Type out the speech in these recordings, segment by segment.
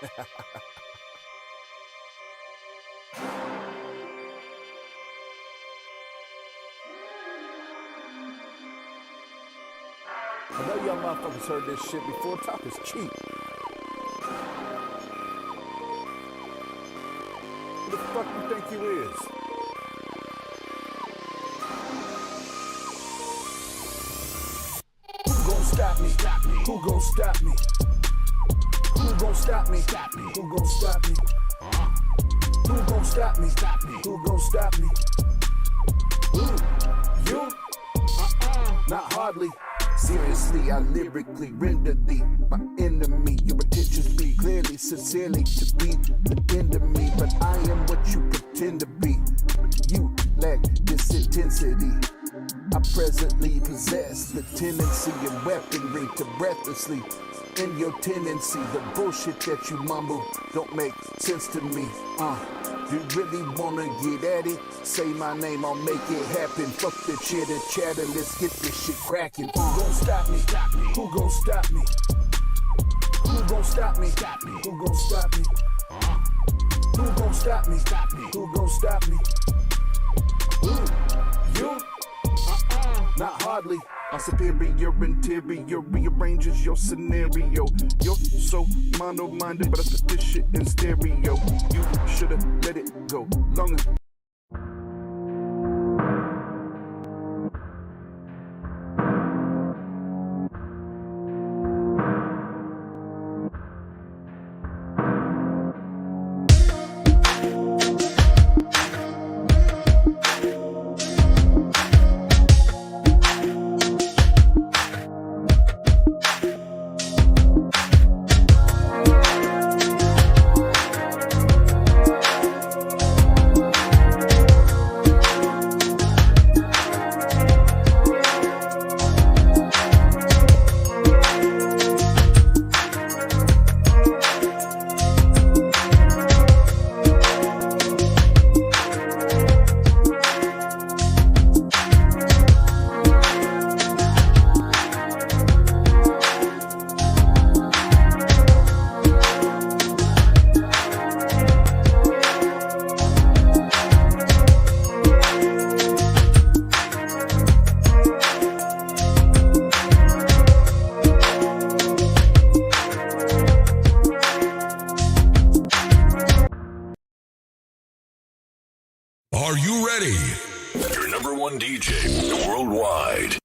I know y'all motherfuckers heard this shit before. Talk is cheap. Who the fuck you think you is? Who gon' stop me? Who gon' stop me? Who gon' stop me? Who gon' stop me? Who gon' stop me? Who gon' stop me? Who? You? Not hardly. Seriously, I lyrically render thee my enemy. Your intentions be clearly, sincerely to be the end of me. But I am what you pretend to be. You lack this intensity. I presently possess the tendency and weaponry to breathlessly end your tendency. The bullshit that you mumble don't make sense to me. You really wanna get at it? Say my name, I'll make it happen. Fuck the chitter chatter, let's get this shit cracking. Who gon' stop me? Who gon' stop me? Who gon' stop me? Who gon' stop me? Who gon' stop me? Who gon' stop me? Who? You? Not hardly. My superior interior rearranges your scenario. You're so mono-minded, but I put this shit in stereo. You should've let it go longer.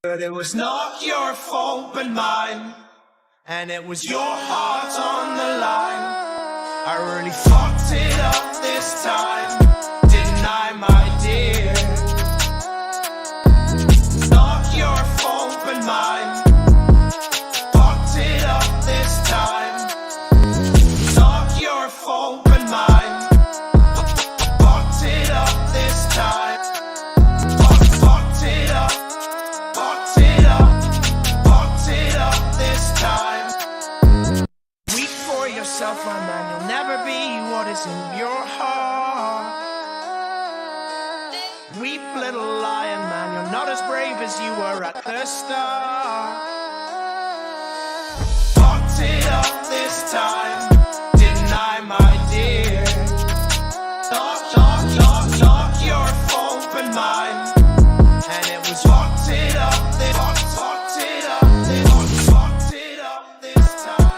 But it was not your fault but mine, and it was your heart on the line. I really fucked it up this time, didn't I, my dear? It's not your fault but mine. Fucked it up this time. It's not your fault but mine. Fucked it up this time. My man, you'll never be what is in your heart. Weep, little lion man, you're not as brave as you were at the start. Fucked it up this time, didn't I, my dear? Not your fault but mine, and it was fucked it up this, fucked it up this, fucked it up this time.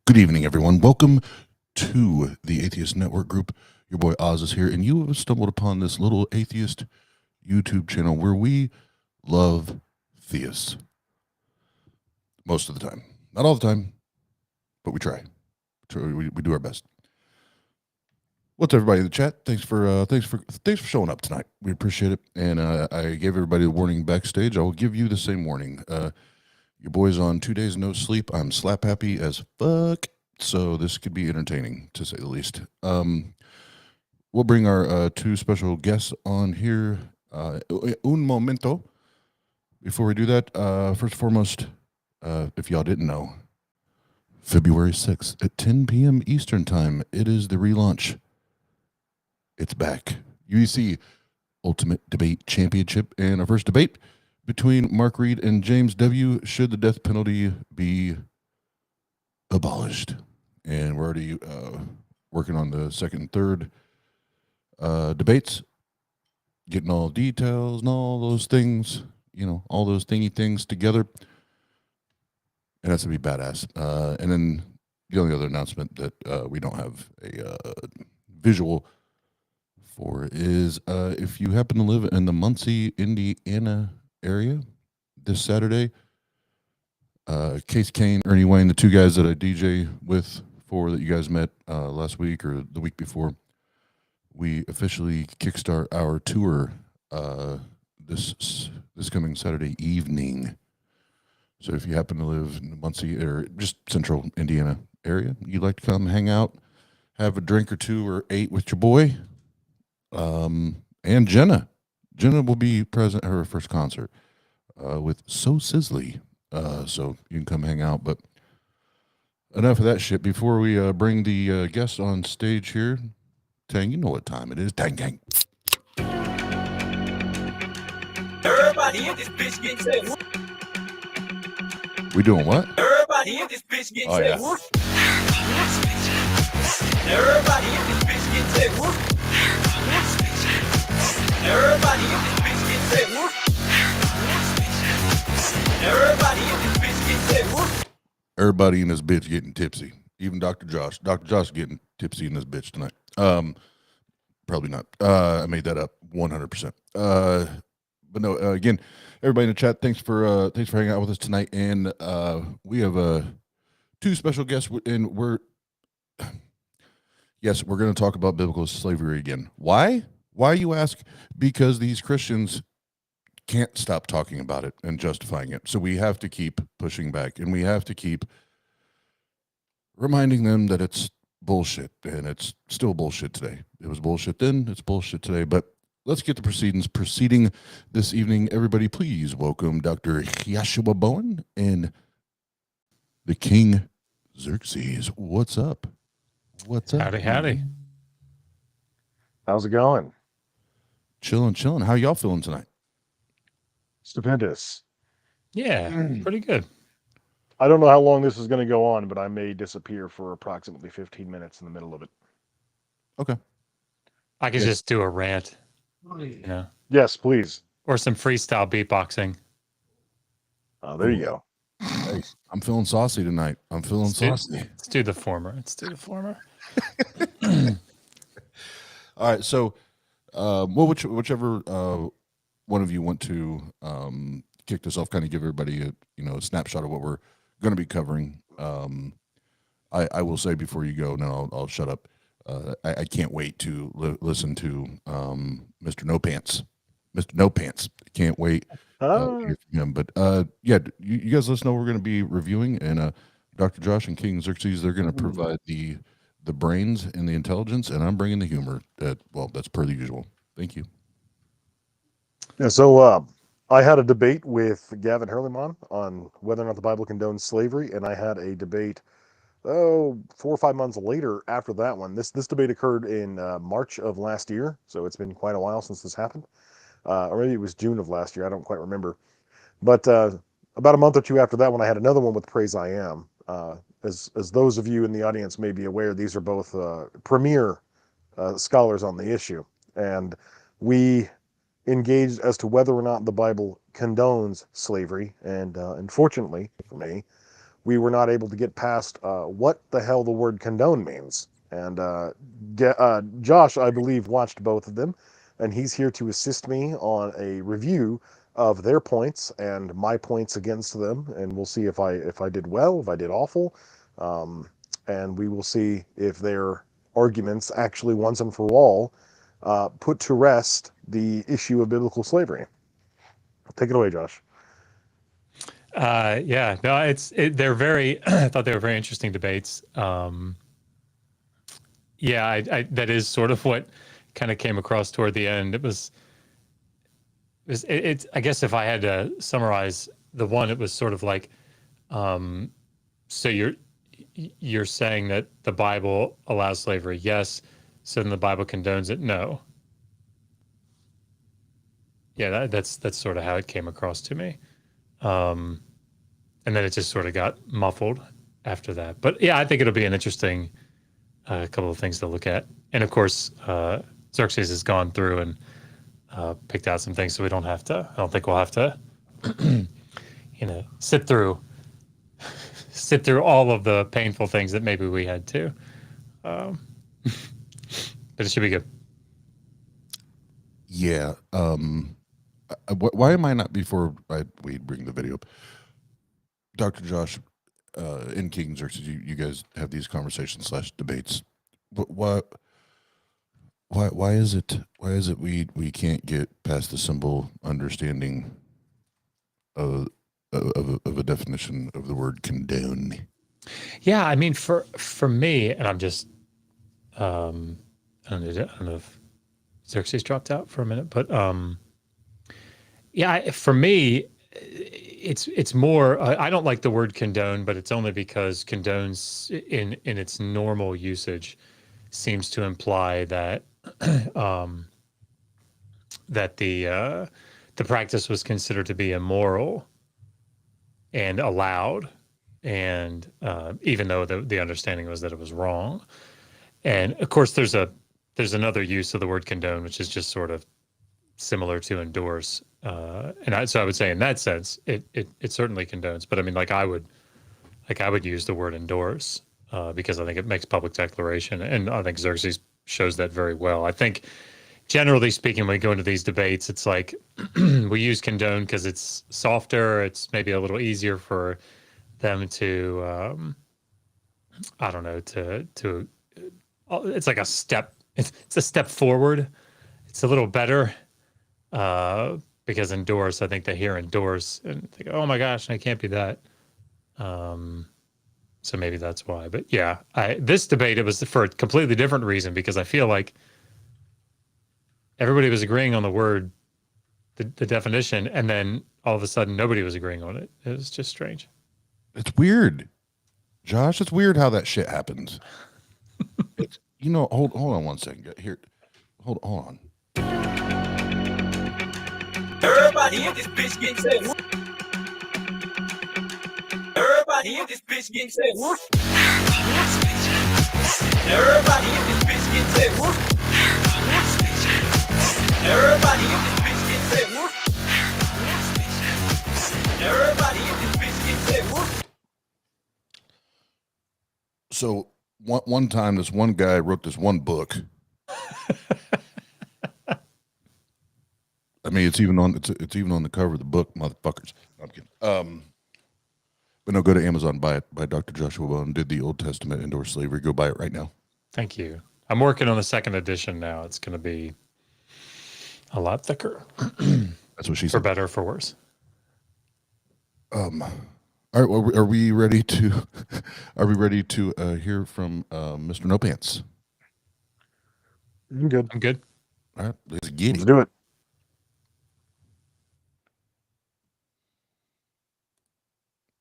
Good evening, everyone. Welcome to the Atheist Network Group. Your boy Oz is here, and you have stumbled upon this little atheist YouTube channel where we love theists. Most of the time. Not all the time, but we try. We do our best. What's everybody in the chat? Thanks for showing up tonight. We appreciate it. And I gave everybody a warning backstage. I will give you the same warning. Your boy's on 2 days no sleep. I'm slap happy as fuck. So this could be entertaining, to say the least. We'll bring our two special guests on here. Un momento. Before we do that, first and foremost, if y'all didn't know, February 6th at 10 p.m. Eastern Time, it is the relaunch. It's back. UEC Ultimate Debate Championship. And our first debate between Mark Reed and James W. Should the death penalty be abolished? And we're already working on the second and third debates, getting all details and all those things, all those thingy things together. And that's going to be badass. And then the only other announcement that we don't have a visual for is if you happen to live in the Muncie, Indiana area this Saturday, Case Kane, Ernie Wayne, the two guys that I DJ with that you guys met last week or the week before, we officially kickstart our tour this coming Saturday evening. So if you happen to live in the Muncie or just central Indiana area, you'd like to come hang out, have a drink or two or 8 with your boy, and Jenna will be present at her first concert with So Sizzly. So you can come hang out. But enough of that shit. Before we bring the guests on stage here, Tang, you know what time it is. Tang, gang. Everybody in this bitch get sex. We doing what? Everybody in this bitch get sex. Yeah. Everybody in this bitch get sex. Everybody in this bitch get sex. Everybody in this bitch get sex. Everybody in this bitch getting tipsy. Even Dr. Josh. Dr. Josh getting tipsy in this bitch tonight. Probably not. I made that up 100%. But no, again, everybody in the chat, thanks for hanging out with us tonight. And we have two special guests, and we're going to talk about biblical slavery again. Why? Why, you ask? Because these Christians can't stop talking about it and justifying it. So we have to keep pushing back, and we have to keep reminding them that it's bullshit, and it's still bullshit today. It was bullshit then, it's bullshit today. But let's get the proceeding this evening. Everybody, please welcome Dr. Joshua Bowen and the King Xerxes. What's up? What's up? Howdy. How's it going? Chilling. How y'all feeling tonight? Stupendous. Yeah, pretty good. I don't know how long this is going to go on, but I may disappear for approximately 15 minutes in the middle of it. Okay. I could just do a rant, Yes, please. or some freestyle beatboxing. There you go. Hey, I'm feeling saucy tonight. Saucy. Let's do the former. All right. So, whichever one of you want to kick this off, kind of give everybody a snapshot of what we're going to be covering. I will say before you go, no, I'll shut up. I can't wait to listen to Mr. No Pants. Mr. No Pants. Can't wait to hear from him. But you guys let us know we're going to be reviewing, and Dr. Josh and King Xerxes, they're going to provide the brains and the intelligence, and I'm bringing the humor. That's per the usual. Thank you. Yeah, so I had a debate with Gavin Hurlimann on whether or not the Bible condones slavery, and I had a debate 4 or 5 months later after that one. This debate occurred in March of last year, so it's been quite a while since this happened. Or maybe it was June of last year, I don't quite remember. But about a month or two after that one, I had another one with Praise I Am. As those of you in the audience may be aware, these are both premier scholars on the issue. And we engaged as to whether or not the Bible condones slavery. And unfortunately for me, we were not able to get past what the hell the word condone means. And Josh, I believe, watched both of them, and he's here to assist me on a review of their points and my points against them. And we'll see if I did well, if I did awful, and we will see if their arguments actually once and for all put to rest the issue of biblical slavery. Take it away, Josh. Yeah, no, they're very. I thought they were very interesting debates. Yeah, I that is sort of what kind of came across toward the end. It's I guess if I had to summarize the one, it was sort of like, so you're saying that the Bible allows slavery, yes. So then the Bible condones it, no. yeah, that's sort of how it came across to me. And then it just sort of got muffled after that. But yeah, I think it'll be an interesting couple of things to look at. And of course, Xerxes has gone through and picked out some things, so we don't have to. I don't think we'll have to, sit through all of the painful things that maybe we had to. But it should be good. Yeah. Why am I not, before we bring the video up, Dr. Josh and King Xerxes, you guys have these conversations / debates. But why is it we can't get past the simple understanding of a definition of the word condone? Yeah, I mean, for me, and I'm just I don't know if Xerxes dropped out for a minute, but yeah, for me, it's more. I don't like the word condone, but it's only because condones in its normal usage seems to imply that that the practice was considered to be immoral and allowed, and even though the understanding was that it was wrong. And of course, there's another use of the word condone, which is just sort of similar to endorse. So I would say in that sense, it certainly condones. But I mean, I would use the word endorse because I think it makes public declaration, and I think Xerxes shows that very well. I think generally speaking, when we go into these debates, it's like we use condone because it's softer. It's maybe a little easier for them to, I don't know, to. It's like a step. It's a step forward. It's a little better because endorse. I think they hear endorse and think, "Oh my gosh, it can't be that." So maybe that's why. But yeah, this debate, it was for a completely different reason, because I feel like everybody was agreeing on the word, the definition, and then all of a sudden nobody was agreeing on it. It was just strange. It's weird, Josh. It's weird how that shit happens. Hold on one second. Here, hold on. Everybody in this bitch getting set. Everybody in this bitch getting set. Everybody in this bitch getting set. Everybody in this bitch getting set. Everybody in this bitch getting set. So one time, this one guy wrote this one book. I mean, it's even on the cover of the book, motherfuckers. No, I'm kidding. But no, go to Amazon, buy it by Dr. Joshua Bowen. Did the Old Testament endorse slavery? Go buy it right now. Thank you. I'm working on the second edition now. It's going to be a lot thicker. That's what she said. For better or for worse. All right. Well, are we ready to? Are we ready to hear from Mr. No Pants? I'm good. I'm good. All right, let's get Let's it. do it.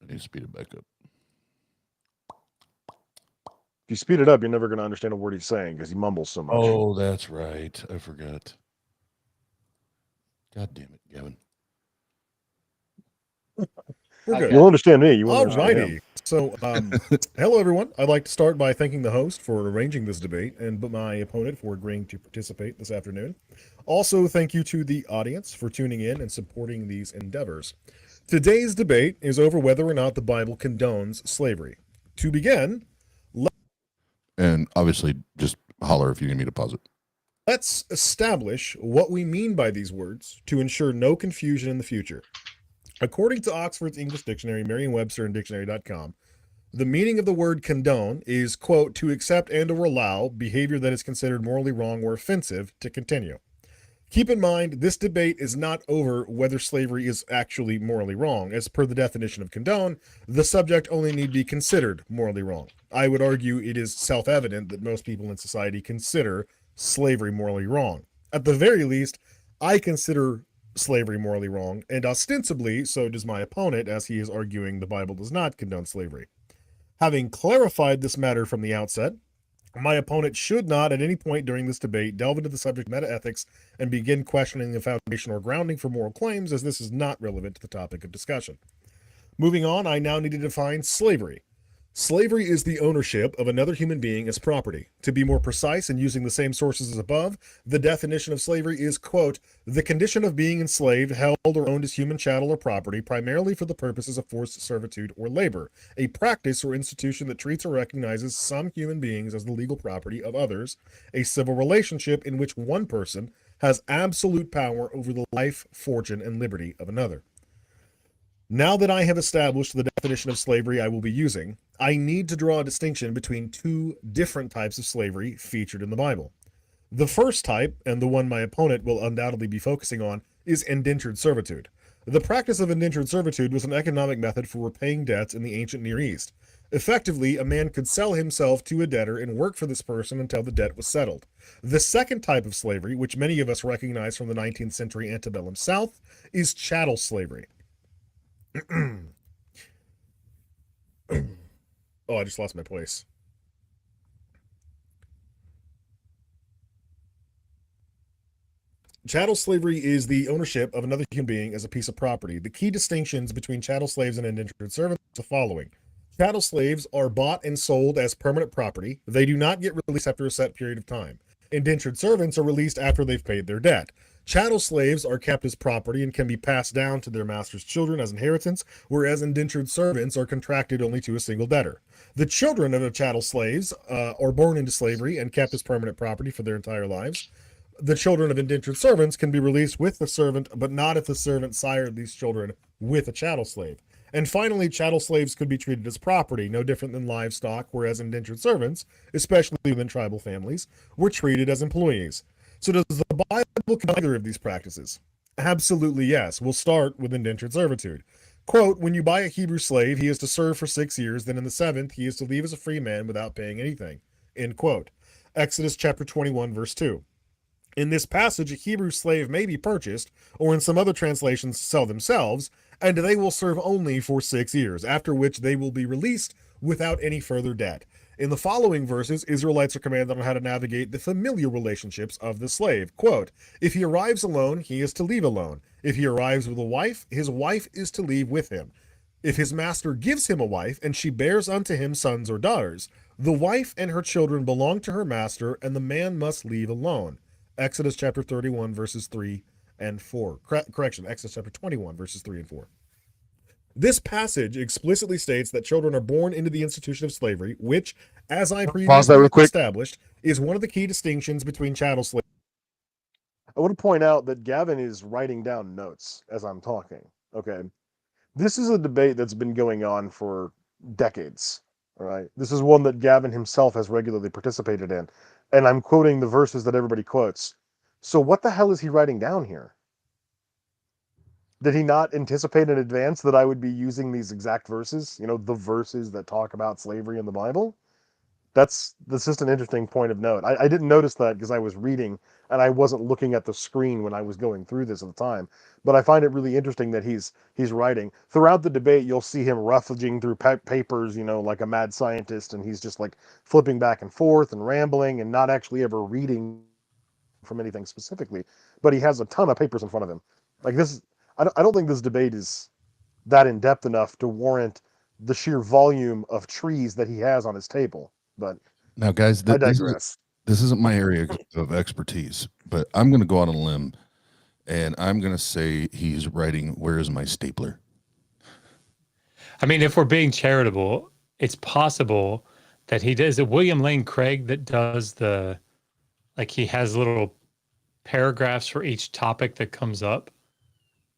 I need to speed it back up. If you speed it up, you're never going to understand a word he's saying because he mumbles so much. Oh, that's right. I forgot. God damn it, Gavin. We're good. You'll understand me. You won't understand him. Alrighty. So, hello everyone. I'd like to start by thanking the host for arranging this debate and my opponent for agreeing to participate this afternoon. Also, thank you to the audience for tuning in and supporting these endeavors. Today's debate is over whether or not the Bible condones slavery. To begin, And obviously, just holler if you need me to pause it. let's establish what we mean by these words to ensure no confusion in the future. According to Oxford's English Dictionary, Merriam-Webster, and Dictionary.com, the meaning of the word condone is, quote, to accept and or allow behavior that is considered morally wrong or offensive to continue. Keep in mind, this debate is not over whether slavery is actually morally wrong. As per the definition of condone, the subject only need be considered morally wrong. I would argue it is self-evident that most people in society consider slavery morally wrong. At the very least, I consider slavery morally wrong, and ostensibly so does my opponent, as he is arguing the Bible does not condone slavery. Having clarified this matter from the outset, My opponent should not at any point during this debate delve into the subject of metaethics and begin questioning the foundation or grounding for moral claims, as this is not relevant to the topic of discussion. Moving on, I now need to define slavery. Slavery is the ownership of another human being as property. To be more precise and using the same sources as above, the definition of slavery is, quote, the condition of being enslaved, held or owned as human chattel or property, primarily for the purposes of forced servitude or labor, a practice or institution that treats or recognizes some human beings as the legal property of others, a civil relationship in which one person has absolute power over the life, fortune, and liberty of another. Now that I have established the definition of slavery I will be using, I need to draw a distinction between two different types of slavery featured in the Bible. The first type, and the one my opponent will undoubtedly be focusing on, is indentured servitude. The practice of indentured servitude was an economic method for repaying debts in the ancient Near East. Effectively, a man could sell himself to a debtor and work for this person until the debt was settled. The second type of slavery, which many of us recognize from the 19th century antebellum South, is chattel slavery. Oh, I just lost my place. Chattel slavery is the ownership of another human being as a piece of property. The key distinctions between chattel slaves and indentured servants are the following. Chattel slaves are bought and sold as permanent property. They do not get released after a set period of time. Indentured servants are released after they've paid their debt. Chattel slaves are kept as property and can be passed down to their master's children as inheritance, whereas indentured servants are contracted only to a single debtor. The children of the chattel slaves are born into slavery and kept as permanent property for their entire lives. The children of indentured servants can be released with the servant, but not if the servant sired these children with a chattel slave. And finally, chattel slaves could be treated as property, no different than livestock, whereas indentured servants, especially within tribal families, were treated as employees. So does the Bible condone either of these practices? Absolutely yes. We'll start with indentured servitude. Quote, when you buy a Hebrew slave, he is to serve for 6 years, then in the 7th, he is to leave as a free man without paying anything. End quote. Exodus chapter 21, verse 2. In this passage, a Hebrew slave may be purchased, or in some other translations, sell themselves, and they will serve only for 6 years, after which they will be released without any further debt. In the following verses, Israelites are commanded on how to navigate the familial relationships of the slave. Quote, if he arrives alone, he is to leave alone. If he arrives with a wife, his wife is to leave with him. If his master gives him a wife, and she bears unto him sons or daughters, the wife and her children belong to her master, and the man must leave alone. Exodus chapter 31, verses 3 and 4. Exodus chapter 21, verses 3 and 4. This passage explicitly states that children are born into the institution of slavery, which, as I previously established, is one of the key distinctions between chattel slavery. I want to point out that Gavin is writing down notes as I'm talking. Okay. This is a debate that's been going on for decades. All right. This is one that Gavin himself has regularly participated in. And I'm quoting the verses that everybody quotes. So what the hell is he writing down here? Did he not anticipate in advance that I would be using these exact verses? You know, the verses that talk about slavery in the Bible? That's just an interesting point of note. I didn't notice that because I was reading and I wasn't looking at the screen when I was going through this at the time. But I find it really interesting that he's writing. Throughout the debate, you'll see him rummaging through papers, you know, like a mad scientist, and he's just like flipping back and forth and rambling and not actually ever reading from anything specifically. But he has a ton of papers in front of him. Like this, I don't think this debate is that in-depth enough to warrant the sheer volume of trees that he has on his table. But now, guys, I digress. This isn't my area of expertise, but I'm going to go on a limb, and I'm going to say he's writing, where is my stapler? I mean, if we're being charitable, it's possible that he does. Is it William Lane Craig that does the, like he has little paragraphs for each topic that comes up?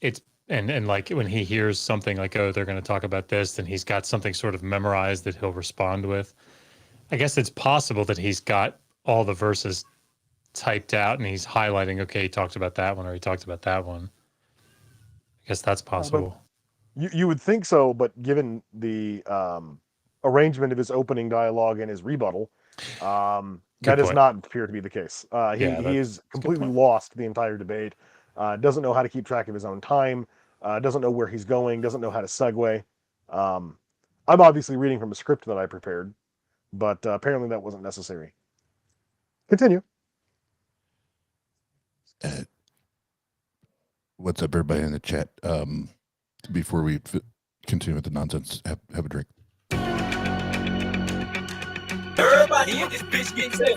It's and like when he hears something like, oh, they're going to talk about this, then he's got something sort of memorized that he'll respond with. I guess it's possible that he's got all the verses typed out and he's highlighting, okay, he talked about that one or he talked about that one. I guess that's possible. You would think so, but given the arrangement of his opening dialogue and his rebuttal, that does not appear to be the case. He is completely lost the entire debate, doesn't know how to keep track of his own time, doesn't know where he's going, doesn't know how to segue. I'm obviously reading from a script that I prepared, but apparently that wasn't necessary. Continue. What's up, everybody in the chat? Before we continue with the nonsense, have a drink. Everybody in this bitch getting set.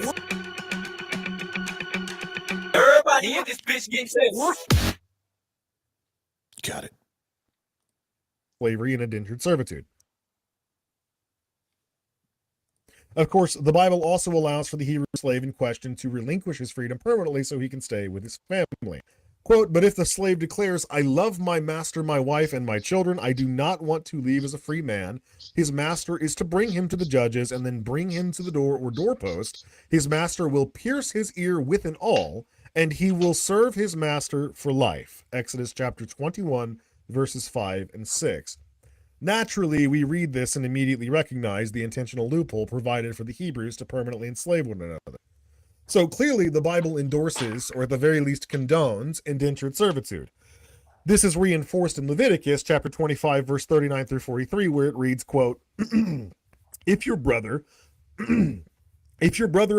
Everybody in this bitch getting set. Got it. Slavery and indentured servitude. Of course, the Bible also allows for the Hebrew slave in question to relinquish his freedom permanently so he can stay with his family. Quote, but if the slave declares, I love my master, my wife, and my children, I do not want to leave as a free man, his master is to bring him to the judges and then bring him to the door or doorpost. His master will pierce his ear with an awl, and he will serve his master for life. Exodus chapter 21, verses 5 and 6. Naturally, we read this and immediately recognize the intentional loophole provided for the Hebrews to permanently enslave one another. So clearly, the Bible endorses, or at the very least condones, indentured servitude. This is reinforced in Leviticus chapter 25, verse 39 through 43, where it reads, quote, if your brother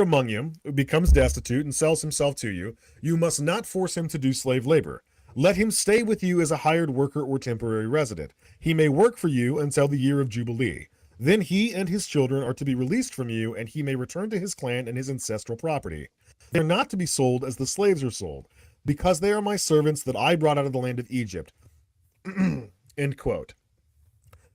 among you becomes destitute and sells himself to you, you must not force him to do slave labor. Let him stay with you as a hired worker or temporary resident. He may work for you until the year of Jubilee. Then he and his children are to be released from you, and he may return to his clan and his ancestral property. They are not to be sold as the slaves are sold, because they are my servants that I brought out of the land of Egypt. End quote.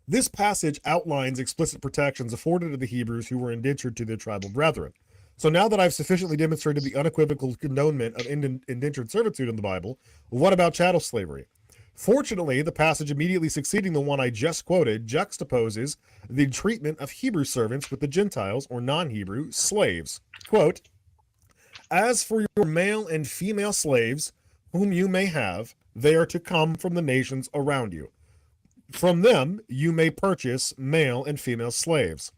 This passage outlines explicit protections afforded to the Hebrews who were indentured to their tribal brethren. So now that I've sufficiently demonstrated the unequivocal condonement of indentured servitude in the Bible, what about chattel slavery? Fortunately, the passage immediately succeeding the one I just quoted juxtaposes the treatment of Hebrew servants with the Gentiles or non-Hebrew slaves. Quote, as for your male and female slaves, whom you may have, they are to come from the nations around you. From them you may purchase male and female slaves.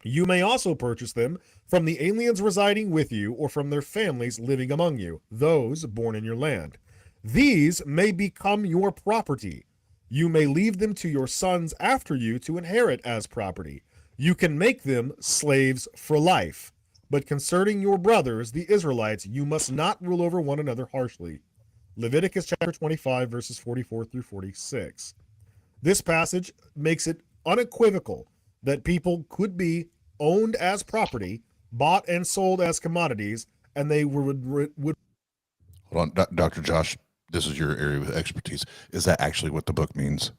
You may also purchase them from the aliens residing with you or from their families living among you, those born in your land. These may become your property. You may leave them to your sons after you to inherit as property. You can make them slaves for life. But concerning your brothers, the Israelites, you must not rule over one another harshly. Leviticus chapter 25, verses 44 through 46. This passage makes it unequivocal that people could be owned as property, bought and sold as commodities, and they would Hold on, Dr. Josh, this is your area of expertise. Is that actually what the book means?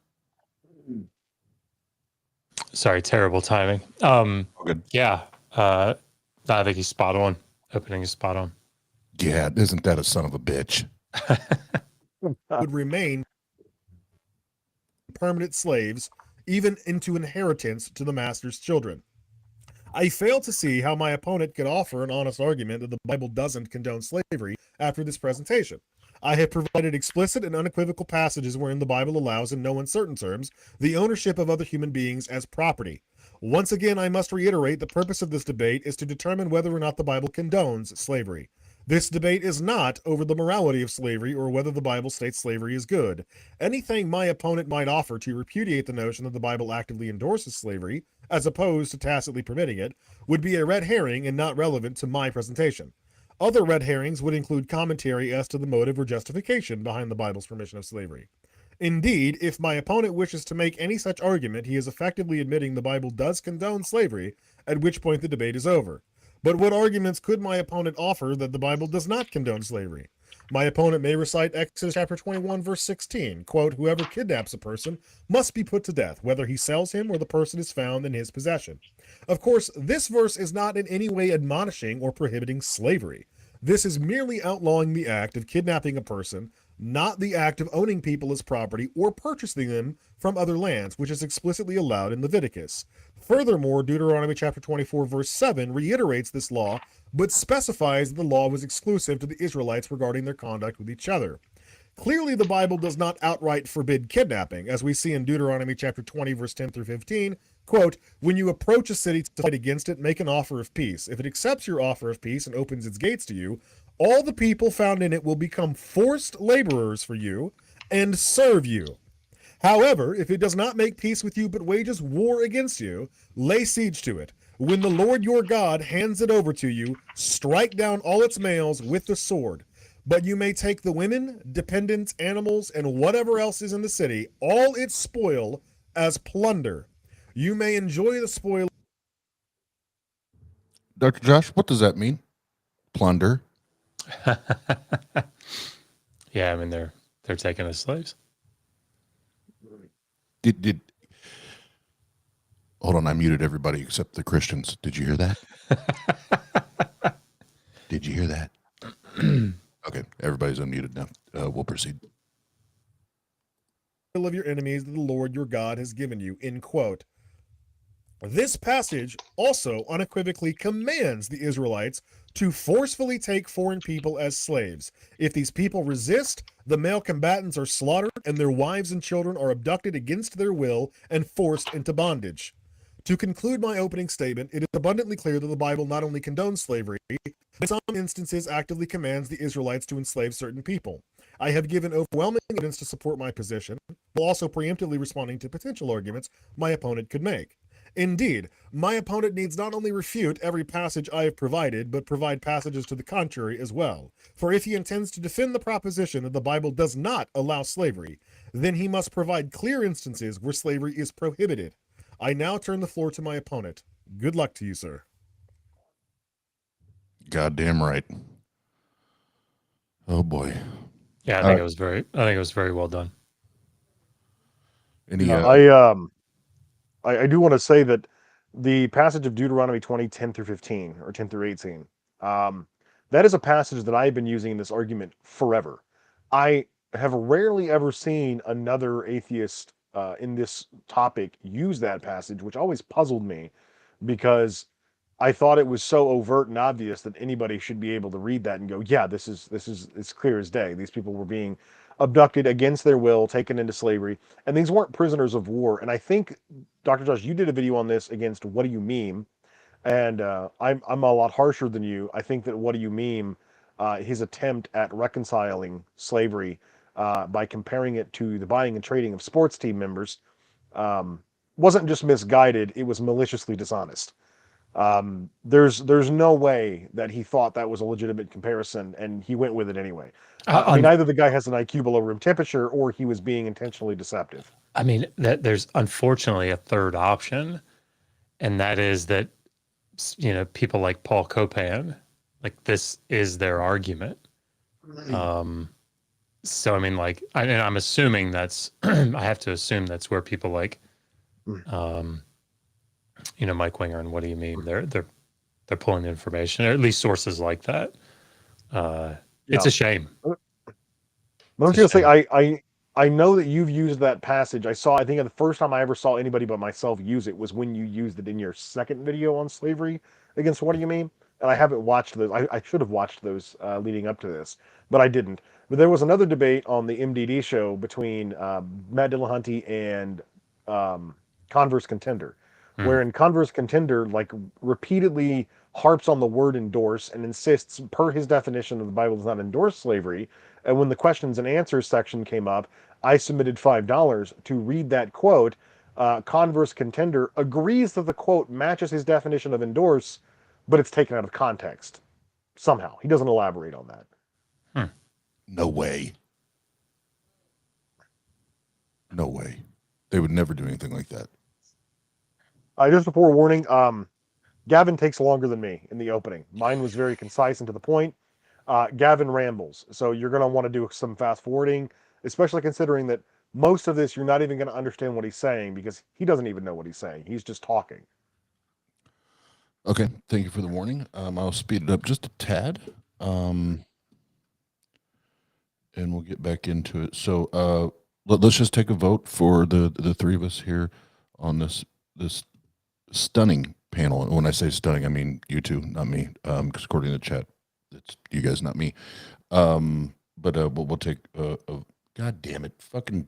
Sorry, terrible timing. Good. Yeah, I think he's spot on. Opening is spot on. Yeah, isn't that a son of a bitch? would remain permanent slaves, even into inheritance to the master's children. I fail to see how my opponent could offer an honest argument that the Bible doesn't condone slavery after this presentation. I have provided explicit and unequivocal passages wherein the Bible allows, in no uncertain terms, the ownership of other human beings as property. Once again, I must reiterate the purpose of this debate is to determine whether or not the Bible condones slavery. This debate is not over the morality of slavery or whether the Bible states slavery is good. Anything my opponent might offer to repudiate the notion that the Bible actively endorses slavery, as opposed to tacitly permitting it, would be a red herring and not relevant to my presentation. Other red herrings would include commentary as to the motive or justification behind the Bible's permission of slavery. Indeed, if my opponent wishes to make any such argument, he is effectively admitting the Bible does condone slavery, at which point the debate is over. But what arguments could my opponent offer that the Bible does not condone slavery? My opponent may recite Exodus chapter 21, verse 16, quote, whoever kidnaps a person must be put to death, whether he sells him or the person is found in his possession. Of course, this verse is not in any way admonishing or prohibiting slavery. This is merely outlawing the act of kidnapping a person, not the act of owning people as property or purchasing them from other lands, which is explicitly allowed in Leviticus. Furthermore, Deuteronomy chapter 24, verse 7 reiterates this law, but specifies that the law was exclusive to the Israelites regarding their conduct with each other. Clearly, the Bible does not outright forbid kidnapping, as we see in Deuteronomy chapter 20, verse 10 through 15, quote, when you approach a city to fight against it, make an offer of peace. If it accepts your offer of peace and opens its gates to you, all the people found in it will become forced laborers for you and serve you. However, if it does not make peace with you but wages war against you, lay siege to it. When the Lord your God hands it over to you, strike down all its males with the sword. But you may take the women, dependents, animals, and whatever else is in the city, all its spoil, as plunder. You may enjoy the spoil. Dr. Josh, what does that mean? Plunder. Yeah, I mean they're taking as slaves. Did hold on, I muted everybody except the Christians. Did you hear that? Did you hear that? Okay, everybody's unmuted now. We'll proceed. Of your enemies that the Lord your God has given you, end quote. This passage also unequivocally commands the Israelites to forcefully take foreign people as slaves. If these people resist, the male combatants are slaughtered and their wives and children are abducted against their will and forced into bondage. To conclude my opening statement, it is abundantly clear that the Bible not only condones slavery, but in some instances actively commands the Israelites to enslave certain people. I have given overwhelming evidence to support my position, while also preemptively responding to potential arguments my opponent could make. Indeed, my opponent needs not only refute every passage I have provided, but provide passages to the contrary as well. For if he intends to defend the proposition that the Bible does not allow slavery, then he must provide clear instances where slavery is prohibited. I now turn the floor to my opponent. Good luck to you, sir. Goddamn right. Oh boy. Yeah, I think it was very well done. Any, I do want to say that the passage of Deuteronomy 20, 10 through 15, or 10 through 18, that is a passage that I've been using in this argument forever. I have rarely ever seen another atheist in this topic use that passage, which always puzzled me because I thought it was so overt and obvious that anybody should be able to read that and go, yeah, this is it's clear as day. These people were being abducted against their will, taken into slavery, and these weren't prisoners of war. And I think, Dr. Josh, you did a video on this against What Do You Meme, and I'm a lot harsher than you. I think that What Do You Meme, his attempt at reconciling slavery by comparing it to the buying and trading of sports team members wasn't just misguided, it was maliciously dishonest. There's no way that he thought that was a legitimate comparison, and he went with it anyway. I mean, either the guy has an IQ below room temperature, or he was being intentionally deceptive. I mean, there's unfortunately a third option, and that is that, you know, people like Paul Copan, like this is their argument. So I mean, like, I'm assuming that's, I have to assume that's where people like, you know, Mike Winger and What Do You Mean? They're pulling the information, or at least sources like that. It's a shame. But I'm just gonna say, I know that you've used that passage. I think the first time I ever saw anybody but myself use it was when you used it in your second video on slavery against What Do You Mean? And I haven't watched those. I should have watched those leading up to this, but I didn't. But there was another debate on the MDD show between Matt Dillahunty and Converse Contender, wherein Converse Contender like repeatedly harps on the word endorse and insists, per his definition of the Bible, does not endorse slavery. And when the questions and answers section came up, I submitted $5 to read that quote. Converse Contender agrees that the quote matches his definition of endorse, but it's taken out of context somehow. He doesn't elaborate on that. No way. No way. They would never do anything like that. Just a forewarning, Gavin takes longer than me in the opening. Mine was very concise and to the point. Gavin rambles, so you're going to want to do some fast forwarding, especially considering that most of this you're not even going to understand what he's saying because he doesn't even know what he's saying. He's just talking. Okay, thank you for the warning. I'll speed it up just a tad, and we'll get back into it. So let's just take a vote for the three of us here on this stunning panel. And when I say stunning, I mean you two, not me, because according to the chat, it's you guys, not me. But we'll take God damn it, fucking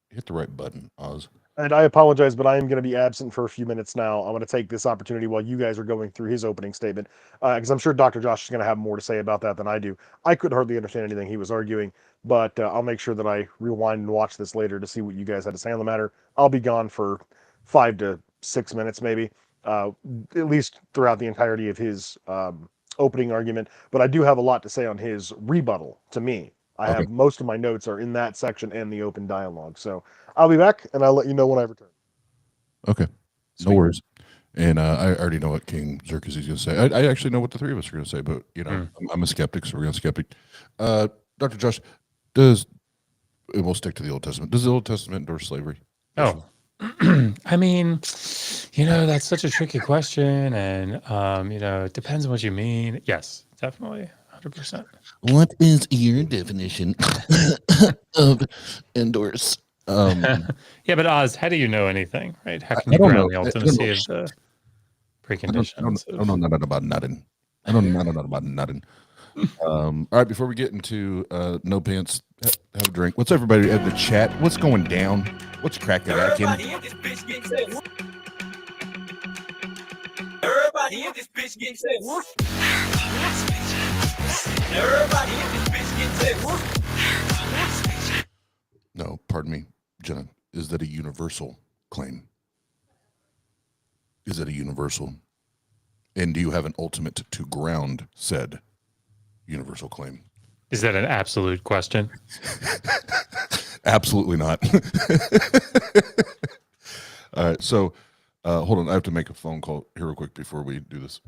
hit the right button, Oz. And I apologize, but I am going to be absent for a few minutes now. I'm going to take this opportunity while you guys are going through his opening statement, because I'm sure Dr. Josh is going to have more to say about that than I do. I couldn't hardly understand anything he was arguing, but I'll make sure that I rewind and watch this later to see what you guys had to say on the matter. I'll be gone for 5 to 6 minutes maybe. at least throughout the entirety of his opening argument. But I do have a lot to say on his rebuttal to me. I Okay. have most of my notes are in that section and the open dialogue. So I'll be back and I'll let you know when I return. Okay. Sweet. No worries. And I already know what King Xerxes is going to say. I actually know what the three of us are going to say, but I'm a skeptic, so we're going to skeptic. Dr. Josh, and we'll stick to the Old Testament. Does the Old Testament endorse slavery? Oh, I mean, that's such a tricky question, and it depends on what you mean. Yes, definitely, 100%. What is your definition of endorse? Yeah, but Oz, how do you know anything, right? How can I you don't ground know. the I don't ultimacy know. of the I preconditions? don't know nothing about nothing. I don't know nothing about nothing. All right, before we get into no pants, have a drink. What's everybody in the chat? What's going down? What's cracking? Everybody in this bitch getting sex. Everybody in this bitch getting sex. Everybody in this bitch getting sex. No, pardon me, Jenna. Is that a universal claim? Is it a universal? And do you have an ultimate to ground said universal claim? Is that an absolute question? Absolutely not. All right, so hold on. I have to make a phone call here real quick before we do this.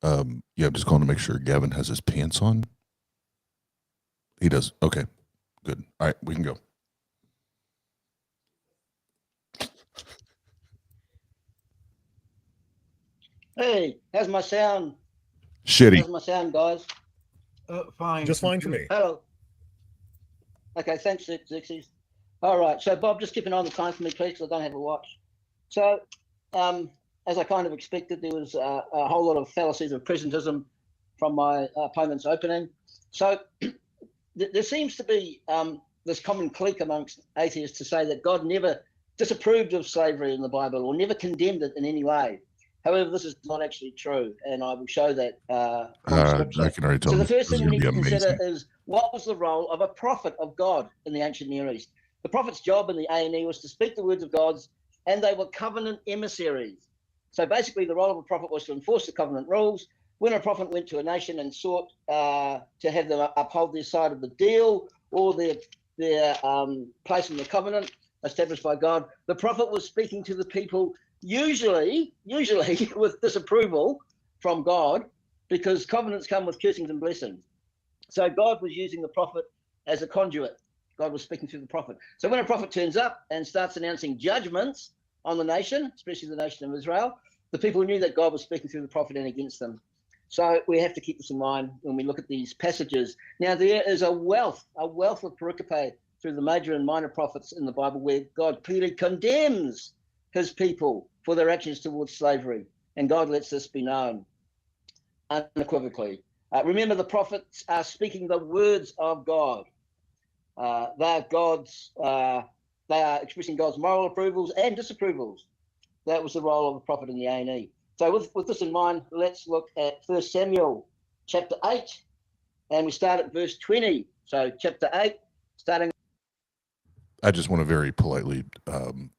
Yeah, I'm just calling to make sure Gavin has his pants on. He does. Okay, good. All right, we can go. Hey, how's my sound? Shitty. How's my sound, guys? Fine. Just fine for me. Hello. Okay, thanks, Xerxes. All right, so Bob, just keep an eye on the time for me, please, because I don't have a watch. So, as I kind of expected, there was a whole lot of fallacies of presentism from my opponent's opening. So, there seems to be this common clique amongst atheists to say that God never disapproved of slavery in the Bible or never condemned it in any way. However, this is not actually true, and I will show that from Scripture. I can already tell. So the first this thing we is need gonna to be consider amazing. is what was the role of a prophet of God in the ancient Near East? The prophet's job in the A&E was to speak the words of God's, and they were covenant emissaries. So basically, the role of a prophet was to enforce the covenant rules. When a prophet went to a nation and sought to have them uphold their side of the deal or their place in the covenant established by God, the prophet was speaking to the people usually with disapproval from God, because covenants come with cursings and blessings. So God was using the prophet as a conduit. God was speaking through the prophet. So when a prophet turns up and starts announcing judgments on the nation, especially the nation of Israel, the people knew that God was speaking through the prophet and against them. So we have to keep this in mind when we look at these passages. Now, there is a wealth of pericope through the major and minor prophets in the Bible where God clearly condemns his people for their actions towards slavery, and God lets this be known unequivocally. Remember, the prophets are speaking the words of God. They are expressing God's moral approvals and disapprovals. That was the role of the prophet in the A&E. So with this in mind, let's look at 1 Samuel chapter 8, and we start at verse 20. So chapter 8, starting. I just want to very politely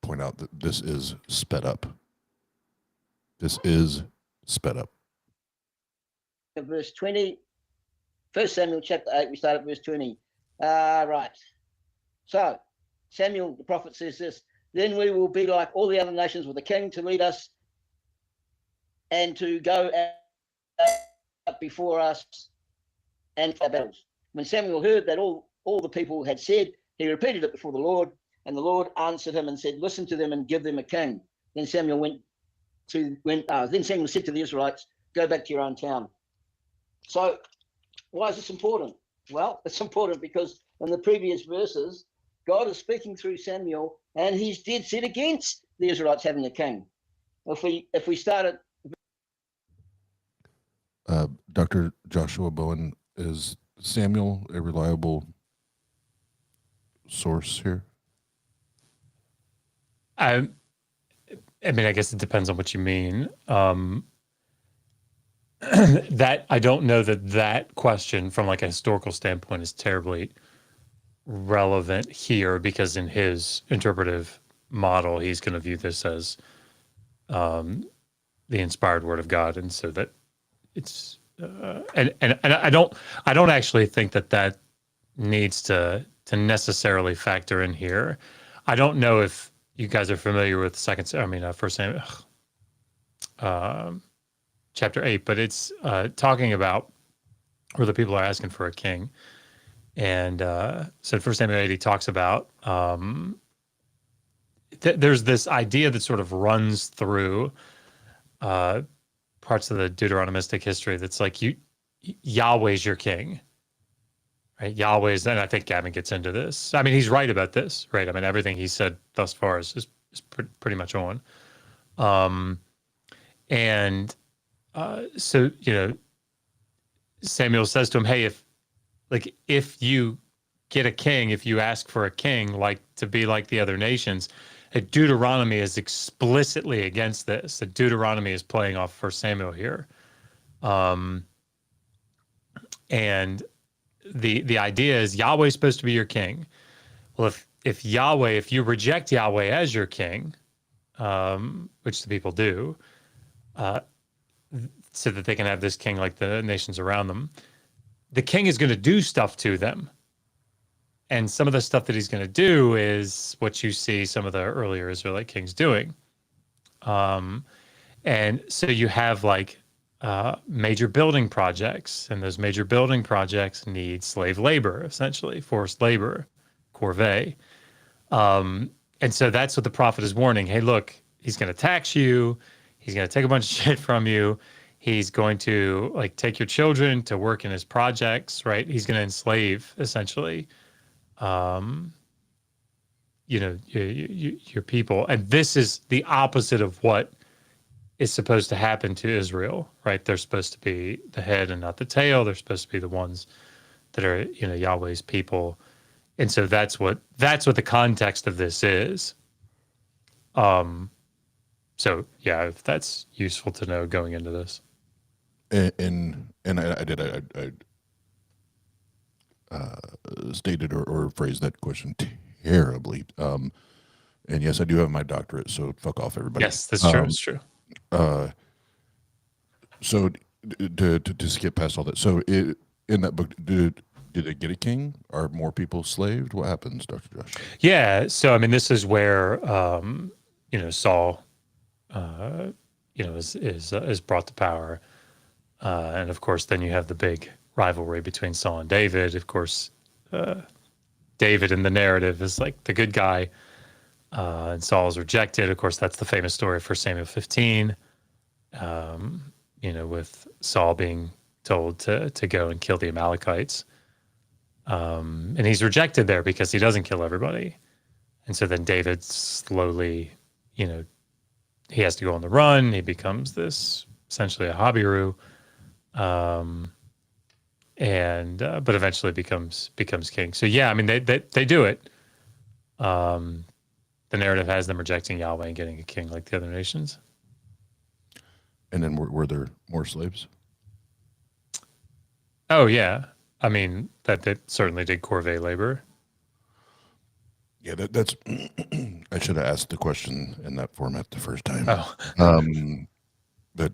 point out that this is sped up. This is sped up. Verse 20. 1 Samuel chapter 8, we start at verse 20. Right. So Samuel, the prophet, says this: then we will be like all the other nations with a king to lead us and to go out before us and fight battles. When Samuel heard that all the people had said, he repeated it before the Lord, and the Lord answered him and said, listen to them and give them a king. Then Samuel then Samuel said to the Israelites, go back to your own town. So why is this important? Well, it's important because in the previous verses, God is speaking through Samuel, and he's dead set against the Israelites having a king. If we started, Dr. Joshua Bowen, is Samuel a reliable source here? I mean, I guess it depends on what you mean. That I don't know that question from like a historical standpoint is terribly relevant here because in his interpretive model, he's going to view this as the inspired word of God, and so that it's and I don't actually think that needs to necessarily factor in here. I don't know if you guys are familiar with First Samuel, chapter 8, but it's talking about where the people are asking for a king, and so First Samuel 8 he talks about there's this idea that sort of runs through parts of the Deuteronomistic history that's like Yahweh's your king, right? Yahweh's, and I think Gavin gets into this. I mean, he's right about this, right? I mean, everything he said thus far is pretty much on. So, Samuel says to him, hey, if you get a king, if you ask for a king, like to be like the other nations, Deuteronomy is explicitly against this. The Deuteronomy is playing off First Samuel here. And the idea is Yahweh's supposed to be your king. Well, if you reject Yahweh as your king, which the people do, so that they can have this king like the nations around them, the king is going to do stuff to them. And some of the stuff that he's going to do is what you see some of the earlier Israelite kings doing. And so you have major building projects, and those major building projects need slave labor, essentially, forced labor, corvée. And so that's what the prophet is warning. Hey, look, he's going to tax you. He's going to take a bunch of shit from you. He's going to take your children to work in his projects, right? He's going to enslave, essentially, your people. And this is the opposite of what is supposed to happen to Israel, right? They're supposed to be the head and not the tail. They're supposed to be the ones that are, Yahweh's people. And so that's what the context of this is. So yeah, if that's useful to know going into this. And I stated or phrased that question terribly. And yes, I do have my doctorate, so fuck off, everybody. Yes, that's true. It's true. So to skip past all that, so in that book, did they get a king? Are more people slaved? What happens, Dr. Josh? Yeah. So I mean, this is where Saul, is brought to power, and of course, then you have the big rivalry between Saul and David. Of course, David in the narrative is like the good guy, and Saul is rejected. Of course, that's the famous story for Samuel 15. With Saul being told to go and kill the Amalekites. And he's rejected there because he doesn't kill everybody. And so then David slowly, he has to go on the run. He becomes this essentially a hobby-roo. But eventually becomes king. So yeah, I mean, they do it. The narrative has them rejecting Yahweh and getting a king like the other nations. And then were there more slaves? Oh yeah, I mean that certainly did corvée labor. Yeah, that's. I should have asked the question in that format the first time. Oh, but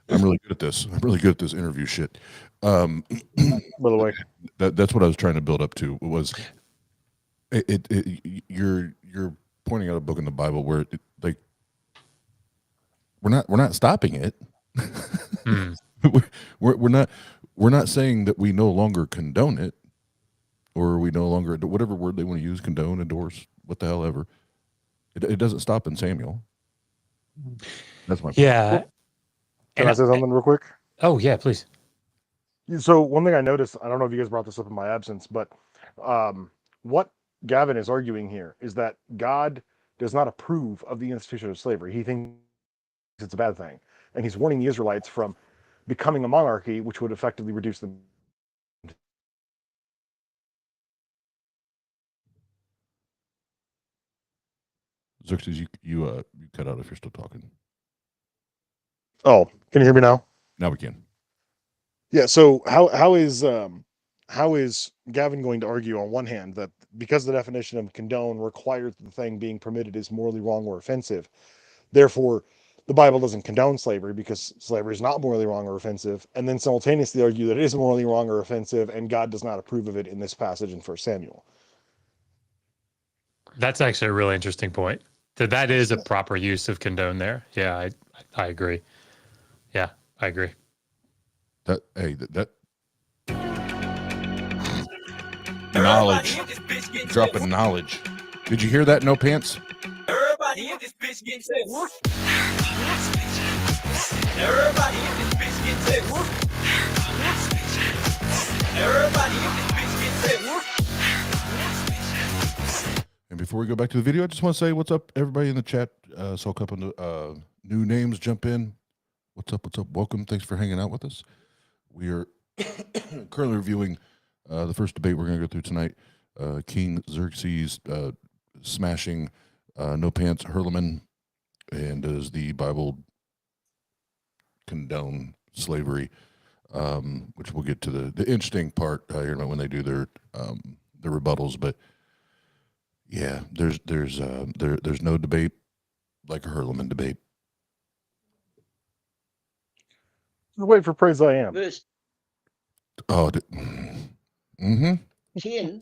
I'm really good at this. I'm really good at this interview shit. By the way, that's what I was trying to build up to. Was you're pointing out a book in the Bible where we're not stopping it. We're not saying that we no longer condone it, or we no longer, whatever word they want to use, condone, endorse, what the hell ever. It doesn't stop in Samuel. That's my point. Yeah. Can I say something real quick? Oh yeah, please. So one thing I noticed, I don't know if you guys brought this up in my absence, but what Gavin is arguing here is that God does not approve of the institution of slavery. He thinks it's a bad thing. And he's warning the Israelites from becoming a monarchy, which would effectively reduce them. Xerxes, you cut out if you're still talking. Oh, can you hear me now? Now we can. Yeah. So how is how is Gavin going to argue on one hand that because the definition of condone requires the thing being permitted is morally wrong or offensive, therefore the Bible doesn't condone slavery because slavery is not morally wrong or offensive, and then simultaneously argue that it is morally wrong or offensive and God does not approve of it in this passage in 1 Samuel? That's actually a really interesting point. That is a proper use of condone there. Yeah, I agree. Yeah, I agree. That knowledge, dropping knowledge. Did you hear that? No pants. Everybody in this bitch getting said whoop. Everybody in this bitch getting said whoop. Everybody in this bitch getting said whoop. And before we go back to the video, I just want to say what's up, everybody in the chat. So a couple of new names jump in. What's up? What's up? Welcome. Thanks for hanging out with us. We are currently reviewing the first debate we're going to go through tonight. King Xerxes smashing No Pants Hurlimann, and does the Bible condone slavery? Which we'll get to the interesting part here when they do their rebuttals. But yeah, there's no debate like a Hurlimann debate. Wait for praise I am. Verse Oh, 10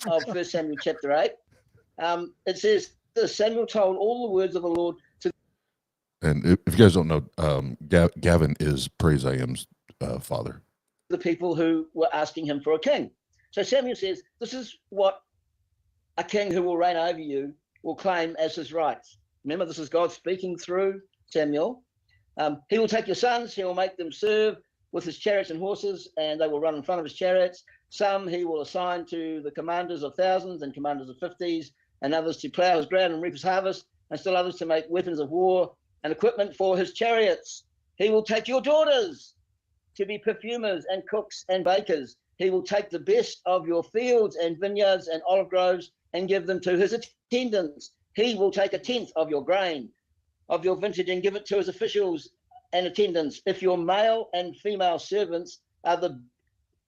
of 1 Samuel chapter 8, it says, Samuel told all the words of the Lord to and if you guys don't know, Gavin is Praise I Am's father. the people who were asking him for a king. So Samuel says, this is what a king who will reign over you will claim as his rights. Remember, this is God speaking through Samuel. He will take your sons, he will make them serve with his chariots and horses, and they will run in front of his chariots. Some he will assign to the commanders of thousands and commanders of 50s, and others to plow his ground and reap his harvest, and still others to make weapons of war and equipment for his chariots. He will take your daughters to be perfumers and cooks and bakers. He will take the best of your fields and vineyards and olive groves and give them to his attendants. He will take 1/10 of your grain, of your vintage, and give it to his officials and attendants. If your male and female servants are the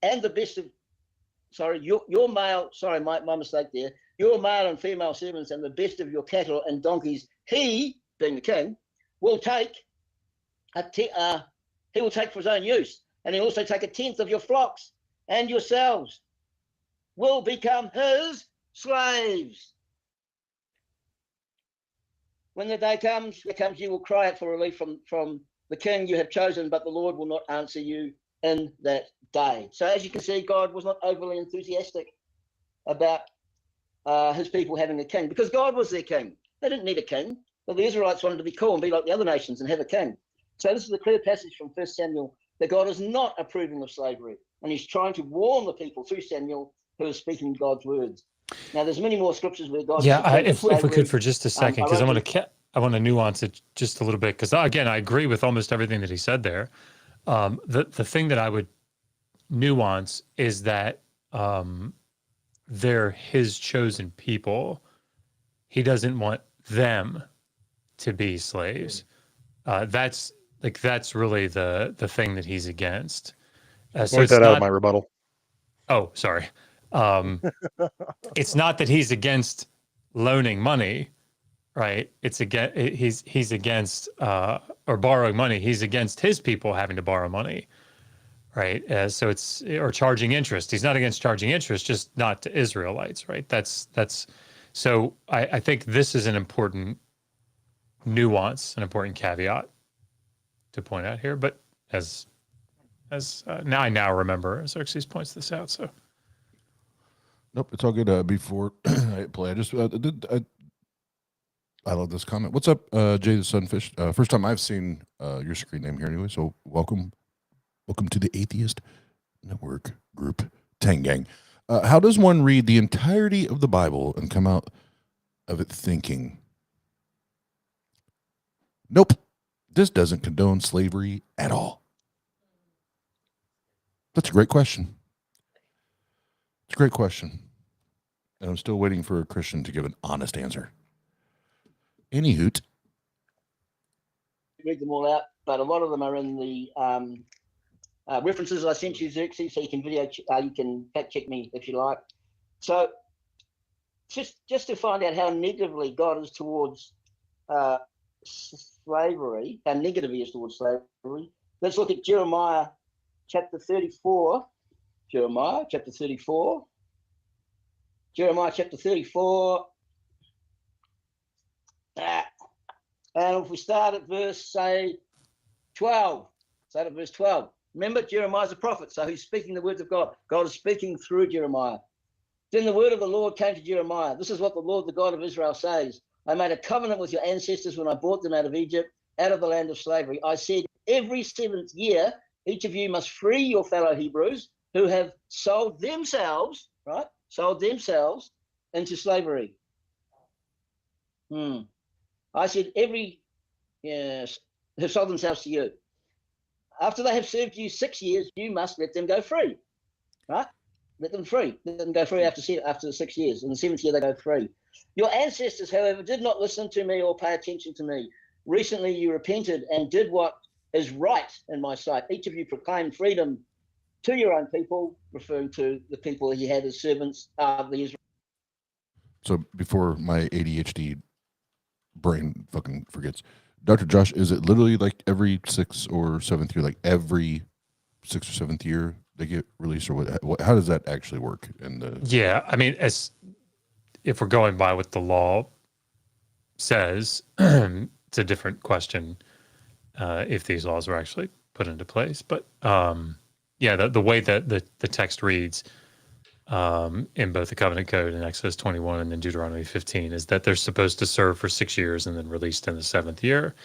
best of, your male, my mistake there, your male and female servants and the best of your cattle and donkeys, he, being the king, will take he will take for his own use, and he'll also take 1/10 of your flocks, and yourselves will become his slaves. When the day comes, you will cry out for relief from the king you have chosen, but the Lord will not answer you in that day. So as you can see, God was not overly enthusiastic about his people having a king, because God was their king. They didn't need a king, but the Israelites wanted to be cool and be like the other nations and have a king. So this is a clear passage from 1 Samuel that God is not approving of slavery, and he's trying to warn the people through Samuel who is speaking God's words. Now, there's many more scriptures where God. If we could for just a second, because I want to nuance it just a little bit, because again, I agree with almost everything that he said there. The thing that I would nuance is that they're his chosen people. He doesn't want them to be slaves. That's really the thing that he's against. So Point that out of my rebuttal. Oh, sorry. It's not that he's against loaning money, right? It's he's against or borrowing money. He's against his people having to borrow money, right? So it's or charging interest. He's not against charging interest, just not to Israelites, right? That's so I think this is an important nuance, an important caveat to point out here. But as now I remember Xerxes points this out. So. Nope, it's all good. Before I play, I just I love this comment. What's up, Jay the Sunfish? First time I've seen your screen name here anyway, so welcome to the Atheist Network Group Tang Gang. How does one read the entirety of the Bible and come out of it thinking, nope, this doesn't condone slavery at all? That's a great question. It's a great question. And I'm still waiting for a Christian to give an honest answer. Any hoot. Read them all out, but a lot of them are in the References I sent you, Xerxes, so you can fact check me if you like. So just to find out how negatively God is towards slavery, how negative he is towards slavery, let's look at Jeremiah chapter 34. Jeremiah chapter 34. And if we start at verse, say, 12. Start at verse 12. Remember, Jeremiah's a prophet, so he's speaking the words of God. God is speaking through Jeremiah. Then the word of the Lord came to Jeremiah. This is what the Lord, the God of Israel, says. I made a covenant with your ancestors when I brought them out of Egypt, out of the land of slavery. I said, every 7th year, each of you must free your fellow Hebrews who have sold themselves, right? Sold themselves into slavery. I said, have sold themselves to you. After they have served you 6 years, you must let them go free, right? Let them free. Let them go free after the 6 years. In the 7th year, they go free. Your ancestors, however, did not listen to me or pay attention to me. Recently, you repented and did what is right in my sight. Each of you proclaimed freedom to your own people, referring to the people he had as servants of the Israel. So before my ADHD brain fucking forgets, Dr. Josh, is it literally like every 6th or 7th year, like every 6th or 7th year they get released, or what? How does that actually work? Yeah, I mean, if we're going by what the law says, it's a different question if these laws were actually put into place. But yeah, the way that the text reads in both the Covenant Code in Exodus 21 and in Deuteronomy 15 is that they're supposed to serve for 6 years and then released in the 7th year.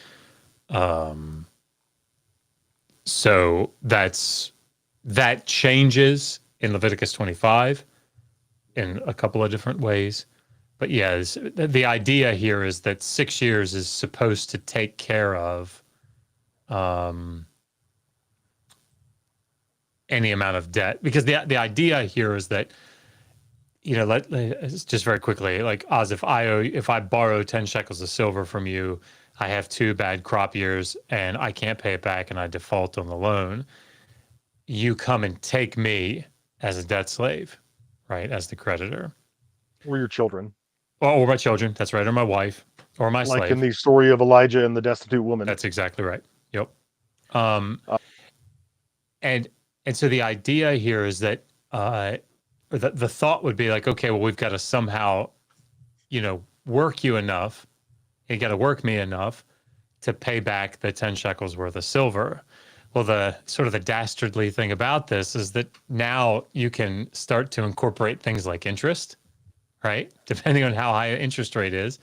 So that changes in Leviticus 25 in a couple of different ways. But yeah, the idea here is that 6 years is supposed to take care of any amount of debt, because the idea here is that, you know, just very quickly, like, Oz, if I borrow 10 shekels of silver from you, I have 2 bad crop years and I can't pay it back and I default on the loan, you come and take me as a debt slave, right, as the creditor. Or your children. Or my children, that's right, or my wife, or my slave. Like in the story of Elijah and the destitute woman. That's exactly right. Yep. And so the idea here is that, or the thought would be like, okay, well, we've got to somehow, you know, work you enough, you got to work me enough to pay back the 10 shekels worth of silver. Well, the sort of the dastardly thing about this is that now you can start to incorporate things like interest, right? Depending on how high an interest rate is.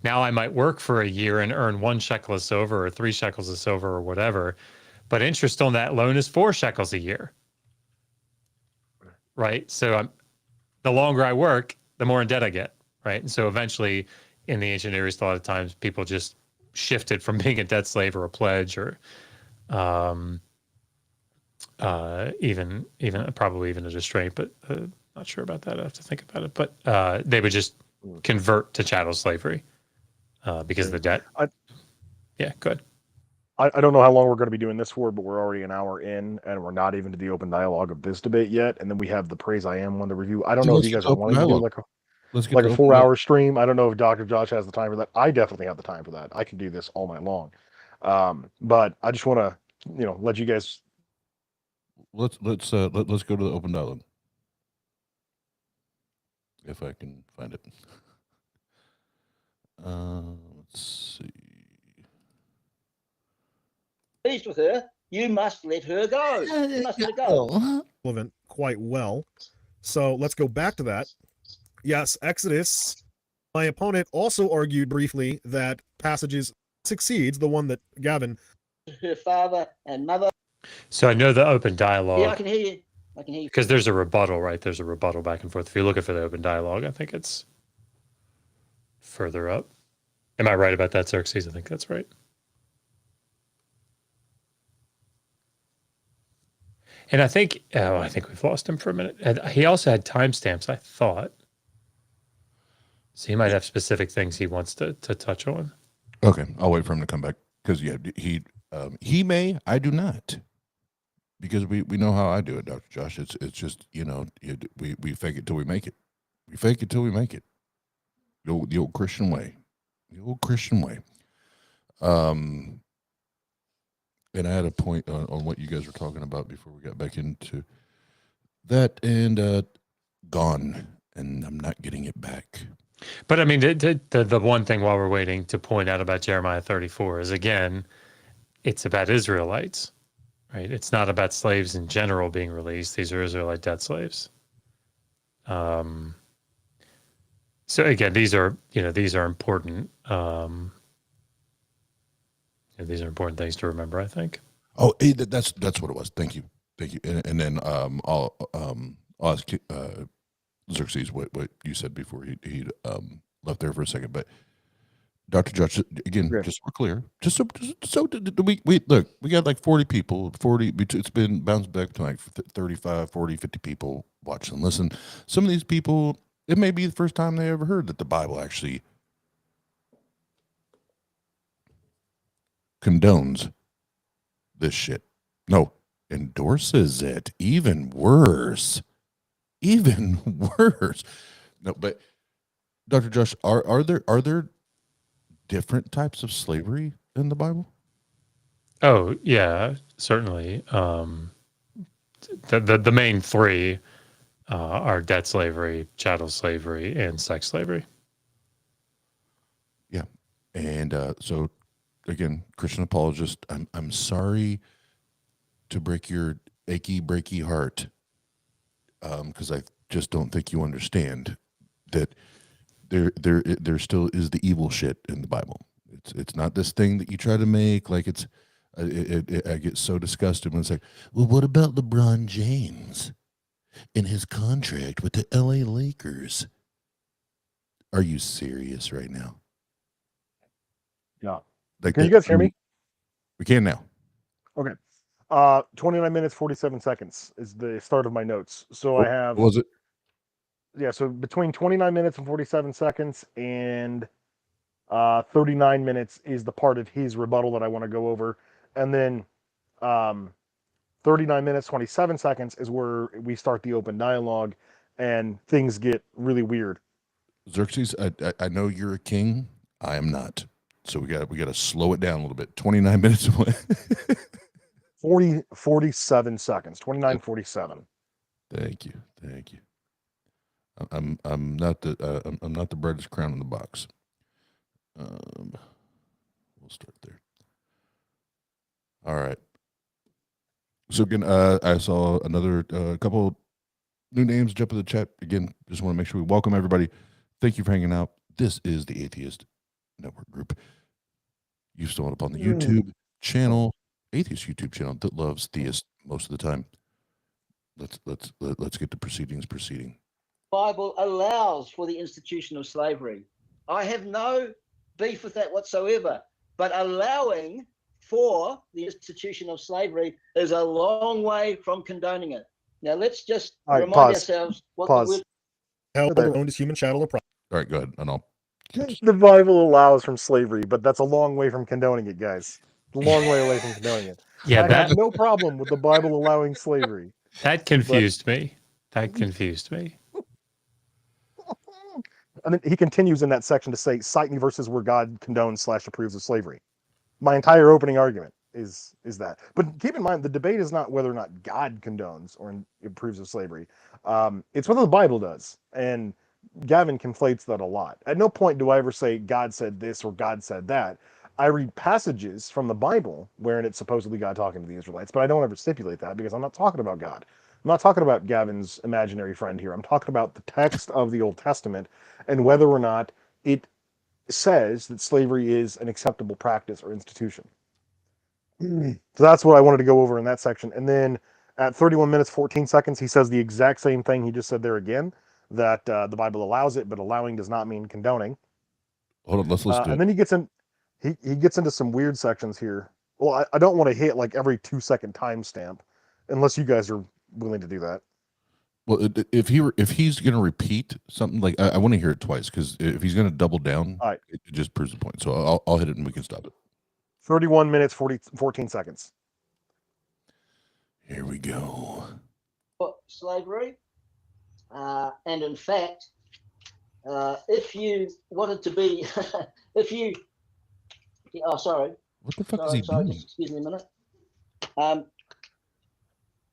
Now I might work for a year and earn 1 shekel of silver or 3 shekels of silver or whatever, but interest on that loan is 4 shekels a year, right? So the longer I work, the more in debt I get, right? And so eventually in the ancient Near East, a lot of times people just shifted from being a debt slave or a pledge or even probably even a restraint, but not sure about that. I have to think about it. But they would just convert to chattel slavery because of the debt. Yeah, good. I don't know how long we're going to be doing this for, but we're already an hour in, and we're not even to the open dialogue of this debate yet. And then we have the Praise I Am one to review. I don't know if you guys are wanting to do like a 4-hour stream. I don't know if Dr. Josh has the time for that. I definitely have the time for that. I can do this all night long. But I just want to, you know, let you guys. Let's go to the open dialogue if I can find it. Let's see. Pleased with her, you must let her go. You must let her go. Relevant quite well. So let's go back to that. Yes, Exodus. My opponent also argued briefly that passages succeeds the one that Gavin. Her father and mother. So I know the open dialogue. Yeah, I can hear you. I can hear you. Because there's a rebuttal, right? There's a rebuttal back and forth. If you're looking for the open dialogue, I think it's further up. Am I right about that, Xerxes? I think that's right. And I think we've lost him for a minute. And he also had timestamps, I thought. So he might have specific things he wants to touch on. Okay, I'll wait for him to come back because yeah, he may. I do not. because we know how I do it, Dr. Josh. It's just, you know, we fake it till we make it. We fake it till we make it. The old Christian way. The old Christian way. And I had a point on what you guys were talking about before we got back into that, and gone, and I'm not getting it back. But I mean, the one thing while we're waiting to point out about Jeremiah 34 is, again, it's about Israelites, right? It's not about slaves in general being released. These are Israelite debt slaves. So again, these are important. These are important things to remember, I think. Oh, that's what it was. Thank you. And then I'll ask Xerxes what you said before he left there for a second. But Dr. Judge, again, just so we're clear, just so we look, we got like 40 people, 40. It's been bounced back to like 35, 40, 50 people watch and listen. Some of these people, it may be the first time they ever heard that the Bible actually condones this shit. No, endorses it. Even worse. No, but Dr. Josh, are there different types of slavery in the Bible? Oh yeah, certainly. The main three are debt slavery, chattel slavery, and sex slavery. Yeah, and so again, Christian apologist, I'm sorry to break your achy breaky heart, because I just don't think you understand that there still is the evil shit in the Bible. It's not this thing that you try to make like it's. I get so disgusted when it's like, well, what about LeBron James and his contract with the LA Lakers? Are you serious right now? Yeah. Like, can you guys hear me? We can now. Okay. 29 minutes, 47 seconds is the start of my notes. So I have. What was it? Yeah, so between 29 minutes and 47 seconds and 39 minutes is the part of his rebuttal that I want to go over. And then 39 minutes, 27 seconds is where we start the open dialogue and things get really weird. Xerxes, I know you're a king. I am not. So we got to slow it down a little bit. 29 minutes away. 47 seconds. 29, 47. Thank you. I'm not the brightest crown in the box. We'll start there. All right. So again, I saw another couple new names jump in the chat. Again, just want to make sure we welcome everybody. Thank you for hanging out. This is the Atheist Network Group. You stumbled upon the YouTube channel, Atheist YouTube channel that loves theists most of the time. Let's get the proceedings proceeding. Bible allows for the institution of slavery. I have no beef with that whatsoever, but allowing for the institution of slavery is a long way from condoning it. Now let's just remind ourselves what the word. Hellbound owned his human chattel. All right, go ahead. And I'll. The Bible allows from slavery, but that's a long way from condoning it, guys. A long way away from condoning it. Yeah, I have no problem with the Bible allowing slavery. That confused me. That confused me. And then he continues in that section to say, cite me verses where God condones / approves of slavery. My entire opening argument is that. But keep in mind, the debate is not whether or not God condones or approves of slavery. It's whether the Bible does. And Gavin conflates that a lot. At no point do I ever say God said this or God said that. I read passages from the Bible wherein it's supposedly God talking to the Israelites, but I don't ever stipulate that because I'm not talking about God. I'm not talking about Gavin's imaginary friend here. I'm talking about the text of the Old Testament and whether or not it says that slavery is an acceptable practice or institution. So that's what I wanted to go over in that section. And then at 31 minutes, 14 seconds, he says the exact same thing he just said there again, that the Bible allows it, but allowing does not mean condoning. Hold on, let's do and then he gets into some weird sections here. Well, I don't want to hit like every 2-second timestamp unless you guys are willing to do that. Well, if he's going to repeat something, like I want to hear it twice, because if he's going to double down, all right, it just proves the point. So I'll hit it and we can stop it. 31 minutes, 14 seconds. Here we go. Slavery. And in fact, if you wanted to be, if you, oh, sorry. What the fuck is he doing? Just excuse me a minute.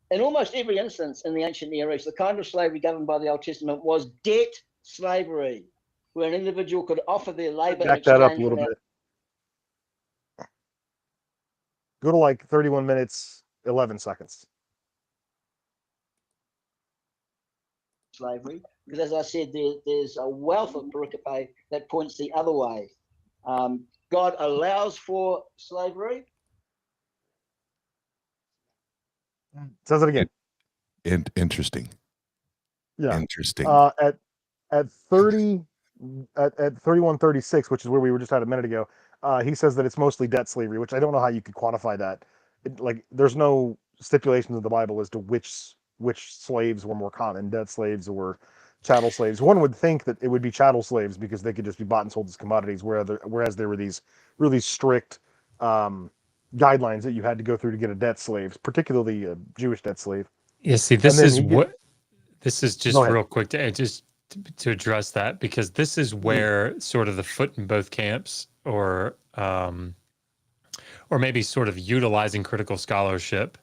In almost every instance in the ancient Near East, the kind of slavery governed by the Old Testament was debt slavery, where an individual could offer their labor. Back that up a little bit. Go to like 31 minutes, 11 seconds. Slavery, because as I said, there's a wealth of pericope that points the other way. God allows for slavery. Says it again. Interesting. Yeah. Interesting. At 31:36, which is where we were just at a minute ago, he says that it's mostly debt slavery, which I don't know how you could quantify that. Like, there's no stipulations in the Bible as to which slaves were more common, debt slaves or chattel slaves. One would think that it would be chattel slaves because they could just be bought and sold as commodities, whereas there were these really strict guidelines that you had to go through to get a debt slave, particularly a Jewish debt slave. Yeah, see, this is just real quick to address that, because this is where sort of the foot in both camps, or maybe sort of utilizing critical scholarship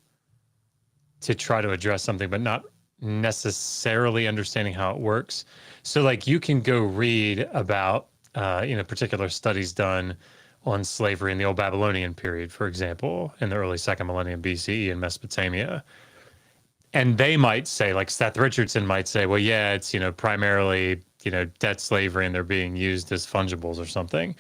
to try to address something, but not necessarily understanding how it works. So like, you can go read about, particular studies done on slavery in the Old Babylonian period, for example, in the early 2nd millennium BCE in Mesopotamia. And they might say, like Seth Richardson might say, well, yeah, it's, primarily, debt slavery and they're being used as fungibles or something.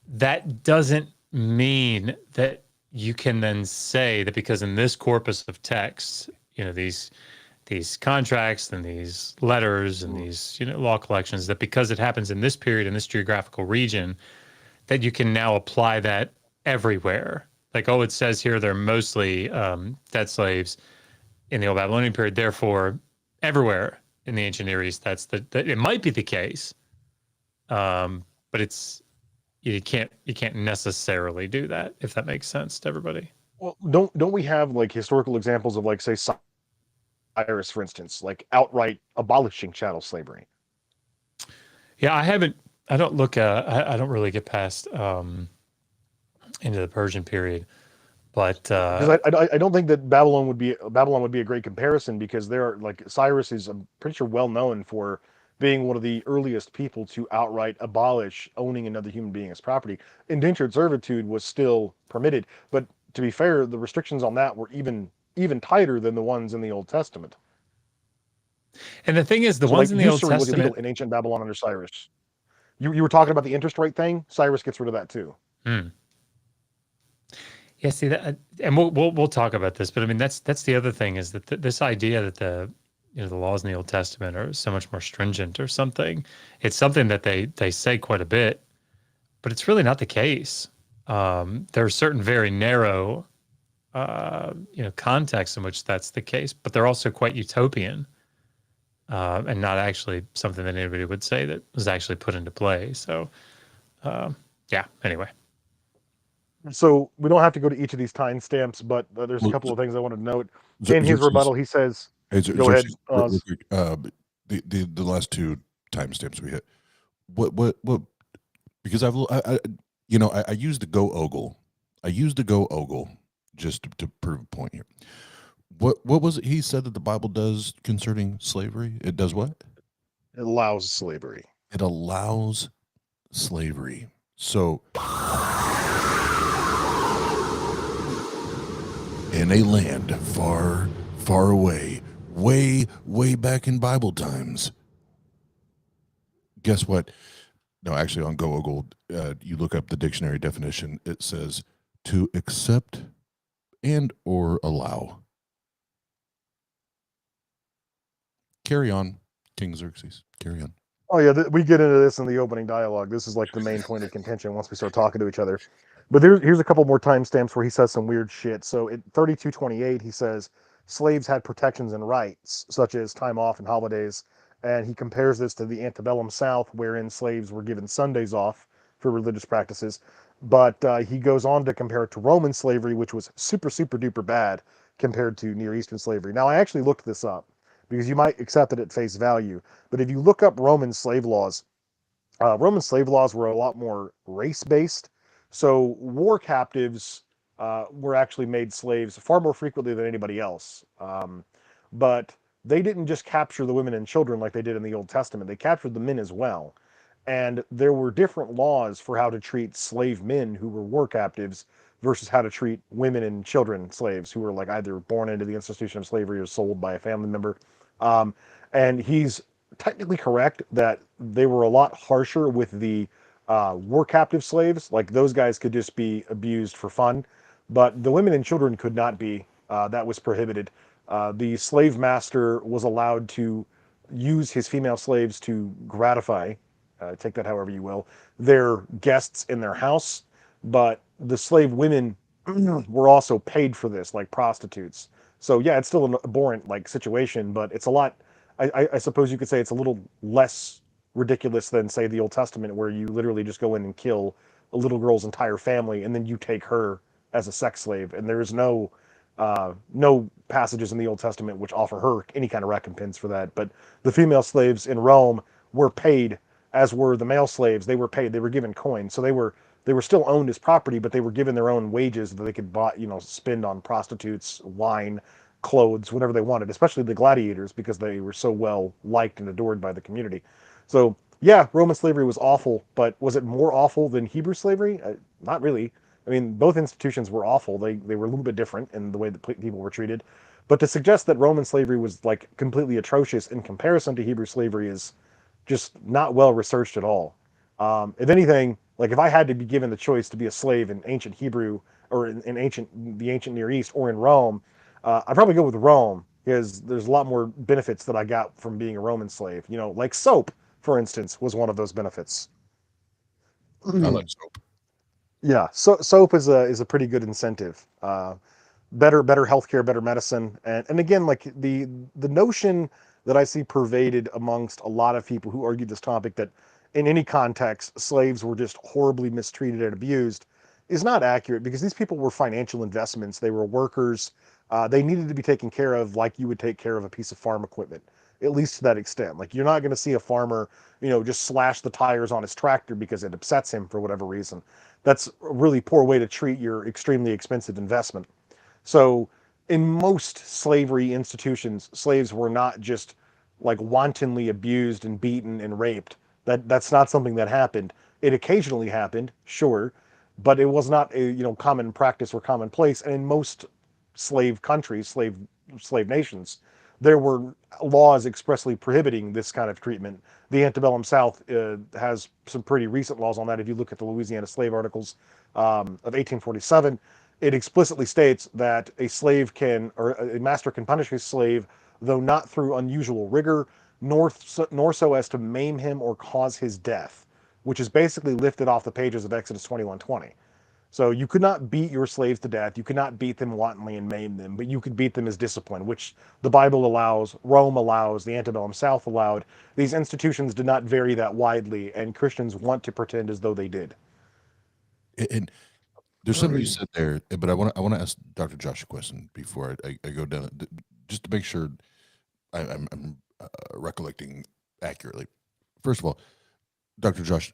That doesn't mean that you can then say that because in this corpus of texts, these contracts and these letters and these, law collections, that because it happens in this period, in this geographical region, that you can now apply that everywhere. Like, oh, it says here they're mostly debt slaves in the Old Babylonian period, therefore everywhere in the ancient Near East, that it might be the case, but you can't necessarily do that, if that makes sense to everybody. Well, don't we have like historical examples of, like, say, Cyrus, for instance, like outright abolishing chattel slavery? Yeah, I don't really get past into the Persian period, but because I don't think that Babylon would be a great comparison, because Cyrus is, I'm pretty sure, well known for being one of the earliest people to outright abolish owning another human being as property. Indentured servitude was still permitted, but to be fair, the restrictions on that were even tighter than the ones in the Old Testament. And the thing is, the ones in the Old Testament was illegal in ancient Babylon under Cyrus. You were talking about the interest rate thing. Cyrus gets rid of that too. Yeah, see that, and we'll talk about this, but I mean that's the other thing, is that this idea that the laws in the Old Testament are so much more stringent or something. It's something that they say quite a bit, but it's really not the case. There are certain very narrow contexts in which that's the case, but they're also quite utopian, and not actually something that anybody would say that was actually put into play. So, anyway. So we don't have to go to each of these timestamps, but there's a couple of things I wanted to note. In his rebuttal, he says, "Go ahead, Oz." The last two timestamps we hit. What? Because I used the go ogle. I used the go ogle just to prove a point here. What was it he said that the Bible does concerning slavery? It does what? It allows slavery. It allows slavery. So, in a land far, far away, way, way back in Bible times, guess what? No, actually, on Go Ogle, you look up the dictionary definition. It says to accept and or allow. Carry on, King Xerxes. Carry on. Oh yeah, we get into this in the opening dialogue. This is like the main point of contention once we start talking to each other. But here's a couple more timestamps where he says some weird shit. So at 32:28, he says slaves had protections and rights such as time off and holidays, and he compares this to the antebellum South, wherein slaves were given Sundays off for religious practices. But he goes on to compare it to Roman slavery, which was super, super duper bad. compared to Near Eastern slavery. Now, I actually looked this up because you might accept it at face value, but if you look up Roman slave laws were a lot more race-based. So war captives were actually made slaves far more frequently than anybody else. But they didn't just capture the women and children like they did in the Old Testament. They captured the men as well. And there were different laws for how to treat slave men who were war captives versus how to treat women and children slaves who were like either born into the institution of slavery or sold by a family member. And he's technically correct that they were a lot harsher with the war captive slaves. Like those guys could just be abused for fun, but the women and children could not be. That was prohibited. The slave master was allowed to use his female slaves to gratify, take that however you will, their guests in their house, but the slave women were also paid for this, like prostitutes. So yeah, it's still an abhorrent like situation, but it's a lot. I suppose you could say it's a little less ridiculous than, say, the Old Testament, where you literally just go in and kill a little girl's entire family, and then you take her as a sex slave. And there is no passages in the Old Testament which offer her any kind of recompense for that. But the female slaves in Rome were paid, as were the male slaves. They were paid. They were given coin, so they were still owned as property, but they were given their own wages that they could buy, spend on prostitutes, wine, clothes, whatever they wanted, especially the gladiators, because they were so well liked and adored by the community. So yeah, Roman slavery was awful, but was it more awful than Hebrew slavery? Not really. I mean, both institutions were awful. They were a little bit different in the way that people were treated. But to suggest that Roman slavery was like completely atrocious in comparison to Hebrew slavery is just not well researched at all. If anything, like if I had to be given the choice to be a slave in ancient Hebrew or in the ancient Near East or in Rome, I'd probably go with Rome because there's a lot more benefits that I got from being a Roman slave. Like soap, for instance, was one of those benefits. I like soap. Yeah, so soap is a pretty good incentive. Better healthcare, better medicine, and again, like the notion that I see pervaded amongst a lot of people who argue this topic that in any context slaves were just horribly mistreated and abused is not accurate, because these people were financial investments. They were workers. They needed to be taken care of like you would take care of a piece of farm equipment, at least to that extent. Like you're not going to see a farmer, just slash the tires on his tractor because it upsets him for whatever reason. That's a really poor way to treat your extremely expensive investment. So in most slavery institutions, slaves were not just like wantonly abused and beaten and raped. That's not something that happened. It occasionally happened, sure, but it was not a common practice or commonplace. And in most slave countries, slave nations, there were laws expressly prohibiting this kind of treatment. The antebellum South has some pretty recent laws on that. If you look at the Louisiana slave articles of 1847, it explicitly states that a master can punish his slave, though not through unusual rigor, nor so as to maim him or cause his death, which is basically lifted off the pages of Exodus 21:20. So you could not beat your slaves to death. You could not beat them wantonly and maim them, but you could beat them as discipline, which the Bible allows, Rome allows, the antebellum South allowed. These institutions did not vary that widely, and Christians want to pretend as though they did. And there's something you said there, but I want to ask Dr. Josh a question before I go down, just to make sure I'm recollecting accurately. First of all, Dr. Josh,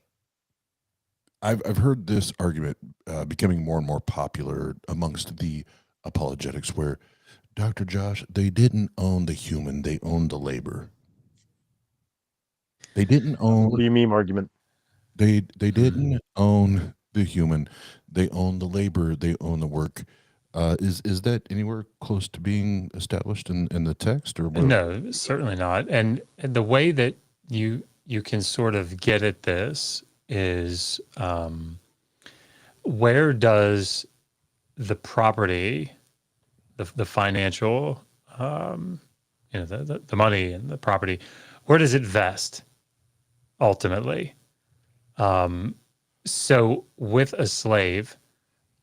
I've heard this argument becoming more and more popular amongst the apologetics, where Dr. Josh, they didn't own the human, they owned the labor. They didn't own. What do you mean, argument? They didn't own the human, they own the labor, they own the work. Is that anywhere close to being established in the text, or what? No, certainly not. And the way that you can sort of get at this is, where does the property, the financial, the money and the property, where does it vest ultimately? So with a slave,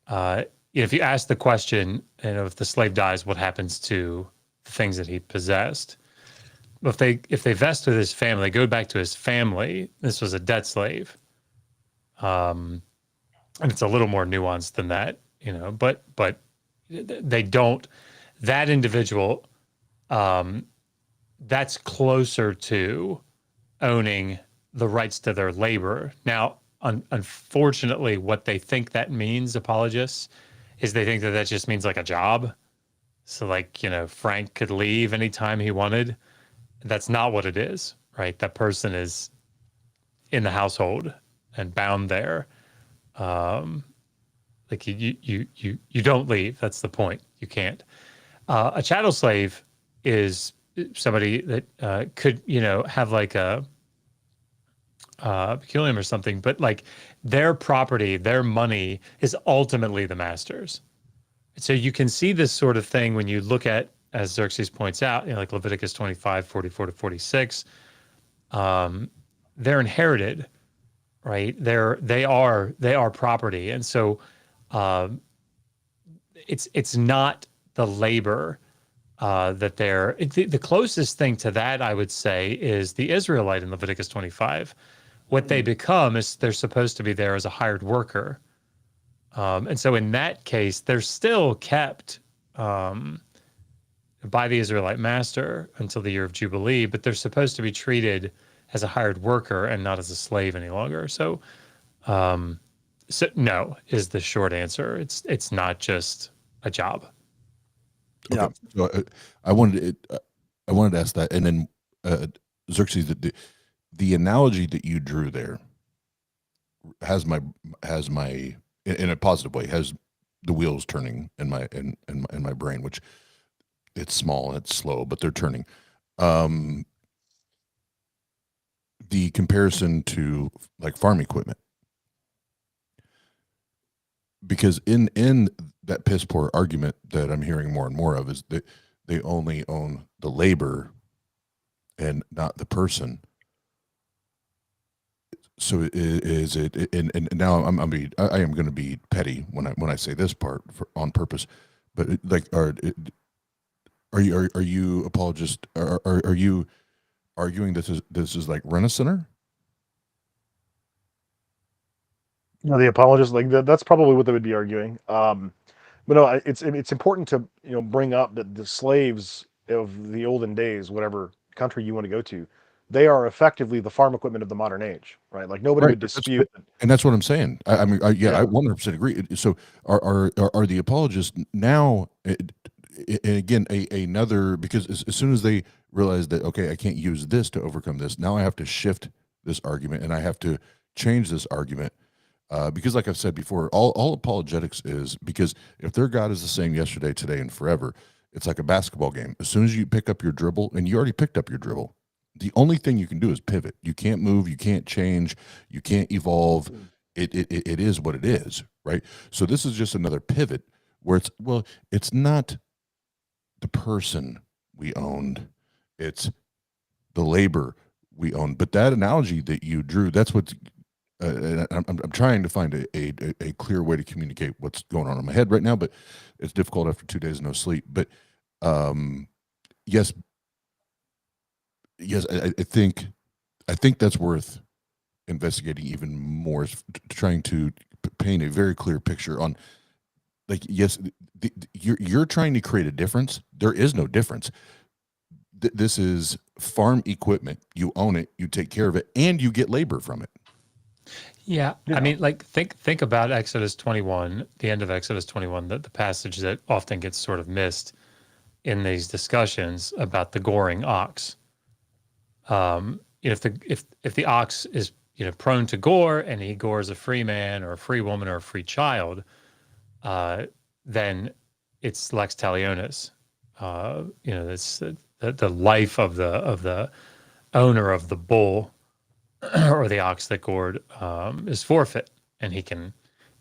if you ask the question, if the slave dies, what happens to the things that he possessed? If they vest with his family, they go back to his family. This was a debt slave, and it's a little more nuanced than that, but they don't that individual, that's closer to owning the rights to their labor. Now, unfortunately, what they think that means, apologists, is they think that that just means like a job. So like, Frank could leave anytime he wanted. That's not what it is, right? That person is in the household and bound there. Like you don't leave. That's the point. You can't. A chattel slave is somebody that could, have like a peculium or something, but like their property, their money is ultimately the master's. So you can see this sort of thing when you look at, as Xerxes points out, like Leviticus 25, 44 to 46, they're inherited, right? They are property. And so it's not the labor that they're, the closest thing to that, I would say, is the Israelite in Leviticus 25. What they become is they're supposed to be there as a hired worker. And so in that case, they're still kept by the Israelite master until the year of Jubilee, but they're supposed to be treated as a hired worker and not as a slave any longer. So, no is the short answer. It's not just a job. Okay. So I wanted to ask that, and then Xerxes, the analogy that you drew there has my in a positive way, has the wheels turning in my brain, which it's small and it's slow, but they're turning. The comparison to like farm equipment, because in that piss poor argument that I'm hearing more and more of is that they only own the labor and not the person. So is it? And now I am going to be petty when I say this part on purpose, but are you apologist? Are you arguing this is like Rent-A-Center? No, the apologists, like that's probably what they would be arguing. But no, it's important to bring up that the slaves of the olden days, whatever country you want to go to, they are effectively the farm equipment of the modern age, right? Like nobody would dispute. And that's what I'm saying. I mean, I 100% agree. So are the apologists now? And again, another, because as soon as they realize that, okay, I can't use this to overcome this, now I have to shift this argument and I have to change this argument. Because like I've said before, all apologetics is, because if their God is the same yesterday, today, and forever, it's like a basketball game. As soon as you pick up your dribble, and you already picked up your dribble, the only thing you can do is pivot. You can't move, you can't change, you can't evolve. It is what it is, right? So this is just another pivot where it's not the person we owned, it's the labor we own. But that analogy that you drew, that's what I'm trying to find a clear way to communicate what's going on in my head right now, but it's difficult after 2 days of no sleep. But yes, I think that's worth investigating even more, trying to paint a very clear picture on, like, yes, you're trying to create a difference. There is no difference. This is farm equipment. You own it, you take care of it, and you get labor from it. Yeah. I mean, like think about Exodus 21, the end of Exodus 21, the passage that often gets sort of missed in these discussions about the goring ox. If the ox is prone to gore and he gores a free man or a free woman or a free child, then it's lex talionis. It's the life of the owner of the bull or the ox that gored is forfeit, and he can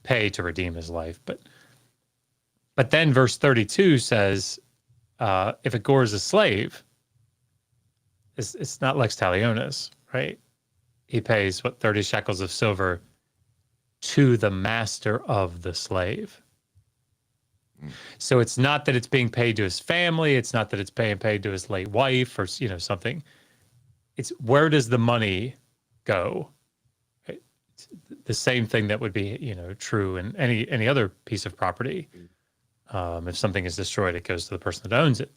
pay to redeem his life. But then verse 32 says, if it gores a slave, it's not lex talionis, right? He pays 30 shekels of silver to the master of the slave. So it's not that it's being paid to his family. It's not that it's being paid to his late wife or something. It's where does the money go? It's the same thing that would be true in any other piece of property. If something is destroyed, it goes to the person that owns it.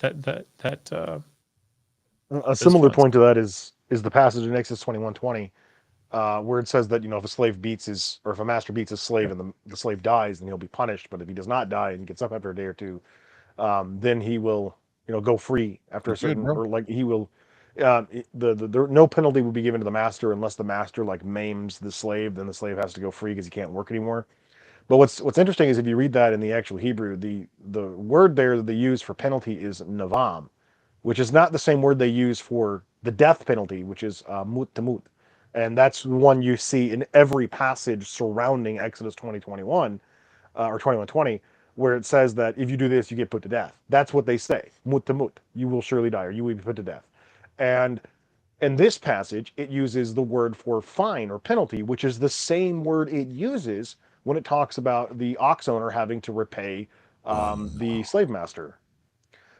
A similar point to that is the passage in Exodus 21:20, where it says that, if a slave or if a master beats his slave and the slave dies, then he'll be punished. But if he does not die and gets up after a day or two, then he will, go free after a certain, or like he will, no penalty will be given to the master unless the master like maims the slave. Then the slave has to go free because he can't work anymore. But what's interesting is if you read that in the actual Hebrew, the word there that they use for penalty is navam, which is not the same word they use for the death penalty, which is mut tamut. And that's one you see in every passage surrounding Exodus 20:21 or 21:20, where it says that if you do this, you get put to death. That's what they say, mut tamut. You will surely die, or you will be put to death. And in this passage, it uses the word for fine or penalty, which is the same word it uses when it talks about the ox owner having to repay the slave master.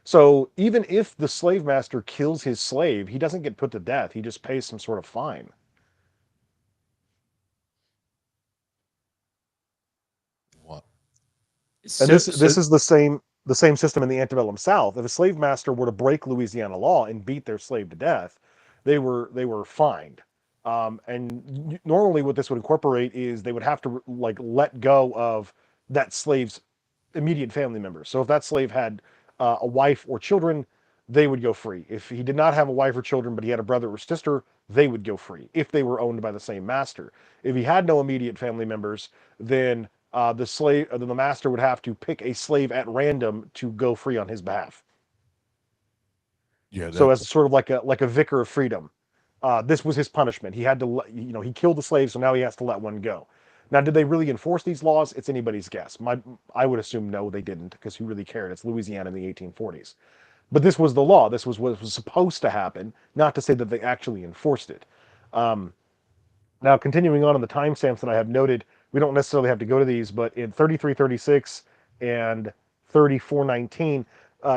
So even if the slave master kills his slave, he doesn't get put to death. He just pays some sort of fine. What? And this is the same system in the antebellum South. If a slave master were to break Louisiana law and beat their slave to death, they were fined. And normally what this would incorporate is they would have to like let go of that slave's immediate family members. So if that slave had a wife or children, they would go free. If he did not have a wife or children, but he had a brother or sister, they would go free if they were owned by the same master. If he had no immediate family members, then the master would have to pick a slave at random to go free on his behalf. Yeah. So as sort of like a vicar of freedom, this was his punishment. He had to, he killed the slave, so now he has to let one go. Now, did they really enforce these laws? It's anybody's guess. I would assume no, they didn't, because who really cared? It's Louisiana in the 1840s. But this was the law. This was what was supposed to happen, not to say that they actually enforced it. Now, continuing on in the timestamps that I have noted, we don't necessarily have to go to these, but in 3336 and 3419,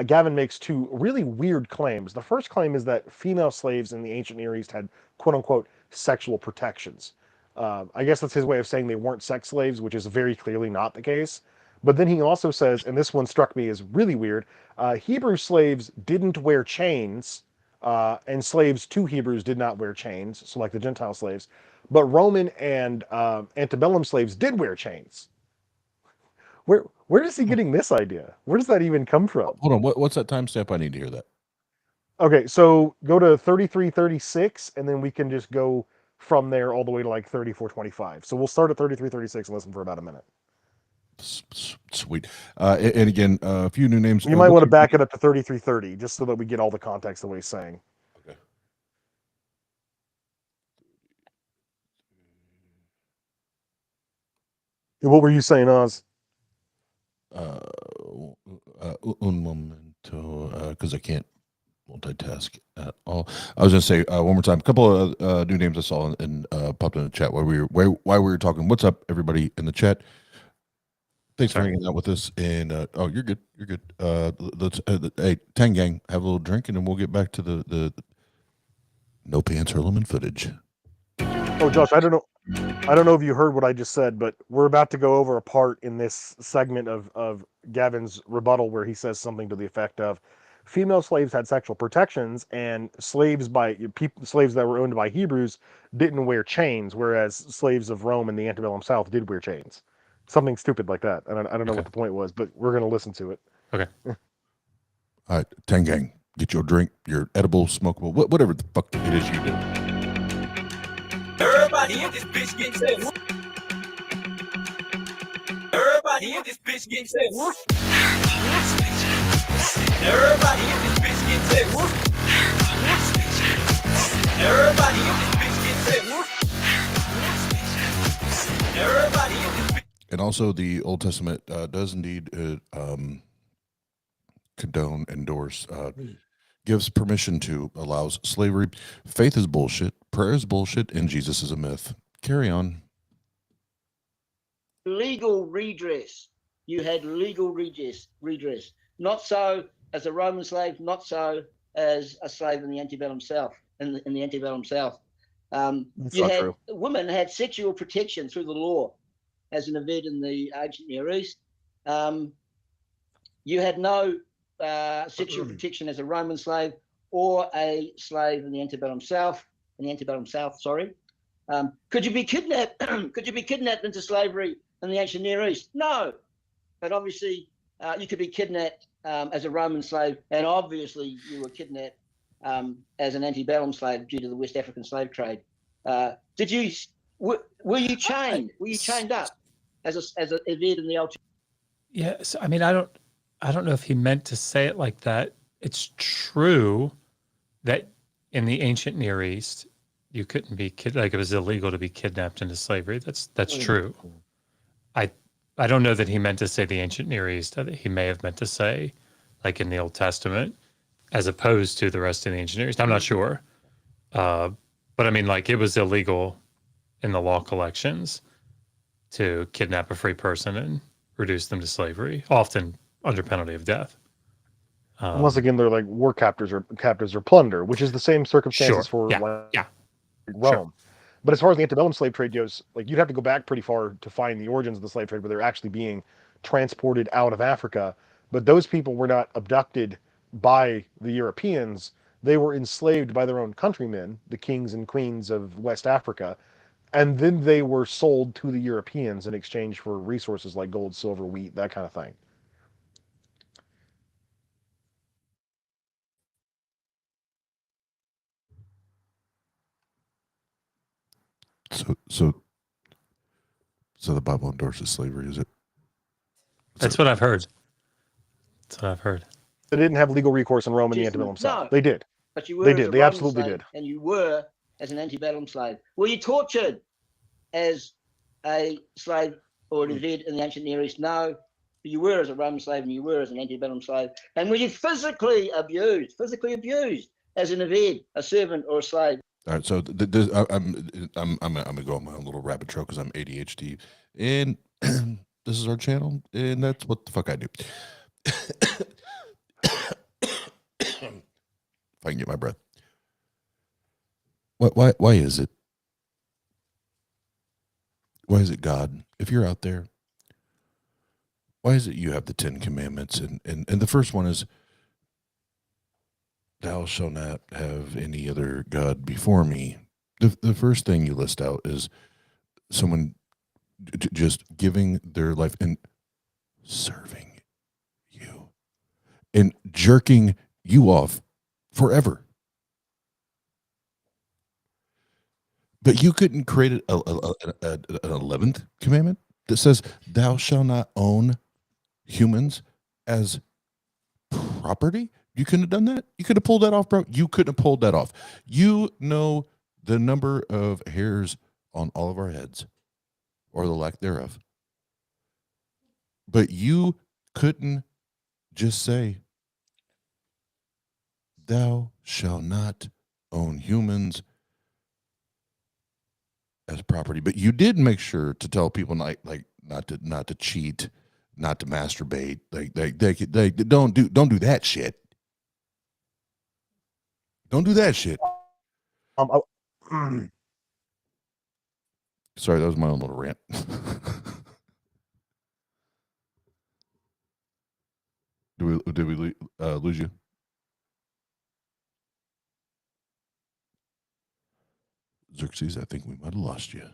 Gavin makes two really weird claims. The first claim is that female slaves in the ancient Near East had quote-unquote sexual protections. I guess that's his way of saying they weren't sex slaves, which is very clearly not the case. But then he also says, and this one struck me as really weird, Hebrew slaves didn't wear chains, and slaves to Hebrews did not wear chains, so like the Gentile slaves. But Roman and antebellum slaves did wear chains. Where is he getting this idea? Where does that even come from? Hold on. What's that timestamp? I need to hear that. Okay, so go to 3336, and then we can just go from there all the way to like 3425. So we'll start at 3336 and listen for about a minute. Sweet. And again, a few new names. You might want to back it up to 3330, just so that we get all the context of what he's saying. Okay. What were you saying, Oz? Un momento, because I can't multitask at all. I was going to say one more time, a couple of new names I saw and popped in the chat while we were talking. What's up, everybody in the chat? Thanks for hanging out with us. And oh, you're good. You're good. Let's hey, Tang Gang, have a little drink, and then we'll get back to the no pants Hurlimann footage. Oh, Josh, I don't know if you heard what I just said, but we're about to go over a part in this segment of Gavin's rebuttal where he says something to the effect of female slaves had sexual protections, and slaves that were owned by Hebrews didn't wear chains, whereas slaves of Rome in the antebellum South did wear chains. Something stupid like that. I don't know what the point was, but we're going to listen to it. Okay. All right, Tang Gang, get your drink, your edible, smokable, whatever the fuck it is you do. Everybody in this bitch getting set. Everybody in this bitch getting set. Everybody in this bitch getting set. Everybody in this bitch getting set. Everybody in this bitch. And also, the Old Testament does indeed condone, endorse, gives permission to, allows slavery. Faith is bullshit. Prayer is bullshit. And Jesus is a myth. Carry on. Legal redress. You had legal redress. Not so as a Roman slave, not so as a slave in the antebellum South. In the antebellum South, women had sexual protection through the law as an event in the ancient Near East. you had no sexual protection as a Roman slave or a slave in the antebellum South. Could you be kidnapped? Could you be kidnapped into slavery in the ancient Near East? No, but obviously you could be kidnapped as a Roman slave, and obviously you were kidnapped as an antebellum slave due to the West African slave trade. Were you chained? Were you chained up as a eved in the old? Yes, I mean, I don't know if he meant to say it like that. It's true that in the ancient Near East, you couldn't be like it was illegal to be kidnapped into slavery. That's true. I don't know that he meant to say the ancient Near East. He may have meant to say, like in the Old Testament, as opposed to the rest of the ancient Near East. I'm not sure. But I mean, like it was illegal in the law collections to kidnap a free person and reduce them to slavery, often under penalty of death. Once again, they're like war captors or plunder, which is the same circumstances for Rome. Sure. But as far as the antebellum slave trade goes, like you'd have to go back pretty far to find the origins of the slave trade where they're actually being transported out of Africa. But those people were not abducted by the Europeans. They were enslaved by their own countrymen, the kings and queens of West Africa. And then they were sold to the Europeans in exchange for resources like gold, silver, wheat, that kind of thing. So the Bible endorses slavery, is it? That's what I've heard. They didn't have legal recourse in Rome in the antebellum South. They did. But you were. They did. They absolutely slave, did. And you were as an antebellum slave. Were you tortured as a slave or an eved in the ancient Near East? No. You were as a Roman slave and you were as an antebellum slave. And were you physically abused as an eved, a servant or a slave? All right, so I'm gonna go on my own little rabbit trail because I'm ADHD, and this is our channel, and that's what the fuck I do. If I can get my breath. Why is it? Why is it, God, if you're out there, why is it you have the 10 Commandments, and the first one is, thou shalt not have any other God before me. The first thing you list out is someone just giving their life and serving you and jerking you off forever. But you couldn't create an 11th commandment that says thou shalt not own humans as property? You couldn't have done that? You could have pulled that off, bro. You couldn't have pulled that off. You know the number of hairs on all of our heads, or the lack thereof. But you couldn't just say, thou shalt not own humans as property. But you did make sure to tell people not to cheat, not to masturbate. They don't do that shit. Don't do that shit. Sorry, that was my own little rant. Did we lose you? Xerxes, I think we might have lost you.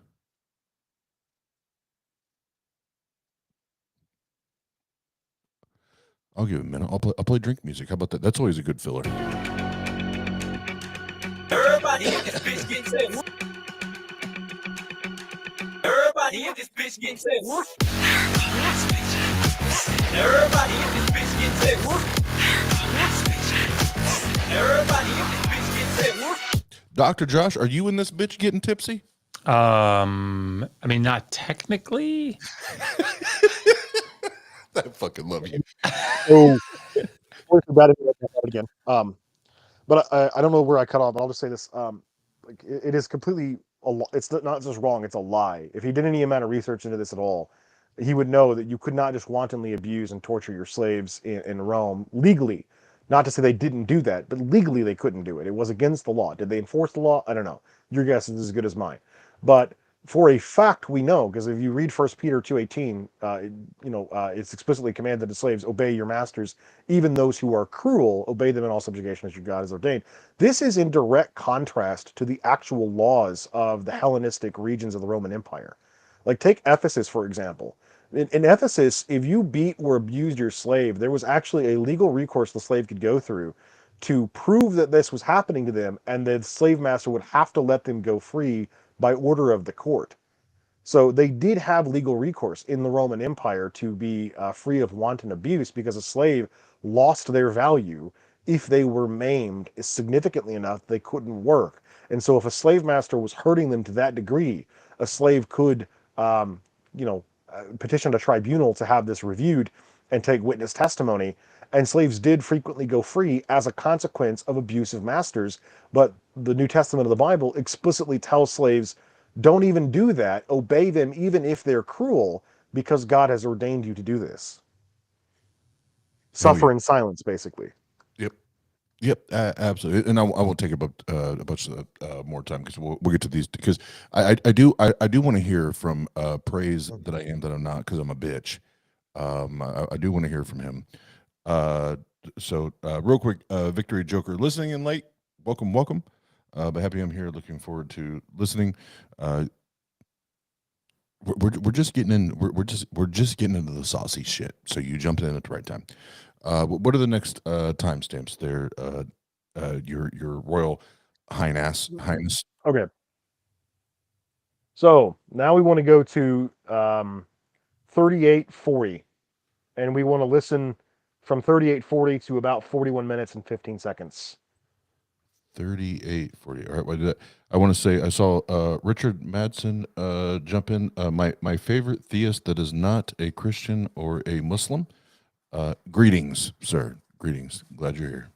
I'll give it a minute. I'll play drink music. How about that? That's always a good filler. Everybody in this bitch getting set. Everybody in this bitch getting set. Everybody in this bitch getting set. Everybody in this bitch getting set. Dr. Josh, are you in this bitch getting tipsy? I mean, not technically. I fucking love you. So, sorry for bad again. But I don't know where I cut off, but I'll just say this. Like it is completely, it's not just wrong, it's a lie. If he did any amount of research into this at all, he would know that you could not just wantonly abuse and torture your slaves in Rome legally. Not to say they didn't do that, but legally they couldn't do it. It was against the law. Did they enforce the law? I don't know. Your guess is as good as mine. But for a fact we know, because if you read 1 Peter 2:18, it's explicitly commanded to slaves, obey your masters, even those who are cruel, obey them in all subjugation as your God has ordained. This is in direct contrast to the actual laws of the Hellenistic regions of the Roman Empire. Like, take Ephesus, for example. In Ephesus, if you beat or abused your slave, there was actually a legal recourse the slave could go through to prove that this was happening to them, and the slave master would have to let them go free by order of the court. So they did have legal recourse in the Roman Empire to be free of wanton abuse, because a slave lost their value if they were maimed significantly enough they couldn't work. And so if a slave master was hurting them to that degree, a slave could, petition a tribunal to have this reviewed and take witness testimony. And slaves did frequently go free as a consequence of abusive masters. But the New Testament of the Bible explicitly tells slaves, don't even do that. Obey them even if they're cruel, because God has ordained you to do this. Suffer in silence, basically. Yep, absolutely. And I won't take about a bunch more time, because we'll get to these, because I do want to hear from Praise that I am that I'm not, because I'm a bitch. I do want to hear from him. So real quick, Victory Joker listening in late. Welcome. But happy I'm here. Looking forward to listening. We're just getting in. We're just getting into the saucy shit. So you jumped in at the right time. What are the next timestamps there? Your Royal Highness. Okay. So now we want to go to 3840, and we want to listen from 3840 to about 41 minutes and 15 seconds. 3840. All right. I want to say I saw Richard Madsen jump in. My favorite theist that is not a Christian or a Muslim. Greetings, sir. Greetings. Glad you're here.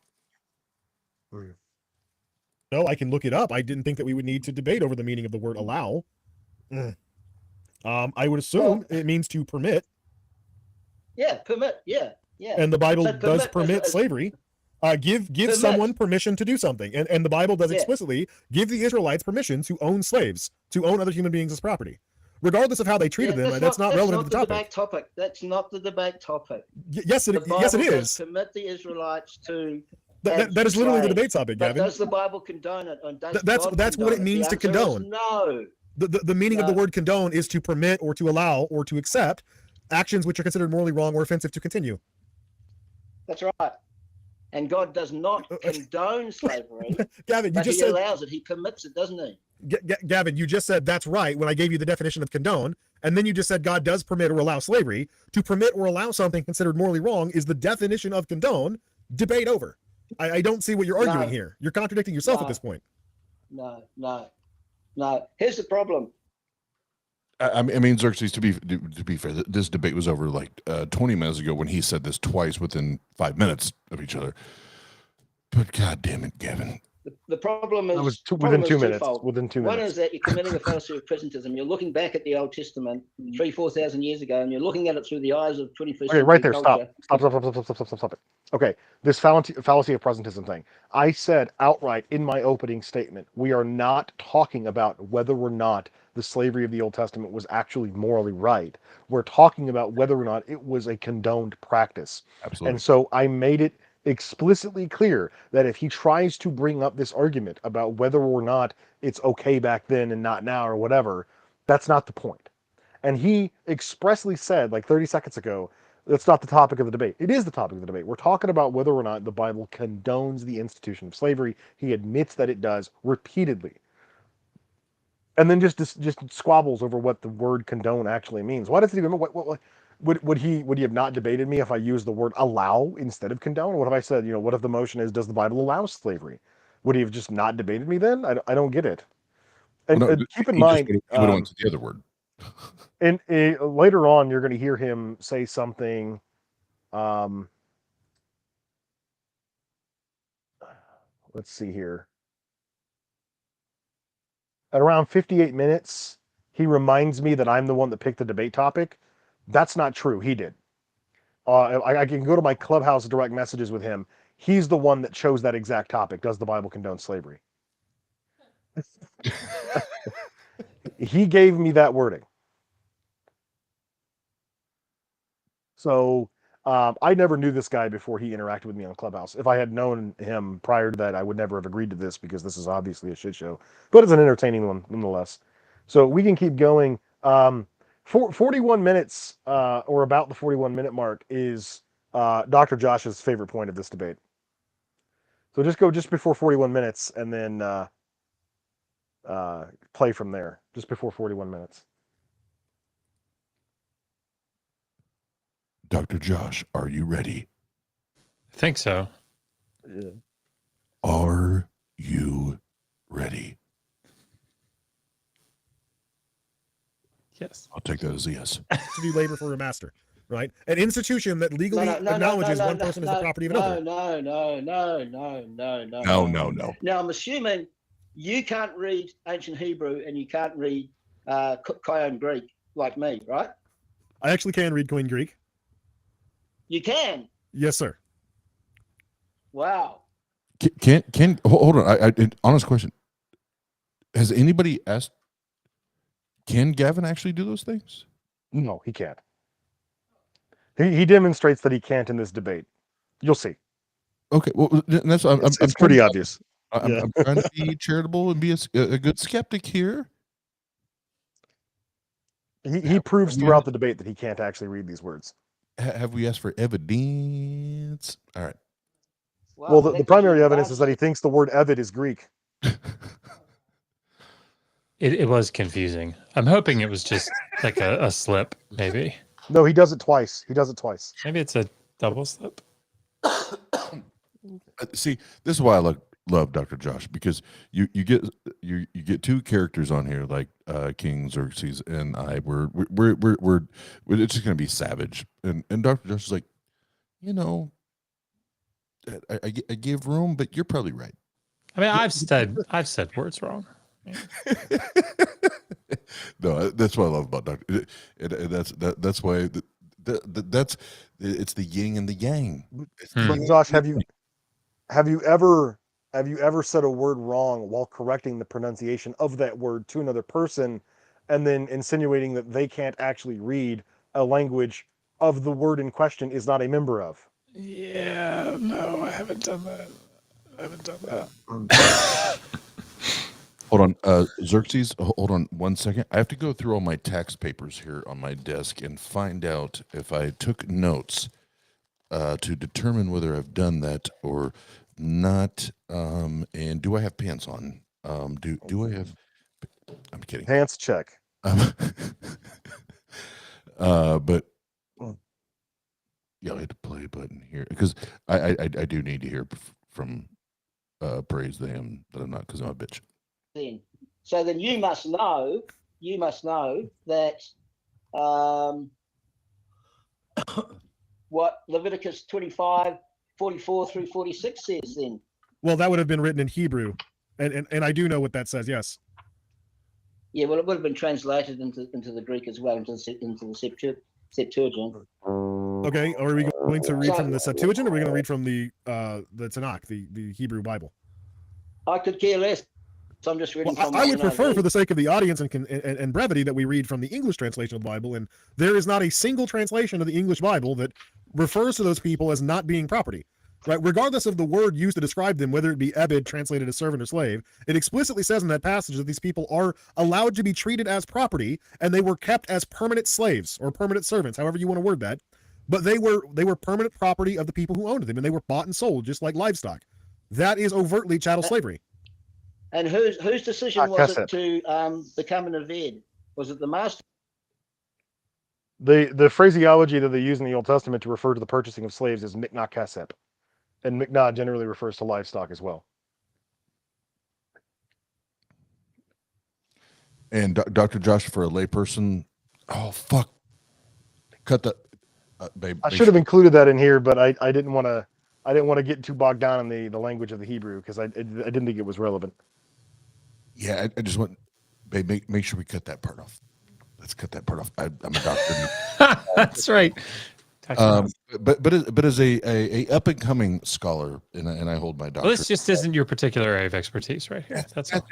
No, I can look it up. I didn't think that we would need to debate over the meaning of the word allow. I would assume it means to permit. Yeah, permit. Yeah. And the Bible So does permit slavery. Give permit. someone permission to do something. And the Bible does explicitly give the Israelites permission to own slaves, to own other human beings as property. Regardless of how they treated them, that's not relevant to the topic. That's not the debate topic. Yes, it is. Permit the Israelites to. That is literally the debate topic, Gavin. But does the Bible condone it? That's what it means to condone. No. The meaning of the word condone is to permit or to allow or to accept actions which are considered morally wrong or offensive to continue. That's right. And God does not condone slavery. Gavin, he allows it. He permits it, doesn't he? Gavin, you just said that's right when I gave you the definition of condone, and then you just said God does permit or allow slavery. To permit or allow something considered morally wrong is the definition of condone. Debate over. I don't see what you're arguing here. You're contradicting yourself at this point. No. Here's the problem. I mean, Xerxes, to be fair, this debate was over like 20 minutes ago when he said this twice within 5 minutes of each other. But God damn it, Gavin. The problem is within 2 minutes. Within 2 minutes. One is that you're committing a fallacy of presentism. You're looking back at the Old Testament 3,000-4,000 years ago, and you're looking at it through the eyes of 21st century. Okay, right there. Culture. Stop it. Okay, this fallacy of presentism thing. I said outright in my opening statement, we are not talking about whether or not the slavery of the Old Testament was actually morally right. We're talking about whether or not it was a condoned practice. Absolutely. And so I made it explicitly clear that if he tries to bring up this argument about whether or not it's okay back then and not now or whatever, that's not the point. And he expressly said, like 30 seconds ago, that's not the topic of the debate. It is the topic of the debate. We're talking about whether or not the Bible condones the institution of slavery. He admits that it does repeatedly. And then just squabbles over what the word condone actually means. Why does it even... Would he have not debated me if I used the word allow instead of condone? What if I said, what if the motion is, does the Bible allow slavery? Would he have just not debated me then? I don't get it. And keep in mind... He would have went to the other word. And later on, you're going to hear him say something... let's see here. At around 58 minutes, he reminds me that I'm the one that picked the debate topic. That's not true. He did. I can go to my Clubhouse direct messages with him. He's the one that chose that exact topic. Does the Bible condone slavery? He gave me that wording. So I never knew this guy before he interacted with me on Clubhouse. If I had known him prior to that, I would never have agreed to this because this is obviously a shit show. But it's an entertaining one nonetheless. So we can keep going. 41 minutes, or about the 41-minute mark, is Dr. Josh's favorite point of this debate. So just go just before 41 minutes and then play from there, just before 41 minutes. Dr. Josh, are you ready? I think so. Yeah. Are you ready? Yes. I'll take that as a yes. To do labor for a master, right? An institution that legally acknowledges one person as the property of another. No. No. Now, I'm assuming you can't read ancient Hebrew and you can't read Koine Greek like me, right? I actually can read Koine Greek. You can. Yes, sir. Wow. Can hold on? I honest question. Has anybody asked? Can Gavin actually do those things? No, he can't. He demonstrates that he can't in this debate. You'll see. Okay, well, that's It's pretty obvious. I'm trying to be charitable and be a good skeptic here. He proves throughout the debate that he can't actually read these words. Have we asked for evidence? All right. Well, the primary evidence is that he thinks the word "evid" is Greek. It was confusing. I'm hoping it was just like a slip, maybe. No, he does it twice. Maybe it's a double slip. See, this is why I love Dr. Josh, because you get two characters on here like King Xerxes and I. We're it's just gonna be savage, and Dr. Josh is like, I give room, but you're probably right. I mean, I've said words wrong. No, that's what I love about Dr. That's why it's the yin and the yang. But Josh, have you ever said a word wrong while correcting the pronunciation of that word to another person, and then insinuating that they can't actually read a language of the word in question is not a member of? Yeah, no, I haven't done that. Hold on, Xerxes, hold on 1 second. I have to go through all my tax papers here on my desk and find out if I took notes to determine whether I've done that or not. And do I have pants on? Do I have? I'm kidding. Pants check. But yeah, I had to play a button here because I do need to hear from praise them that I'm not, because I'm a bitch. So then you must know that what Leviticus 25:44 through 46 says then. Well, that would have been written in Hebrew, and I do know what that says. Yes. Yeah, well, it would have been translated into the Greek as well, into the Septuagint. Okay, are we going to read from the Septuagint, or are we going to read from the Tanakh, the Hebrew Bible? I could care less. So I'm just reading from. I would prefer, for the sake of the audience and brevity, that we read from the English translation of the Bible. And there is not a single translation of the English Bible that refers to those people as not being property, right? Regardless of the word used to describe them, whether it be ebed, translated as servant or slave, it explicitly says in that passage that these people are allowed to be treated as property, and they were kept as permanent slaves or permanent servants, however you want to word that. But they were permanent property of the people who owned them, and they were bought and sold just like livestock. That is overtly chattel slavery. And whose decision was it to become an Eved? Was it the master? The phraseology that they use in the Old Testament to refer to the purchasing of slaves is miknah kasep, and miknah generally refers to livestock as well. And Dr. Josh, for a layperson, oh fuck, cut that, babe. I should have included that in here, but I didn't want to get too bogged down in the language of the Hebrew because I didn't think it was relevant. Yeah, I just want, babe, make sure we cut that part off. Let's cut that part off. I'm a doctor. That's right. But as a up and coming scholar, and I hold my doctorate. Well, this just isn't your particular area of expertise, right here. That's all.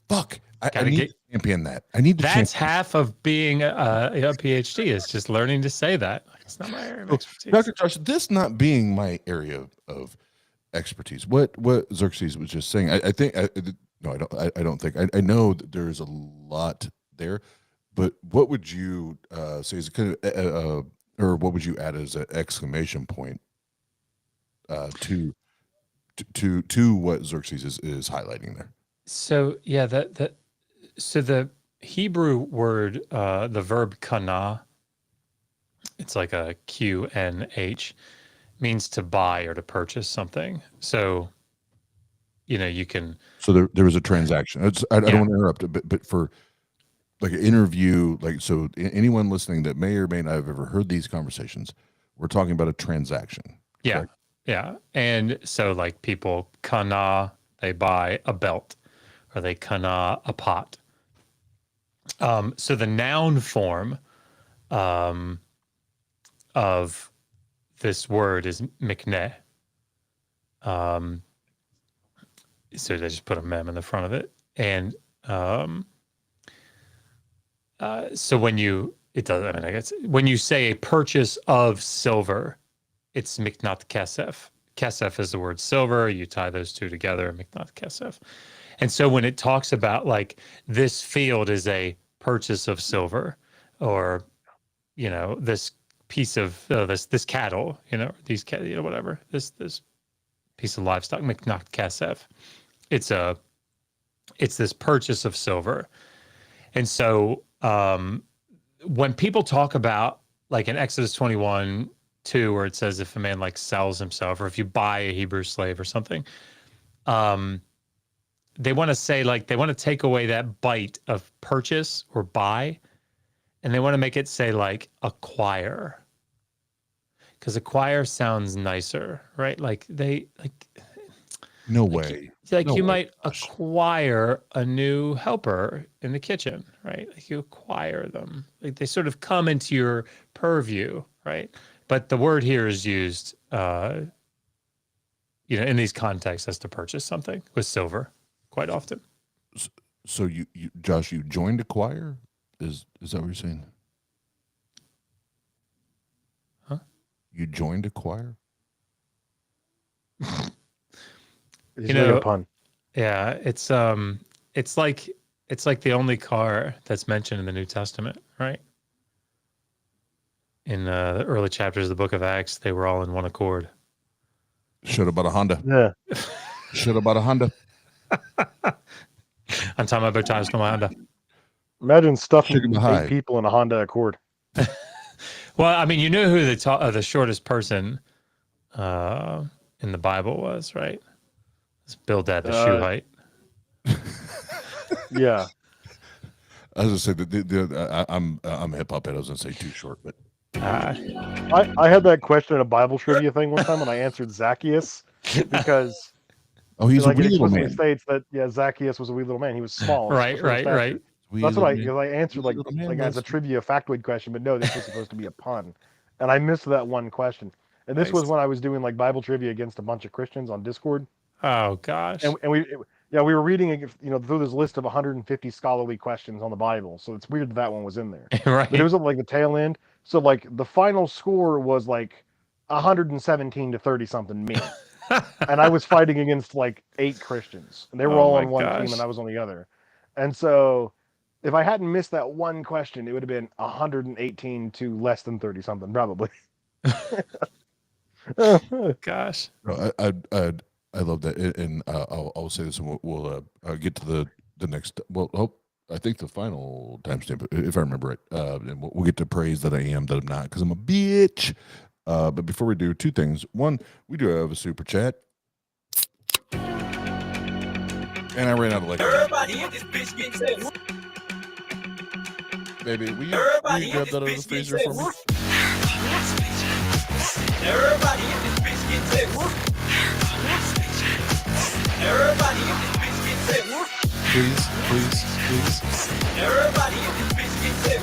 Fuck. I Gotta need get- to champion that. I need to That's champion. half of being a PhD is just learning to say that. It's not my area of expertise. Dr. Josh, this not being my area of expertise, what Xerxes was just saying, I think, no, I don't think, I know that there's a lot there, but what would you say is kind of, or what would you add as an exclamation point to what Xerxes is highlighting there? So yeah, so the Hebrew word, the verb kana, it's like a QNH, means to buy or to purchase something. So, you can. So there was a transaction. I don't want to interrupt, but for like an interview, like, so anyone listening that may or may not have ever heard these conversations, we're talking about a transaction. Yeah. Correct? Yeah. And so like people kana, they buy a belt or they kana a pot. So the noun form of this word is mikneh. So they just put a mem in the front of it. And so when you say a purchase of silver, it's miknat kesef. Kesef is the word silver. You tie those two together, miknat kesef. And so when it talks about like this field is a purchase of silver, or this piece of this cattle, these whatever, this piece of livestock, miknat kesef, it's this purchase of silver. And so when people talk about like in Exodus 21:2, where it says if a man like sells himself, or if you buy a Hebrew slave or something, they want to say like, they want to take away that bite of purchase or buy, and they want to make it say like acquire, because acquire sounds nicer, right? Like No way. you might acquire a new helper in the kitchen, right? Like you acquire them. Like they sort of come into your purview, right? But the word here is used, in these contexts as to purchase something with silver quite often. So you Josh, you joined a choir? Is that what you're saying? Huh? You joined a choir? He's making a pun. Yeah, it's like the only car that's mentioned in the New Testament, right? In the early chapters of the book of Acts, they were all in one accord. Should have bought a Honda. Yeah. Should have bought a Honda. On time about times to my Honda. Imagine stuffing Sugar High. 8 people in a Honda Accord. Well, I mean, you know who the shortest person in the Bible was, right? It's Bildad the Shuhite. Yeah. I was gonna say that I'm a hip hop head. I was gonna say too short, but I had that question in a Bible trivia thing one time when I answered Zacchaeus, because he's like a wee it little explicitly man. states that Zacchaeus was a wee little man. He was small. Right. That's what I answered like as a trivia factoid question, but no, this was supposed to be a pun, and I missed that one question. And this was when I was doing like Bible trivia against a bunch of Christians on Discord. Oh gosh. And we were reading through this list of 150 scholarly questions on the Bible, so it's weird that one was in there. Right. But it was at like the tail end, so like the final score was like 117 to 30 something me, and I was fighting against like 8 Christians, and they were all on one team, and I was on the other. And so if I hadn't missed that one question, it would have been 118 to less than 30 something probably. Gosh. I love that, and I'll say this, and we'll get to the next. Well, I think the final timestamp, if I remember right, and we'll get to praise that I am, that I'm not, because I'm a bitch. But before we do, 2 things. One, we do have a super chat, and I ran out of liquor. Everybody in this bitch gets it. Baby, will you grab that out of the freezer for me? Everybody in this bitch gets it. Everybody in this bitch gets it. Please. Everybody in this bitch gets it.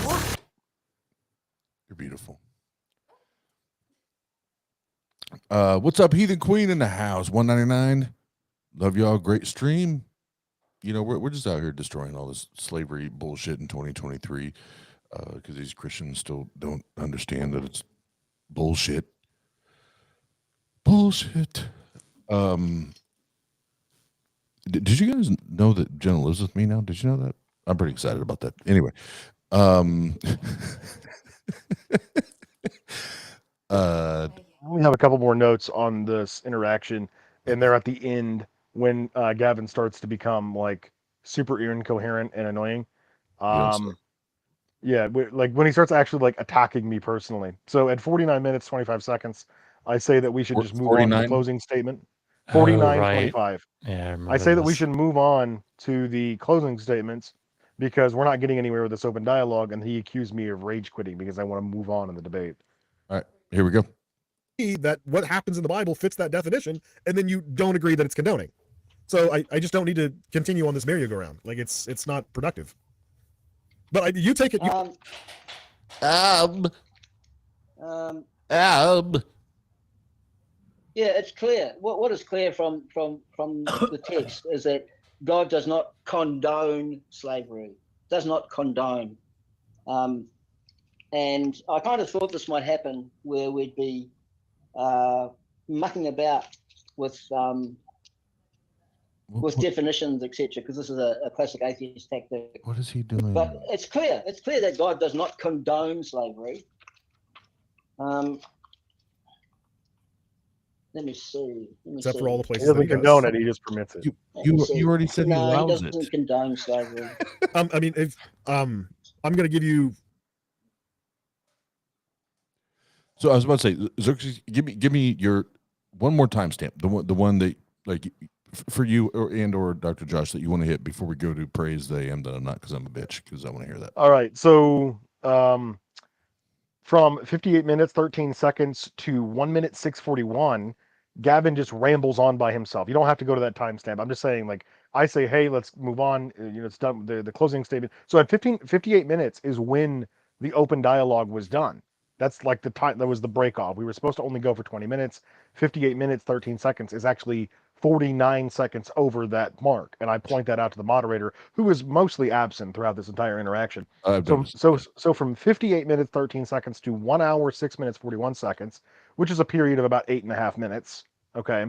You're beautiful. What's up, Heathen Queen in the house? 199. Love y'all. Great stream. we're just out here destroying all this slavery bullshit in 2023 because these Christians still don't understand that it's bullshit. Bullshit. Did you guys know that Jenna lives with me now? Did you know that? I'm pretty excited about that. Anyway, we have a couple more notes on this interaction, and they're at the end when Gavin starts to become like super incoherent and annoying. Yeah, like when he starts actually like attacking me personally. So at 49 minutes 25 seconds, I say that we should just move on to the closing statement. 49:25. Yeah, I remember I say that we this. should move on to the closing statements because we're not getting anywhere with this open dialogue, and he accused me of rage quitting because I want to move on in the debate. All right, here we go. That what happens in the Bible fits that definition, and then you don't agree that it's condoning. So I just don't need to continue on this merry-go-round. Like it's not productive. But you take it. Yeah, it's clear. What is clear from the text is that God does not condone slavery. Does not condone. And I kind of thought this might happen where we'd be mucking about with definitions, etc., because this is a classic atheist tactic. What is he doing? But it's clear that God does not condone slavery. Let me see. Except for all the places He doesn't condone it; he just permits it. You already said he allows he doesn't condone slavery. I mean, if I'm going to give you. So I was about to say, Xerxes, give me your one more timestamp, the one that like for you or Dr. Josh that you want to hit before we go to praise the am that I'm not because I'm a bitch because I want to hear that. All right, so from 58 minutes 13 seconds to 1 minute 6:41, Gavin just rambles on by himself. You don't have to go to that timestamp. I'm just saying, like, I say, hey, let's move on. It's done. The closing statement. So at 58 minutes is when the open dialogue was done. That's like the time that was the break off. We were supposed to only go for 20 minutes. 58 minutes 13 seconds is actually 49 seconds over that mark, and I point that out to the moderator, who is mostly absent throughout this entire interaction. So from 58 minutes 13 seconds to 1 hour 6 minutes 41 seconds, which is a period of about 8.5 minutes. Okay,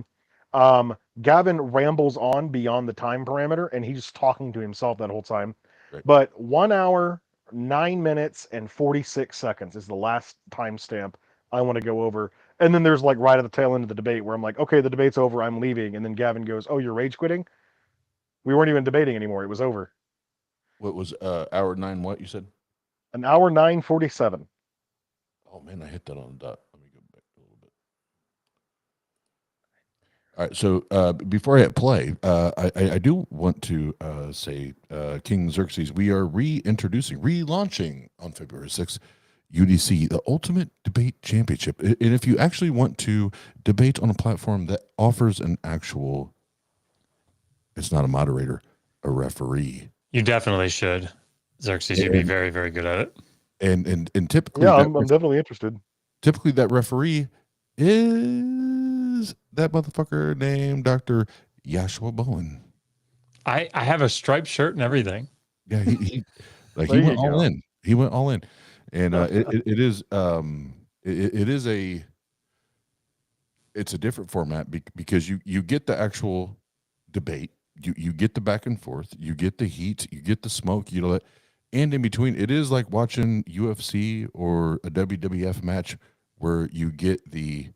Gavin rambles on beyond the time parameter, and he's talking to himself that whole time. Right. But 1 hour 9 minutes and 46 seconds is the last timestamp I want to go over. And then there's like right at the tail end of the debate where I'm like, okay, the debate's over, I'm leaving. And then Gavin goes, oh, you're rage quitting? We weren't even debating anymore. It was over. What was hour 9? What you said? An hour 9:47. Oh man, I hit that on the dot. Let me go back a little bit. All right, so before I hit play, I do want to say, King Xerxes, we are relaunching on February 6th. UDC, the Ultimate Debate Championship. And if you actually want to debate on a platform that offers an actual, it's not a moderator, a referee. You definitely should, Xerxes. You'd be very, very good at it. And typically, yeah, I'm definitely interested. Typically, that referee is that motherfucker named Dr. Yashua Bowen. I have a striped shirt and everything. Yeah, he went all in. He went all in. And it is a different format because you get the actual debate, you get the back and forth, you get the heat, you get the smoke, and in between it is like watching UFC or a WWF match where you get the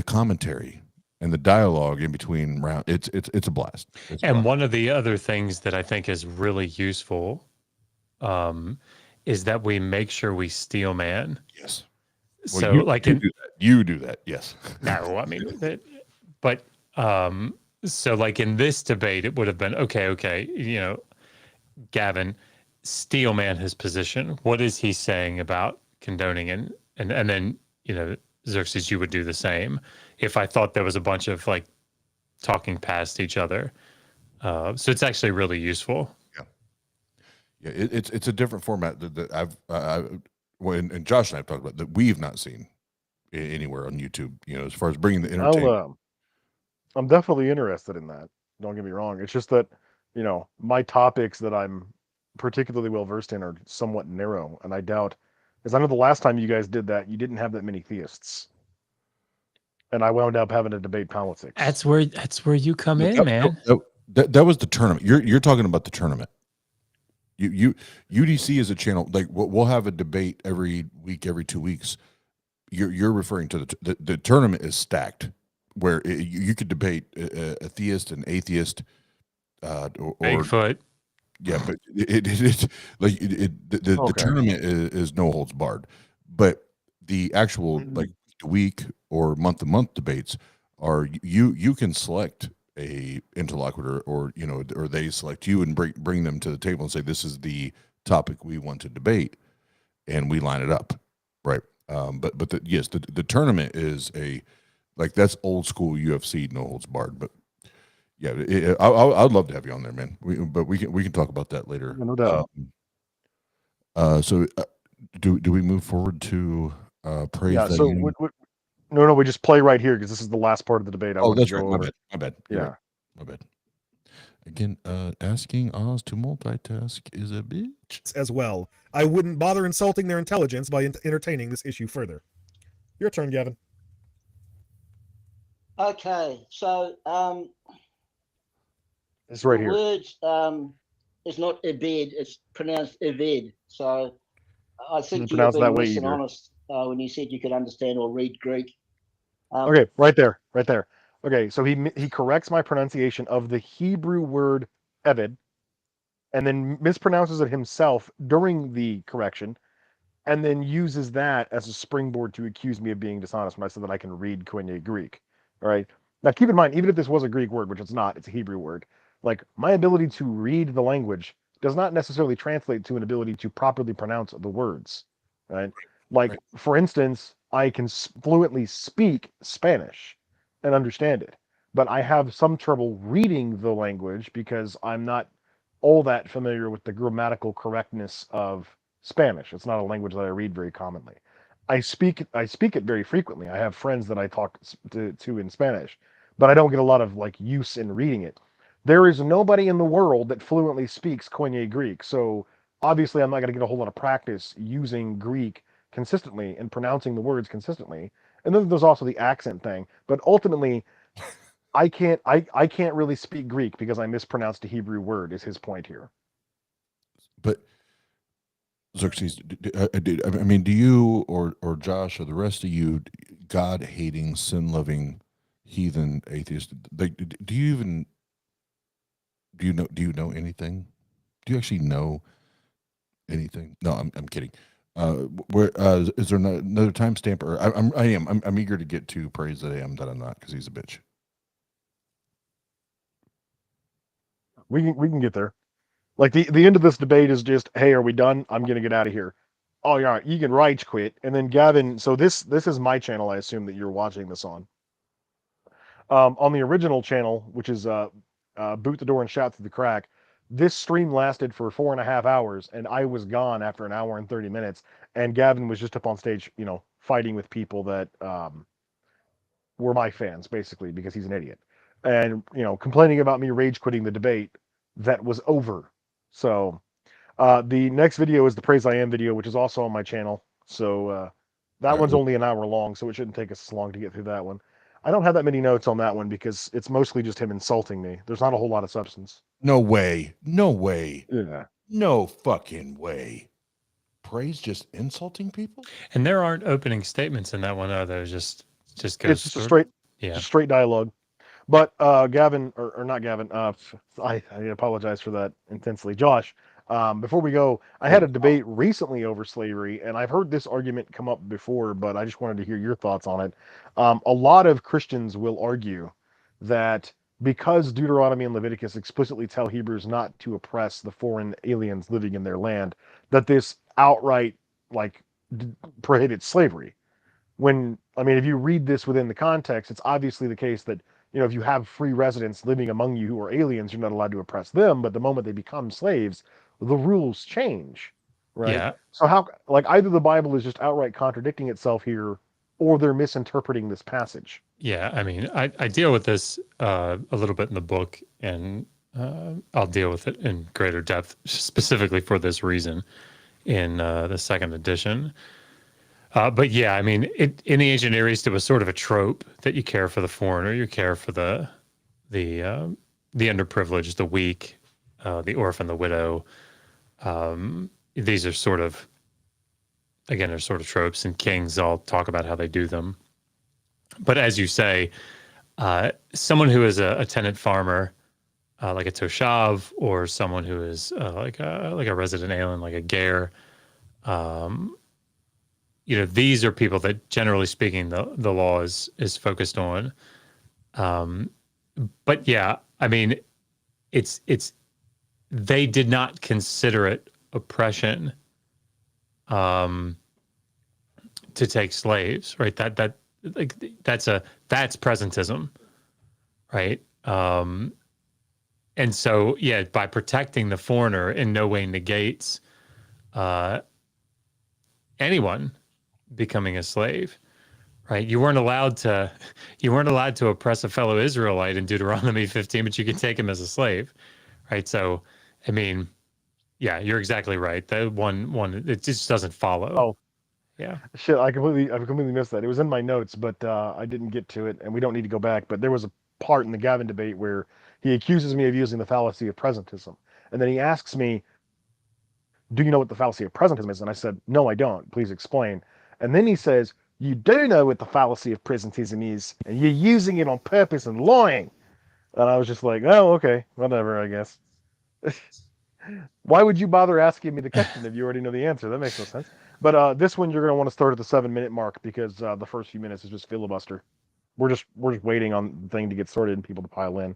commentary and the dialogue in between round. It's a blast. One of the other things that I think is really useful is that we make sure we steel man. Yes. Well, so you do that. Yes. No, I mean, but so like in this debate, it would have been okay. Gavin, steel man his position. What is he saying about condoning and then Xerxes, you would do the same. If I thought there was a bunch of like talking past each other, so it's actually really useful. Yeah, it's a different format that I've and Josh and I've talked about that we've not seen anywhere on YouTube. As far as bringing the entertainment. I'm definitely interested in that. Don't get me wrong. It's just that, my topics that I'm particularly well versed in are somewhat narrow, and I doubt, because I know the last time you guys did that, you didn't have that many theists, and I wound up having to debate politics. That's where you come in, man. That was the tournament. You're talking about the tournament. UDC is a channel, like we'll have a debate every week, every 2 weeks. You're referring to the tournament is stacked, where you could debate a theist and atheist, or Bigfoot. yeah, but the tournament is no holds barred, but the actual like week or month to month debates are you can select a interlocutor, or or they select you and bring them to the table and say, this is the topic we want to debate, and we line it up, right? But the tournament is that's old school UFC, no holds barred. But yeah, I'd love to have you on there, man. But we can talk about that later. No doubt. So do we move forward to praise? Yeah. So we just play right here because this is the last part of the debate. That's right. My bad. Yeah. Right. My bad. Again, asking Oz to multitask is a bitch. As well, I wouldn't bother insulting their intelligence by entertaining this issue further. Your turn, Gavin. Okay, so it's right the here. word is not ebed, it's pronounced eved. So I think you were pronounce that being way less than either. honest when you said you could understand or read Greek. Okay, right there. Okay, so he corrects my pronunciation of the Hebrew word eved, and then mispronounces it himself during the correction, and then uses that as a springboard to accuse me of being dishonest when I said that I can read Koine Greek. All right. Now keep in mind, even if this was a Greek word, which it's not, it's a Hebrew word, like my ability to read the language does not necessarily translate to an ability to properly pronounce the words. Right. Like, for instance, I can fluently speak Spanish and understand it, but I have some trouble reading the language because I'm not all that familiar with the grammatical correctness of Spanish. It's not a language that I read very commonly. I speak it very frequently. I have friends that I talk to in Spanish, but I don't get a lot of use in reading it. There is nobody in the world that fluently speaks Koine Greek, so obviously I'm not going to get a whole lot of practice using Greek consistently and pronouncing the words consistently. And then there's also the accent thing. But ultimately, I can't really speak Greek because I mispronounced a Hebrew word, is his point here. But Xerxes, do you or Josh or the rest of you, God-hating, sin-loving, heathen atheists, do you know anything? Do you actually know anything? No, I'm kidding. Is there another timestamp? Or I'm eager to get to praise that I am that I'm not, because he's a bitch. We can get there. Like the end of this debate is just, hey, are we done? I'm gonna get out of here. Oh yeah, you can rage quit. And then Gavin, so this is my channel. I assume that you're watching this on. On the original channel, which is boot the door and shout through the crack. This stream lasted for 4.5 hours, and I was gone after an hour and 30 minutes. And Gavin was just up on stage, fighting with people that were my fans, basically, because he's an idiot. And, complaining about me rage quitting the debate that was over. So the next video is the Praise I Am video, which is also on my channel. So that one's only an hour long, so it shouldn't take us as long to get through that one. I don't have that many notes on that one because it's mostly just him insulting me. There's not a whole lot of substance. No way. Yeah. No fucking way. Praise just insulting people? And there aren't opening statements in that one, are there? Just goes. It's just a straight dialogue. But Gavin, or not Gavin, I apologize for that intensely. Josh, before we go, I had a debate recently over slavery, and I've heard this argument come up before, but I just wanted to hear your thoughts on it. A lot of Christians will argue that because Deuteronomy and Leviticus explicitly tell Hebrews not to oppress the foreign aliens living in their land, that this outright prohibits slavery. If you read this within the context, it's obviously the case that, if you have free residents living among you who are aliens, you're not allowed to oppress them. But the moment they become slaves, the rules change, right? Yeah. So how, either the Bible is just outright contradicting itself here, or they're misinterpreting this passage. Yeah, I mean, I deal with this a little bit in the book, and I'll deal with it in greater depth, specifically for this reason in the second edition. But yeah, I mean, in the ancient Near East, it was sort of a trope that you care for the foreigner, you care for the underprivileged, the weak, the orphan, the widow. These are sort of, again, they're sort of tropes, and kings all talk about how they do them. But as you say, someone who is a tenant farmer, like a toshav, or someone who is like a resident alien, like a ger, these are people that, generally speaking, the law is focused on. But yeah, I mean, it's they did not consider it oppression to take slaves, right? That's presentism, right? And so, yeah, by protecting the foreigner in no way negates anyone becoming a slave, right? You weren't allowed to oppress a fellow Israelite in Deuteronomy 15, but you could take him as a slave, right? So, I mean, yeah, you're exactly right. The one, it just doesn't follow. Oh, yeah. shit! I completely missed that. It was in my notes, but I didn't get to it, and we don't need to go back. But there was a part in the Gavin debate where he accuses me of using the fallacy of presentism, and then he asks me, "Do you know what the fallacy of presentism is?" And I said, "No, I don't. Please explain." And then he says, "You do know what the fallacy of presentism is, and you're using it on purpose and lying." And I was just like, "Oh, okay, whatever, I guess." Why would you bother asking me the question if you already know the answer? That makes no sense. But this one you're going to want to start at the 7-minute mark, because the first few minutes is just filibuster. We're just waiting on the thing to get sorted and people to pile in.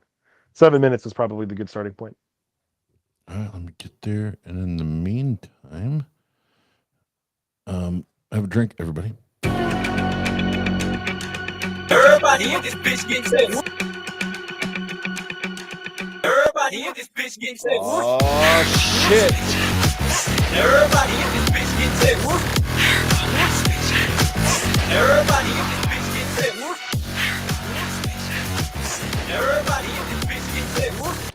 7 minutes is probably the good starting point. All right, let me get there. And in the meantime, have a drink, everybody. Everybody in this bitch getting sick. Everybody in this bitch getting sick. Oh shit! Everybody in this bitch getting sick. Everybody in this bitch getting sick. Everybody in this bitch getting sick.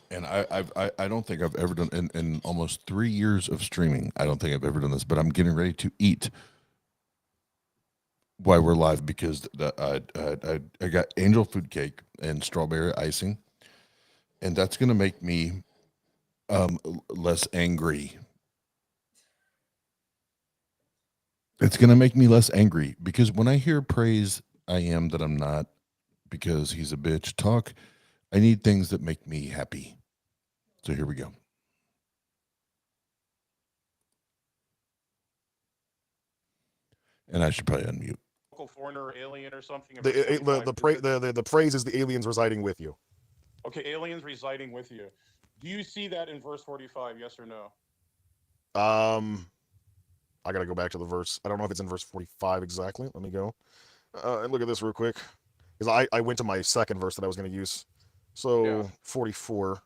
And I don't think I've ever done in almost 3 years of streaming. I don't think I've ever done this, but I'm getting ready to eat while we're live, because I got angel food cake and strawberry icing, and that's gonna make me less angry. It's gonna make me less angry, because when I hear praise, I am that I'm not, because he's a bitch talk, I need things that make me happy. So here we go. And I should probably unmute. Foreigner or alien or something. The praise is the aliens residing with you. Okay, aliens residing with you. Do you see that in verse 45? Yes or no? I gotta go back to the verse. I don't know if it's in verse 45 exactly. Let me go and look at this real quick, because I went to my second verse that I was going to use. So yeah. 44.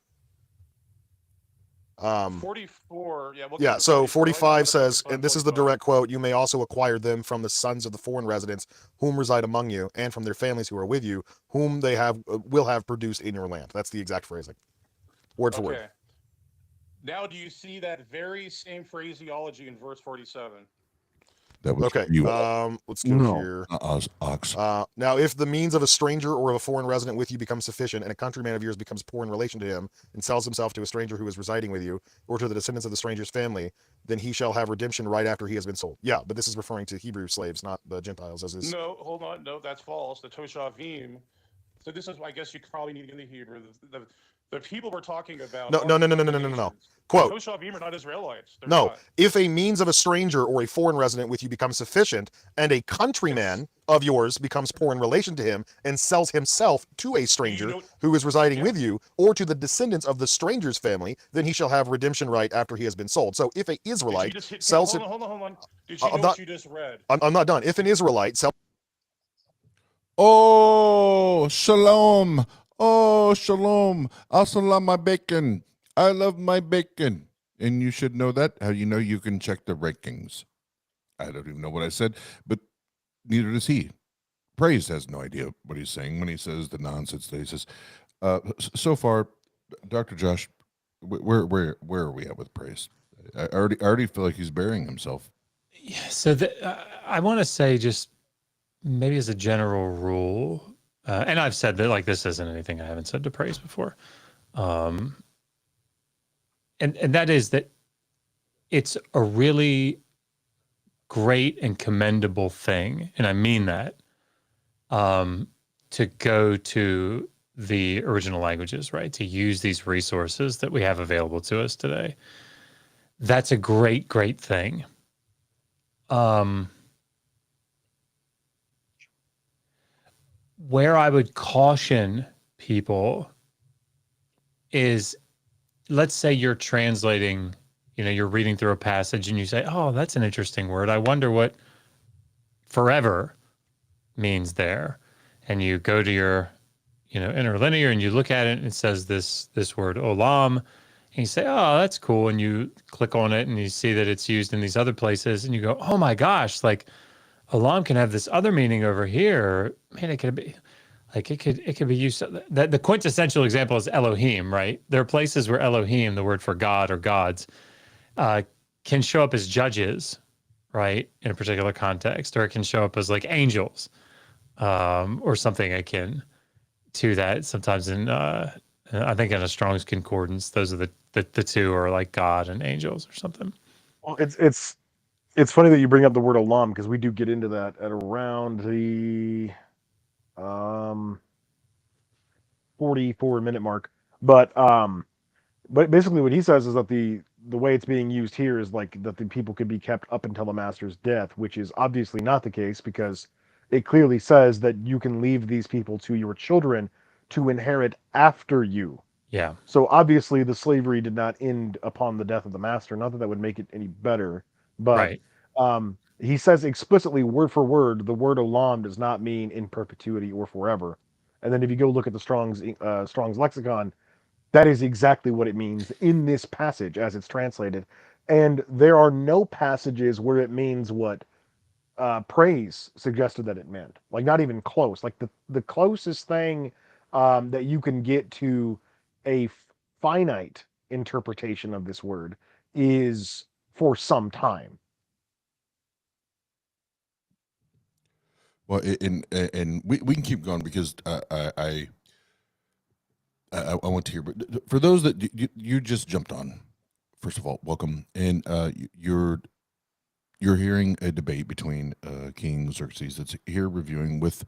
44. Yeah. Yeah. So 45 says, and this is the direct quote: "You may also acquire them from the sons of the foreign residents whom reside among you, and from their families who are with you, whom they will have produced in your land." That's the exact phrasing, word for word. Now, do you see that very same phraseology in verse 47? That was okay. Let's go here. Now, if the means of a stranger or of a foreign resident with you becomes sufficient, and a countryman of yours becomes poor in relation to him, and sells himself to a stranger who is residing with you, or to the descendants of the stranger's family, then he shall have redemption right after he has been sold. Yeah, but this is referring to Hebrew slaves, not the Gentiles, as is. No, hold on. No, that's false. The Toshavim. So this is, I guess you probably need to get into Hebrew. The people we're talking about. No. Quote. The Toshavim are not Israelites. They're no. not. If a means of a stranger or a foreign resident with you becomes sufficient, and a countryman of yours becomes poor in relation to him, and sells himself to a stranger who is residing with you, or to the descendants of the stranger's family, then he shall have redemption right after he has been sold. So if an Israelite sells him... Hold on. Did you know what you just read? I'm not done. If an Israelite sells... Oh, shalom. Oh, shalom. Assalamu my bacon. I love my bacon. And you should know that. How you know? You can check the rankings. I don't even know what I said, but neither does he. Praise has no idea what he's saying when he says the nonsense that he says. So far, Dr. Josh, where are we at with praise? I already feel like he's burying himself. Yeah, so I want to say, just maybe as a general rule, and I've said that, like, this isn't anything I haven't said to praise before, and that is that it's a really great and commendable thing, and I mean that, to go to the original languages, right? To use these resources that we have available to us today. That's a great, great thing. Where I would caution people is, let's say you're translating, you're reading through a passage and you say, oh, that's an interesting word. I wonder what forever means there. And you go to your, interlinear and you look at it and it says this word olam. And you say, oh, that's cool. And you click on it and you see that it's used in these other places. And you go, oh my gosh, like olam can have this other meaning over here. Man, it could be like, it could be used. The quintessential example is Elohim, right? There are places where Elohim, the word for God or gods, can show up as judges, right? In a particular context, or it can show up as like angels, or something akin to that. Sometimes I think in a Strong's Concordance, those are the two are like God and angels or something. Well, it's funny that you bring up the word olam, because we do get into that at around the 44-minute mark. But basically what he says is that the way it's being used here is like that the people could be kept up until the master's death, which is obviously not the case, because it clearly says that you can leave these people to your children to inherit after you. Yeah. So obviously the slavery did not end upon the death of the master. Not that that would make it any better, but right. He says explicitly, word for word, the word olam does not mean in perpetuity or forever. And then if you go look at the Strong's lexicon, that is exactly what it means in this passage as it's translated. And there are no passages where it means what praise suggested that it meant. Like, not even close. Like the closest thing that you can get to a finite interpretation of this word is for some time. Well, and we can keep going, because I want to hear. But for those that you just jumped on, first of all, welcome. And you're hearing a debate between King Xerxes that's here reviewing with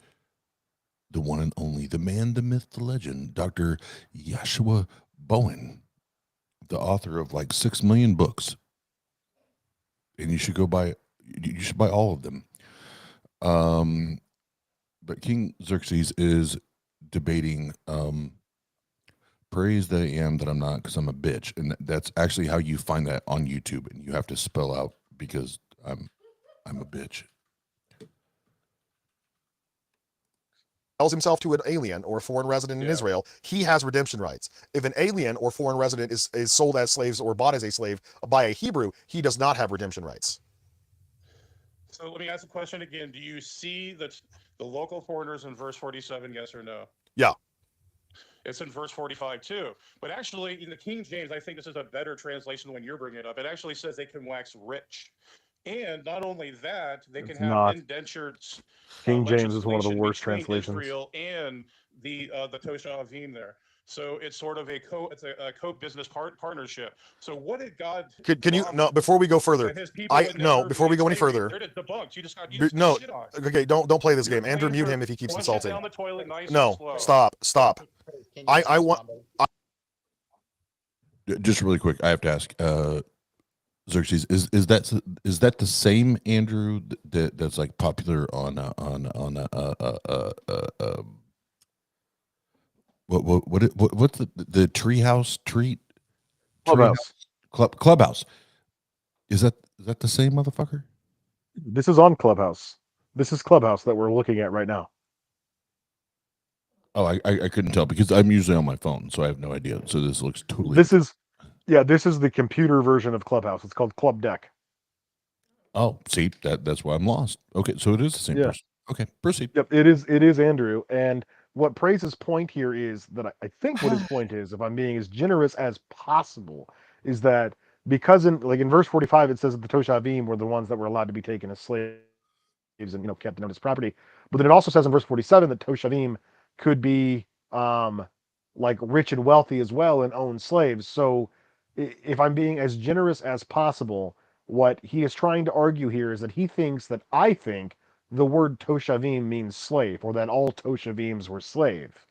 the one and only, the man, the myth, the legend, Dr. Joshua Bowen, the author of like 6 million books. And you should buy all of them. But King Xerxes is debating praise that I am, that I'm not, because I'm a bitch. And that's actually how you find that on YouTube, and you have to spell out because I'm a bitch. Sells himself to an alien or a foreign resident in Israel, he has redemption rights. If an alien or foreign resident is sold as slaves or bought as a slave by a Hebrew, he does not have redemption rights. So let me ask the question again. Do you see the local foreigners in verse 47, yes or no? Yeah. It's in verse 45 too. But actually, in the King James, I think this is a better translation than when you're bringing it up. It actually says they can wax rich. And not only that, they can have indentured King James is one of the worst between translations. Israel and the Toshavim there. So it's sort of a co-business partnership. So what did God? Can you before we go further? Before we go any further. They're debunked. You just got shit on. Okay, don't play this game. Andrew, mute him if he keeps insulting. Down the toilet, nice no, and slow. Stop. I want. Just really quick, I have to ask. Xerxes, is that the same Andrew that's like popular on what's the treehouse Clubhouse? Is that the same motherfucker? This is on Clubhouse. This is Clubhouse that we're looking at right now. Oh, I couldn't tell because I'm usually on my phone, so I have no idea. So this looks totally. This is the computer version of Clubhouse. It's called Club Deck. Oh, see, that's why I'm lost. Okay, so it is the same person. Okay, proceed. Yep, it is Andrew. And what Praise's point here is that I think what his point is, if I'm being as generous as possible, is that because in verse 45 it says that the Toshavim were the ones that were allowed to be taken as slaves and kept known as property. But then it also says in verse 47 that Toshavim could be like rich and wealthy as well and own slaves. So if I'm being as generous as possible, what he is trying to argue here is that he thinks that I think the word Toshavim means slave, or that all Toshavims were slave,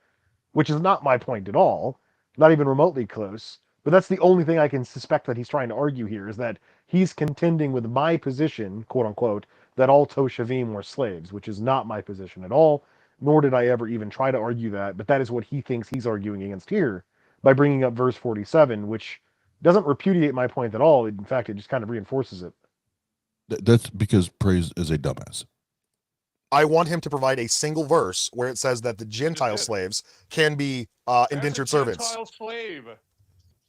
which is not my point at all, not even remotely close. But that's the only thing I can suspect that he's trying to argue here, is that he's contending with my position, quote unquote, that all Toshavim were slaves, which is not my position at all, nor did I ever even try to argue that, but that is what he thinks he's arguing against here by bringing up verse 47, which doesn't repudiate my point at all. In fact, it just kind of reinforces it. That's because Praise is a dumbass. I want him to provide a single verse where it says that the Gentile slaves can be indentured servants. Gentile slave.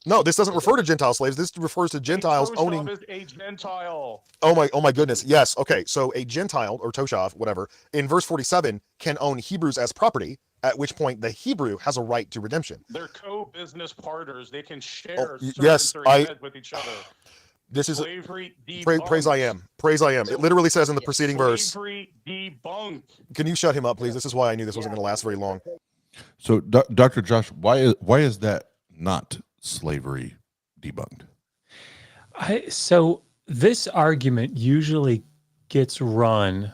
No, this doesn't refer to Gentile slaves. This refers to Gentiles owning. Is a Gentile. Oh my goodness. Yes. Okay. So a Gentile or Toshav, whatever, in verse 47 can own Hebrews as property, at which point the Hebrew has a right to redemption. They're co-business partners. They can share yes, with each other. This is slavery praise I am. Praise I am. It literally says in the preceding verse. Slavery debunked. Can you shut him up, please? This is why I knew this wasn't going to last very long. So, Dr. Josh, why is that not slavery debunked? So this argument usually gets run,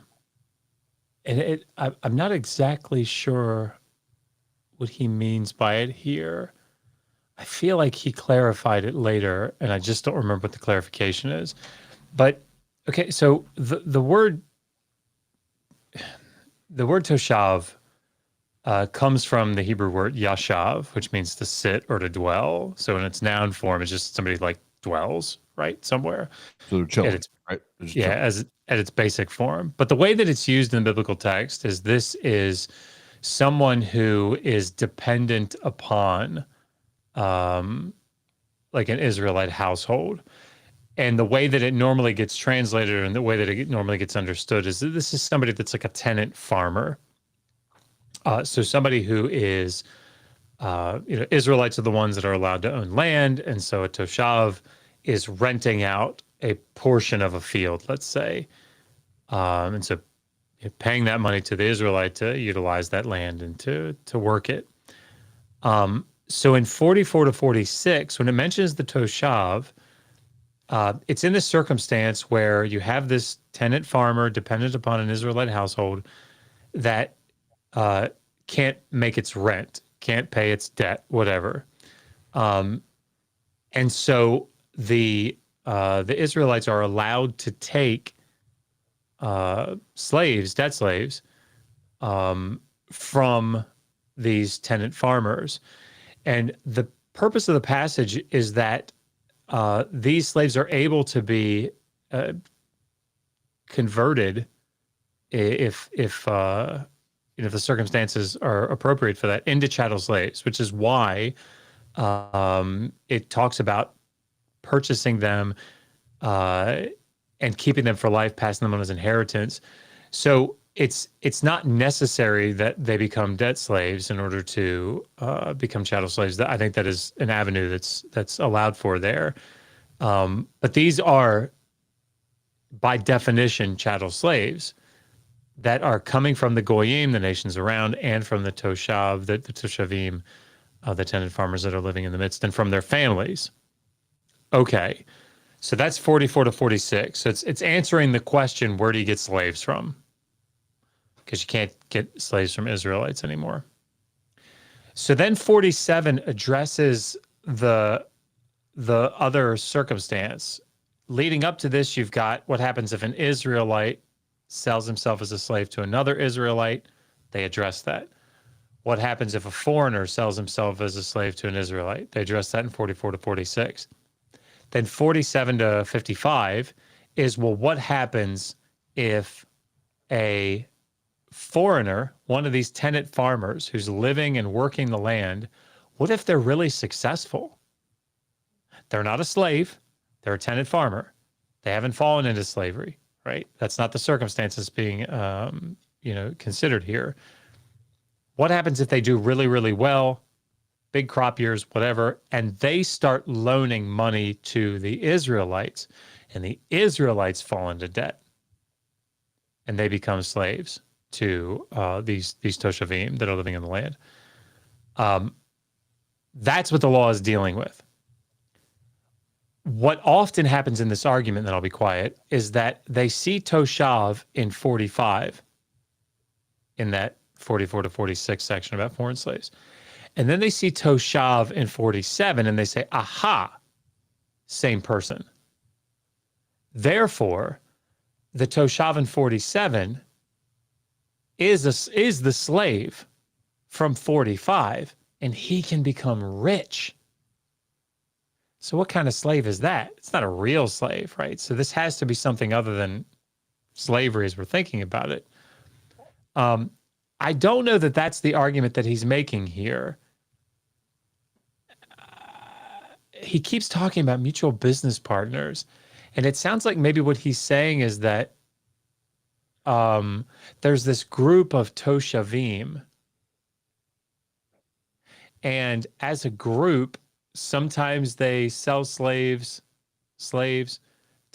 and I'm not exactly sure what he means by it here. I feel like he clarified it later, and I just don't remember what the clarification is. But okay, so the word toshav comes from the Hebrew word yashav, which means to sit or to dwell. So in its noun form, it's just somebody like dwells right somewhere. So they're chilling, right? At its basic form. But the way that it's used in the biblical text is this is someone who is dependent upon like an Israelite household. And the way that it normally gets translated and the way that it normally gets understood is that this is somebody that's like a tenant farmer. So somebody who is, Israelites are the ones that are allowed to own land. And so a toshav is renting out a portion of a field, let's say. And so paying that money to the Israelite to utilize that land and to work it. So in 44 to 46, when it mentions the toshav, it's in this circumstance where you have this tenant farmer dependent upon an Israelite household that can't make its rent, can't pay its debt, whatever. And so the Israelites are allowed to take slaves, debt slaves, from these tenant farmers. And the purpose of the passage is that these slaves are able to be converted if the circumstances are appropriate for that into chattel slaves, which is why it talks about purchasing them and keeping them for life, passing them on as inheritance. So it's not necessary that they become debt slaves in order to become chattel slaves. I think that is an avenue that's allowed for there. But these are, by definition, chattel slaves that are coming from the goyim, the nations around, and from the toshav, the toshavim, the tenant farmers that are living in the midst, and from their families. Okay, so that's 44 to 46. So it's answering the question, where do you get slaves from? Because you can't get slaves from Israelites anymore. So then 47 addresses the other circumstance. Leading up to this, you've got what happens if an Israelite sells himself as a slave to another Israelite. They address that. What happens if a foreigner sells himself as a slave to an Israelite? They address that in 44 to 46. Then 47 to 55 is, well, what happens if a foreigner, one of these tenant farmers who's living and working the land, what if they're really successful? They're not a slave. They're a tenant farmer. They haven't fallen into slavery, right? That's not the circumstances being considered here. What happens if they do really, really well, big crop years, whatever, and they start loaning money to the Israelites, and the Israelites fall into debt, and they become slaves to these Toshavim that are living in the land? That's what the law is dealing with. What often happens in this argument, then I'll be quiet, is that they see Toshav in 45, in that 44 to 46 section about foreign slaves. And then they see Toshav in 47 and they say, aha, same person. Therefore, the Toshav in 47 is the slave from 45, and he can become rich. So what kind of slave is that? It's not a real slave, right? So this has to be something other than slavery as we're thinking about it. I don't know that that's the argument that he's making here. He keeps talking about mutual business partners, and it sounds like maybe what he's saying is that there's this group of Toshavim, and as a group, sometimes they sell slaves to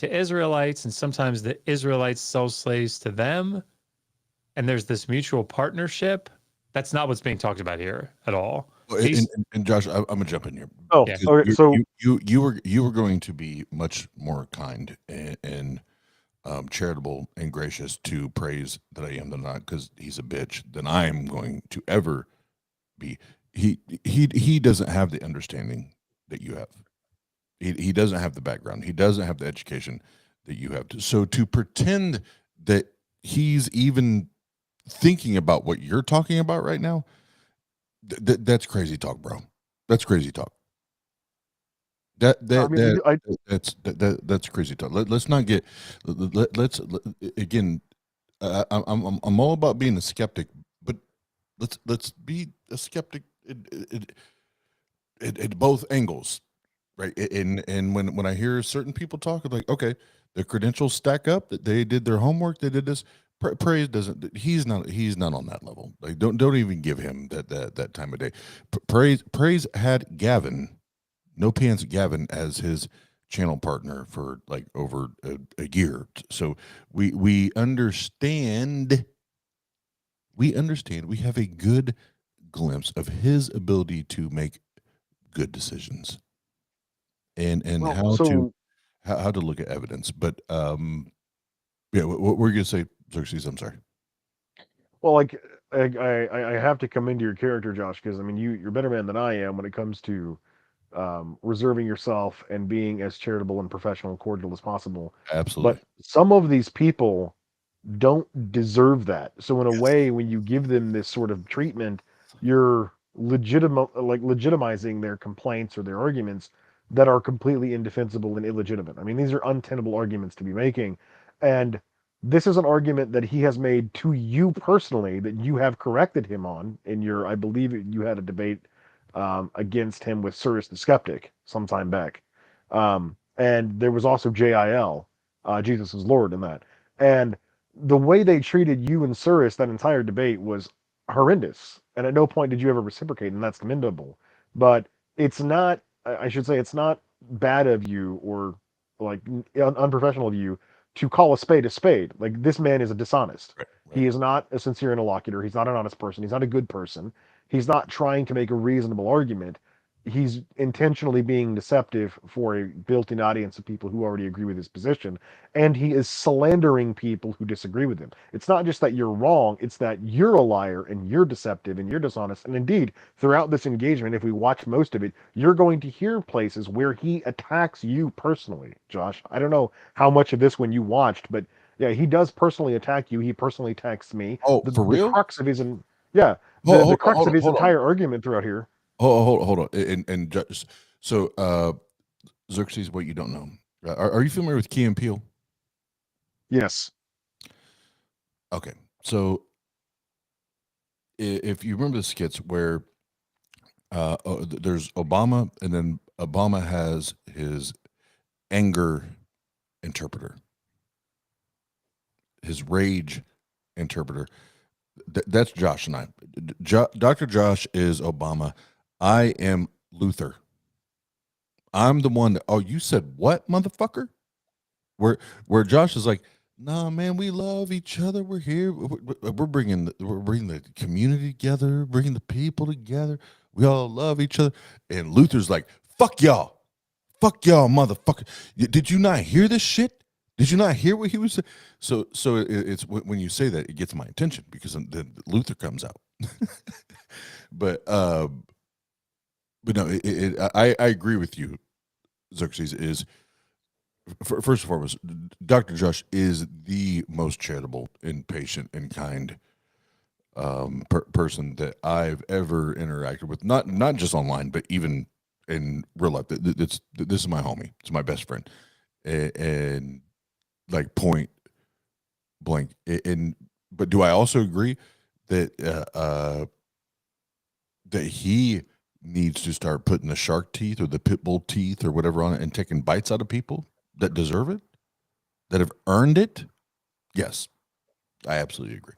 Israelites, and sometimes the Israelites sell slaves to them. And there's this mutual partnership. That's not what's being talked about here at all. And Josh, I'm gonna jump in here. Oh, Yeah. okay. So You were going to be much more kind and charitable and gracious to praise that I am not, because he's a bitch, than I am going to ever be. He doesn't have the understanding that you have. He doesn't have the background. He doesn't have the education that you have. So to pretend that he's even thinking about what you're talking about right now, that's crazy talk, bro. That's crazy talk. That's crazy talk. Let's not get. Let's again. I'm all about being a skeptic, but let's be a skeptic at both angles, right? And when I hear certain people talk, I'm like, okay, the credentials stack up, that they did their homework, they did this. Praise doesn't. He's not on that level. Like, don't even give him that time of day. Praise had Gavin, no pants Gavin, as his channel partner for like over a year. So we understand. We have a good glimpse of his ability to make good decisions, and how to look at evidence. But yeah, what were you gonna say, Xerxes? I'm sorry. Well, like I have to commend your character, Josh, because I mean you're a better man than I am when it comes to reserving yourself and being as charitable and professional and cordial as possible. Absolutely. But some of these people don't deserve that. So in a way, when you give them this sort of treatment, you're legitimizing their complaints or their arguments that are completely indefensible and illegitimate. I mean, these are untenable arguments to be making. And this is an argument that he has made to you personally that you have corrected him on in your, I believe you had a debate against him with Cyrus the Skeptic sometime back. And there was also JIL, Jesus is Lord, in that. And the way they treated you and Cyrus that entire debate was horrendous. And at no point did you ever reciprocate, and that's commendable. But it's not, I should say, it's not bad of you or like unprofessional of you to call a spade a spade. Like, this man is a dishonest. Right. He is not a sincere interlocutor. He's not an honest person. He's not a good person. He's not trying to make a reasonable argument. He's intentionally being deceptive for a built-in audience of people who already agree with his position, and he is slandering people who disagree with him. It's not just that you're wrong, it's that you're a liar and you're deceptive and you're dishonest. And indeed, throughout this engagement, if we watch most of it, you're going to hear places where he attacks you personally, Josh. I don't know how much of this when you watched, but yeah, he does personally attack you. He personally attacks me. Oh, for real? The crux of his the crux of his entire argument throughout here. Hold on. And just, so Xerxes, what you don't know, are you familiar with Key and Peele? Yes. Okay, so if you remember the skits where there's Obama, and then Obama has his anger interpreter, his rage interpreter, That's Josh and I. Dr. Josh is Obama. I am Luther. I'm the one that, oh, you said what, motherfucker? Where Josh is like, nah, man, we love each other. We're here. We're bringing the community together, bringing the people together. We all love each other. And Luther's like, fuck y'all, motherfucker. Did you not hear this shit? Did you not hear what he was saying? So it's when you say that, it gets my attention because then Luther comes out. but no, I agree with you. Xerxes is, first and foremost, Dr. Josh is the most charitable and patient and kind person that I've ever interacted with. Not just online, but even in real life. This is my homie. It's my best friend, and like point blank. But do I also agree that that he needs to start putting the shark teeth or the pit bull teeth or whatever on it and taking bites out of people that deserve it, that have earned it? Yes, I absolutely agree.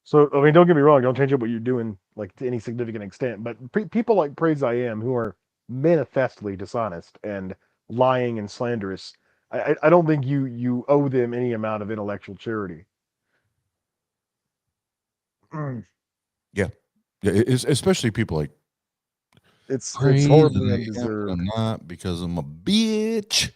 So, I mean, don't get me wrong. Don't change up what you're doing, like, to any significant extent. But people like Praise I Am, who are manifestly dishonest and lying and slanderous, I don't think you owe them any amount of intellectual charity. Yeah, especially people like, It's horribly I'm undeserved. not, because I'm a bitch.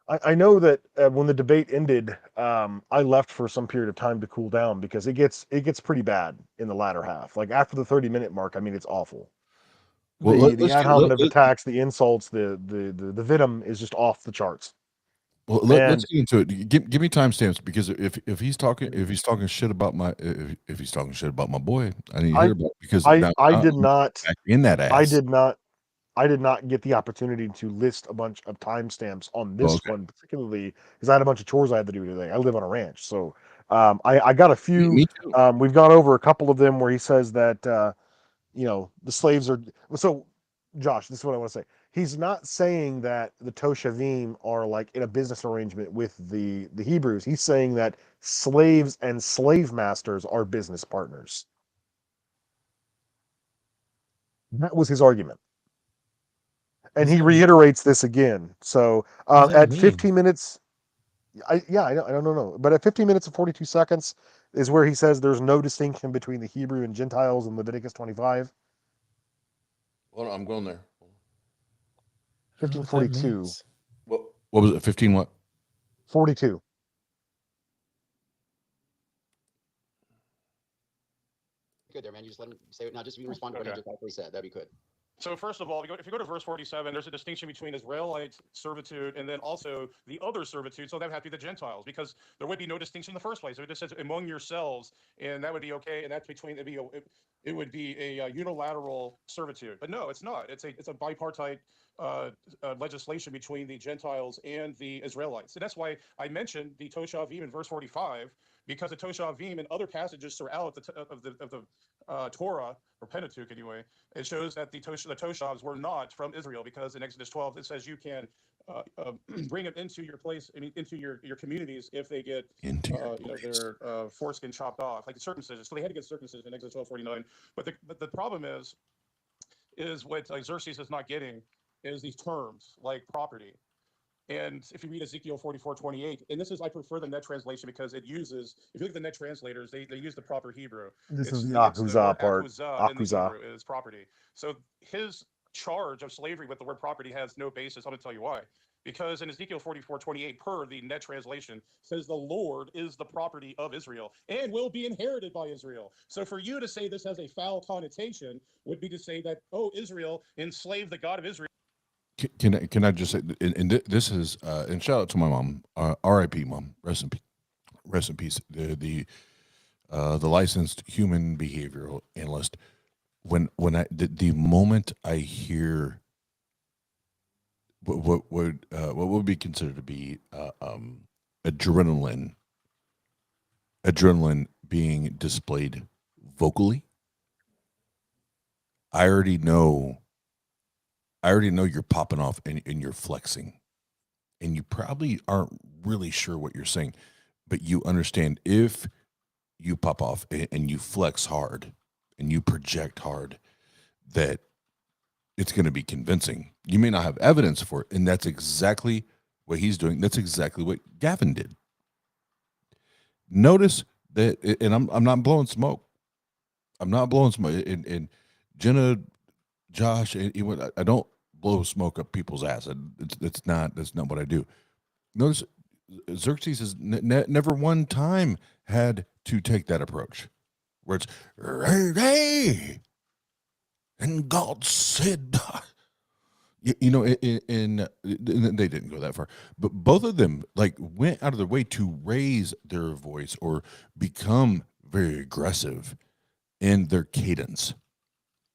I know that when the debate ended, I left for some period of time to cool down because it gets pretty bad in the latter half. Like after the 30-minute mark, I mean, it's awful. Well, The ad hominem attacks, the insults, the venom is just off the charts. Well, let's get into it. Give me timestamps, because if he's talking shit about my if he's talking shit about my boy, I need to hear about it, because I I'm did not back in that ass. I did not get the opportunity to list a bunch of timestamps on this Okay. one, particularly because I had a bunch of chores I had to do today. I live on a ranch, so I got a few. Me too. We've gone over a couple of them where he says that the slaves are. So, Josh, this is what I want to say. He's not saying that the Toshavim are like in a business arrangement with the Hebrews. He's saying that slaves and slave masters are business partners. That was his argument. And he reiterates this again. So at 15 minutes, I don't know. But at 15 minutes and 42 seconds is where he says there's no distinction between the Hebrew and Gentiles in Leviticus 25. Well, I'm going there. 1542. What was it? 15 what? 42. Good there, man. You just let him say it. Now, just respond to what he just actually said. That'd be good. So first of all, if you go to verse 47, there's a distinction between Israelite servitude and then also the other servitude. So that would have to be the Gentiles, because there would be no distinction in the first place. It just says among yourselves, and that would be okay. And that's between it would be a unilateral servitude. But no, it's not. It's a bipartite legislation between the Gentiles and the Israelites. And that's why I mentioned the Toshavim in verse 45, because the Toshavim and other passages throughout the Torah, or Pentateuch anyway, it shows that the Toshavs were not from Israel, because in Exodus 12 it says you can bring them into your place, into your communities, if they get their foreskin chopped off, like the circumcision. So they had to get circumcision in Exodus 12:49. But the problem is what Xerxes is not getting is these terms like property. And if you read Ezekiel 44:28, and this is, I prefer the net translation because it uses, if you look at the net translators, they use the proper Hebrew. This is the Akuzah part. Akuzah is property. So his charge of slavery with the word property has no basis. I'm going to tell you why. Because in Ezekiel 44:28, per the net translation, says the Lord is the property of Israel and will be inherited by Israel. So for you to say this has a foul connotation would be to say that, oh, Israel enslaved the God of Israel. Can I just say, and this is, and shout out to my mom, R.I.P. Mom, rest in peace. The licensed human behavioral analyst. When the moment I hear what would be considered to be adrenaline being displayed vocally, I already know you're popping off and you're flexing, and you probably aren't really sure what you're saying, but you understand if you pop off and you flex hard and you project hard, that it's going to be convincing. You may not have evidence for it, and that's exactly what he's doing. That's exactly what Gavin did. Notice that, and I'm not blowing smoke. I'm not blowing smoke. And Jenna, Josh, I don't blow smoke up people's ass. That's not what I do. Notice Xerxes has never one time had to take that approach where it's Rarity, and God said, you know, and they didn't go that far, but both of them like went out of their way to raise their voice or become very aggressive in their cadence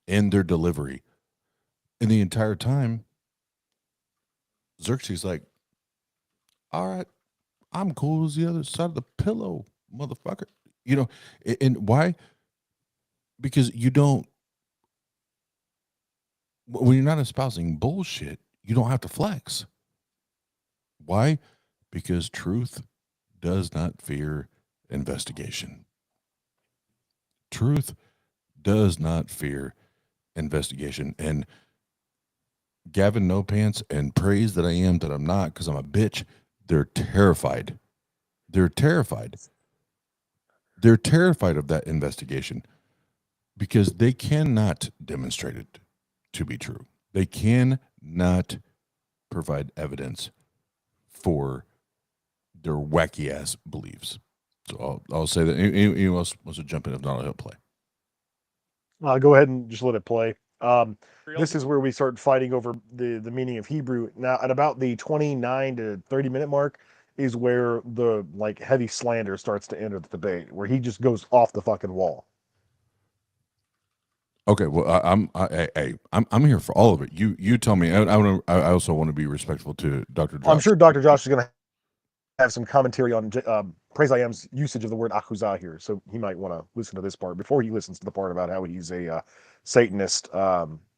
and their delivery. And the entire time, Xerxes like, all right, I'm cool as the other side of the pillow, motherfucker. You know, and why? Because you don't, when you're not espousing bullshit, you don't have to flex. Why? Because truth does not fear investigation. Truth does not fear investigation. And Gavin No Pants and praise that I am that I'm not because I'm a bitch, they're terrified. They're terrified. They're terrified of that investigation because they cannot demonstrate it to be true. They cannot provide evidence for their wacky ass beliefs. So I'll say that. Anyone else wants to jump in? If not, I'll play. Go ahead and just let it play. This is where we start fighting over the meaning of Hebrew. Now, at about the 29 to 30 minute mark is where the like heavy slander starts to enter the debate, where he just goes off the fucking wall. Okay, well, I'm here for all of it. You tell me. I also want to be respectful to Dr. Josh. I'm sure Dr. Josh is going to have some commentary on Praise I Am's usage of the word akuzah here, so he might want to listen to this part before he listens to the part about how he's a Satanist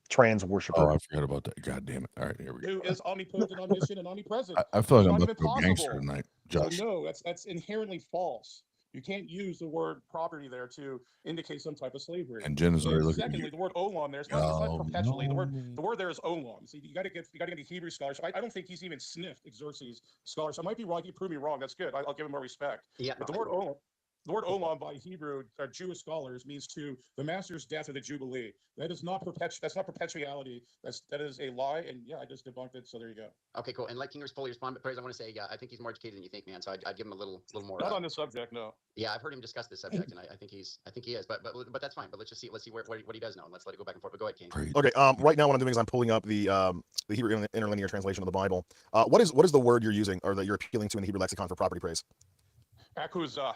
trans worshiper. Oh, I forgot about that. God damn it! All right, here we go. Who is omnipotent, omniscient, and omnipresent? I feel like I'm It's not about even to go gangster possible. tonight, Josh. So no, that's inherently false. You can't use the word property there to indicate some type of slavery. And Jen is already looking at Secondly, you. the word olam there, it's not perpetually. The word there is olam. See, you got to get a Hebrew scholar. So I don't think he's even sniffed Xerxes scholar. So I might be wrong. You prove me wrong. That's good. I'll give him more respect. Yeah. But the word olam by Hebrew or Jewish scholars means to the master's death or the jubilee. That is not that's not perpetuality. That is a lie. And yeah, I just debunked it. So there you go. Okay, cool. And let King fully respond, but Praise, I want to say, I think he's more educated than you think, man. So I'd give him a little more. Not on this subject, no. Yeah, I've heard him discuss this subject, and I think he is. But that's fine. But let's see what he does know, and let's let it go back and forth. But go ahead, King. Okay. Right now, what I'm doing is I'm pulling up the Hebrew interlinear translation of the Bible. What is the word you're using or that you're appealing to in the Hebrew lexicon for property praise? Akuzah.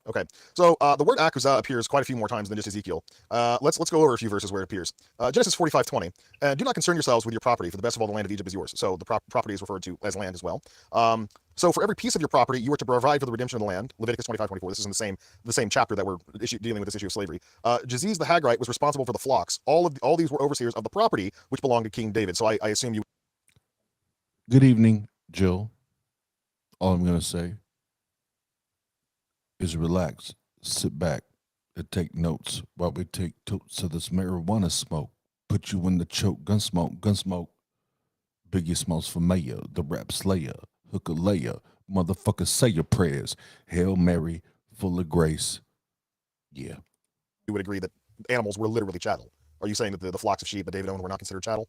Okay, so the word akuzah appears quite a few more times than just Ezekiel. Let's go over a few verses where it appears. Genesis 45:20. Do not concern yourselves with your property, for the best of all the land of Egypt is yours. So the property is referred to as land as well. So for every piece of your property, you are to provide for the redemption of the land. Leviticus 25:24. This is in the same chapter that we're dealing with this issue of slavery. Jaziz the Hagrite was responsible for the flocks. All these were overseers of the property which belonged to King David. So I assume you. Good evening, Jill. All I'm going to say is relax, sit back, and take notes while we take totes of this marijuana smoke. Put you in the choke, gun smoke. Biggie Smalls for mayor, the rap slayer, hooker layer, motherfucker say your prayers. Hail Mary, full of grace. Yeah. You would agree that animals were literally chattel. Are you saying that the flocks of sheep that David owned were not considered chattel?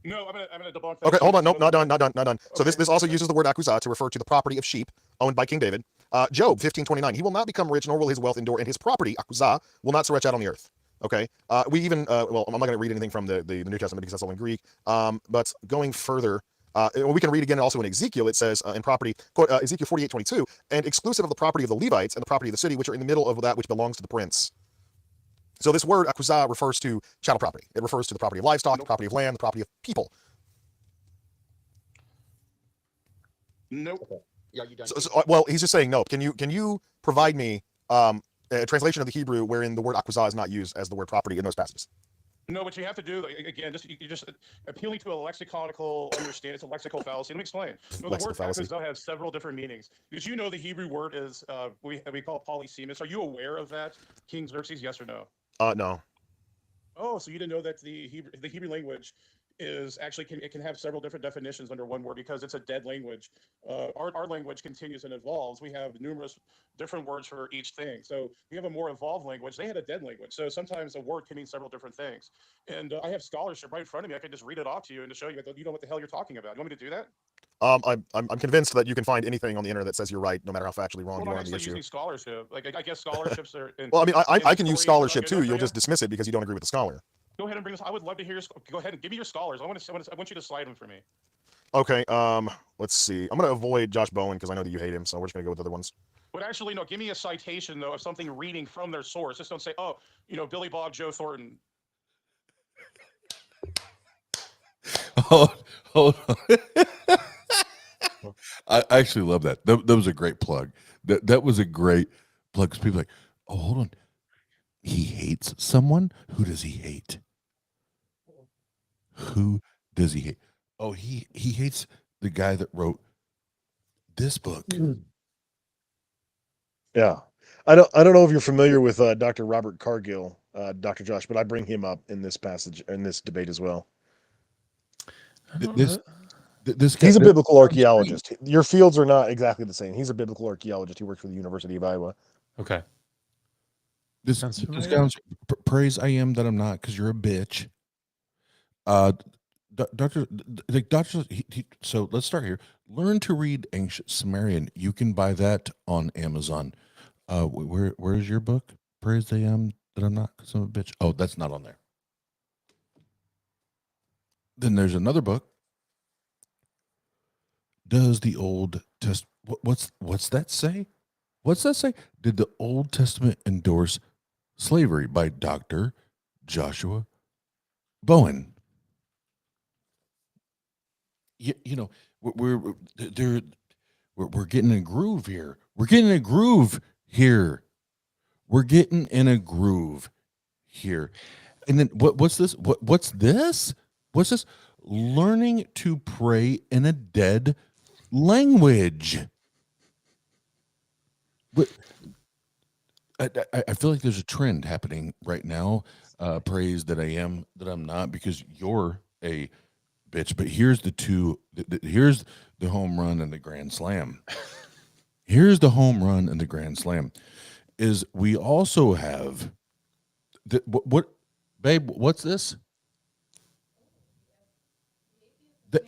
No, I'm gonna debunk that. Okay, hold on. Nope, not done. So this also uses the word akuzah to refer to the property of sheep owned by King David. Job 15:29. He will not become rich, nor will his wealth endure, and his property, akuzah, will not stretch out on the earth. Okay. We even well, I'm not going to read anything from the New Testament because that's all in Greek. But going further, we can read again also in Ezekiel. It says in property, quote, Ezekiel 48:22, and exclusive of the property of the Levites and the property of the city, which are in the middle of that which belongs to the prince. So this word akuzah refers to chattel property. It refers to the property of livestock, the property of land, the property of people. Nope. Yeah, you done? Well, he's just saying no. Can you provide me a translation of the Hebrew wherein the word akuzah is not used as the word property in those passages? No, what you have to do, again, you're just appealing to a lexiconical understanding. It's a lexical fallacy. Let me explain. No, the word achuzah has several different meanings. Did you know the Hebrew word is, we call it polysemous? Are you aware of that, King Xerxes, yes or no? No. Oh, so you didn't know that the Hebrew language is actually it can have several different definitions under one word because it's a dead language. Our language continues and evolves. We have numerous different words for each thing. So we have a more evolved language. They had a dead language. So sometimes a word can mean several different things. And I have scholarship right in front of me. I can just read it off to you and to show you that you know what the hell you're talking about. You want me to do that? I'm convinced that you can find anything on the internet that says you're right, no matter how factually wrong you are on the issue. Using scholarship, like I guess scholarships are. Well, I mean, I can use scholarship too. You'll just dismiss it because you don't agree with the scholar. Go ahead and bring this. I would love to hear your. Go ahead and give me your scholars. I want you to slide them for me. Okay. Let's see. I'm gonna avoid Josh Bowen because I know that you hate him, so we're just gonna go with other ones. But actually, no. Give me a citation though of something reading from their source. Just don't say, oh, Billy Bob Joe Thornton. Hold on. I actually love that. That was a great plug. That was a great plug because people are like, oh, hold on. He hates someone? Who does he hate? Who does he hate? Oh, he hates the guy that wrote this book. Yeah. I don't know if you're familiar with Dr. Robert Cargill, Dr. Josh, but I bring him up in this passage, in this debate as well. This guy, he's a biblical archaeologist. Your fields are not exactly the same. He's a biblical archaeologist. He works for the University of Iowa. Okay. This sounds praise I am that I'm not because you're a bitch. Doctor, so let's start here. Learn to read Ancient Sumerian. You can buy that on Amazon. Where's your book? Praise I am that I'm not because I'm a bitch. Oh, that's not on there. Then there's another book. Does the Old Testament what's that say? What's that say? Did the Old Testament endorse slavery by Dr. Joshua Bowen? We're getting a groove here. We're getting a groove here. We're getting in a groove here. And then what's this? What's this? What's this? Learning to pray in a dead language. But I feel like there's a trend happening right now. Praise that I am that I'm not because you're a bitch. But here's here's the home run and the grand slam. Here's the home run and the grand slam. Is we also have what babe? What's this? The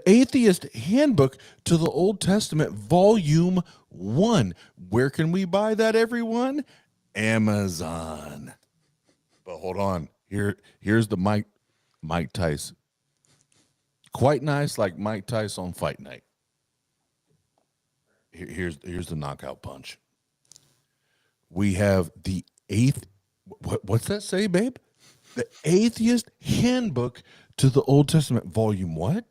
Atheist Handbook to the Old Testament, Volume 1. Where can we buy that, everyone? Amazon. But hold on. Here's the Mike Tice. Quite nice, like Mike Tice on Fight Night. Here's the knockout punch. We have the what's that say, babe? The Atheist Handbook to the Old Testament, Volume what?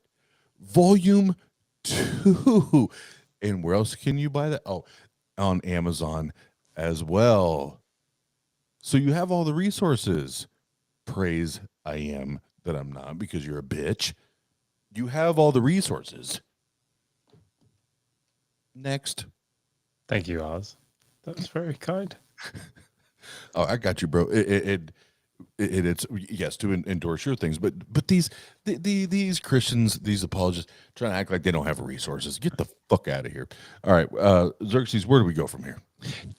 Volume 2. And where else can you buy that? Oh, on Amazon as well. So you have all the resources. Praise I am that I'm not because you're a bitch. You have all the resources. Next. Thank you, Oz. That was very kind. Oh, I got you, bro. It's yes to endorse your things, but these Christians, these apologists, trying to act like they don't have resources. Get the fuck out of here. All right, Xerxes, where do we go from here?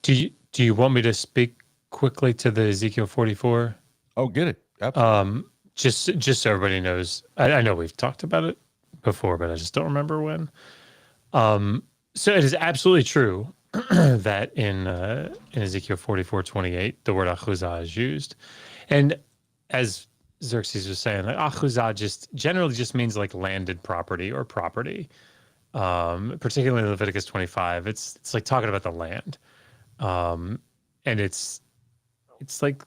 Do you want me to speak quickly to the Ezekiel 44? Oh, get it. Absolutely. Just so everybody knows, I know we've talked about it before, but I just don't remember when. So it is absolutely true that in Ezekiel 44:28, the word achuzah is used. And as Xerxes was saying, like achuzah generally just means like landed property or property. Particularly in Leviticus 25, it's like talking about the land. And it's like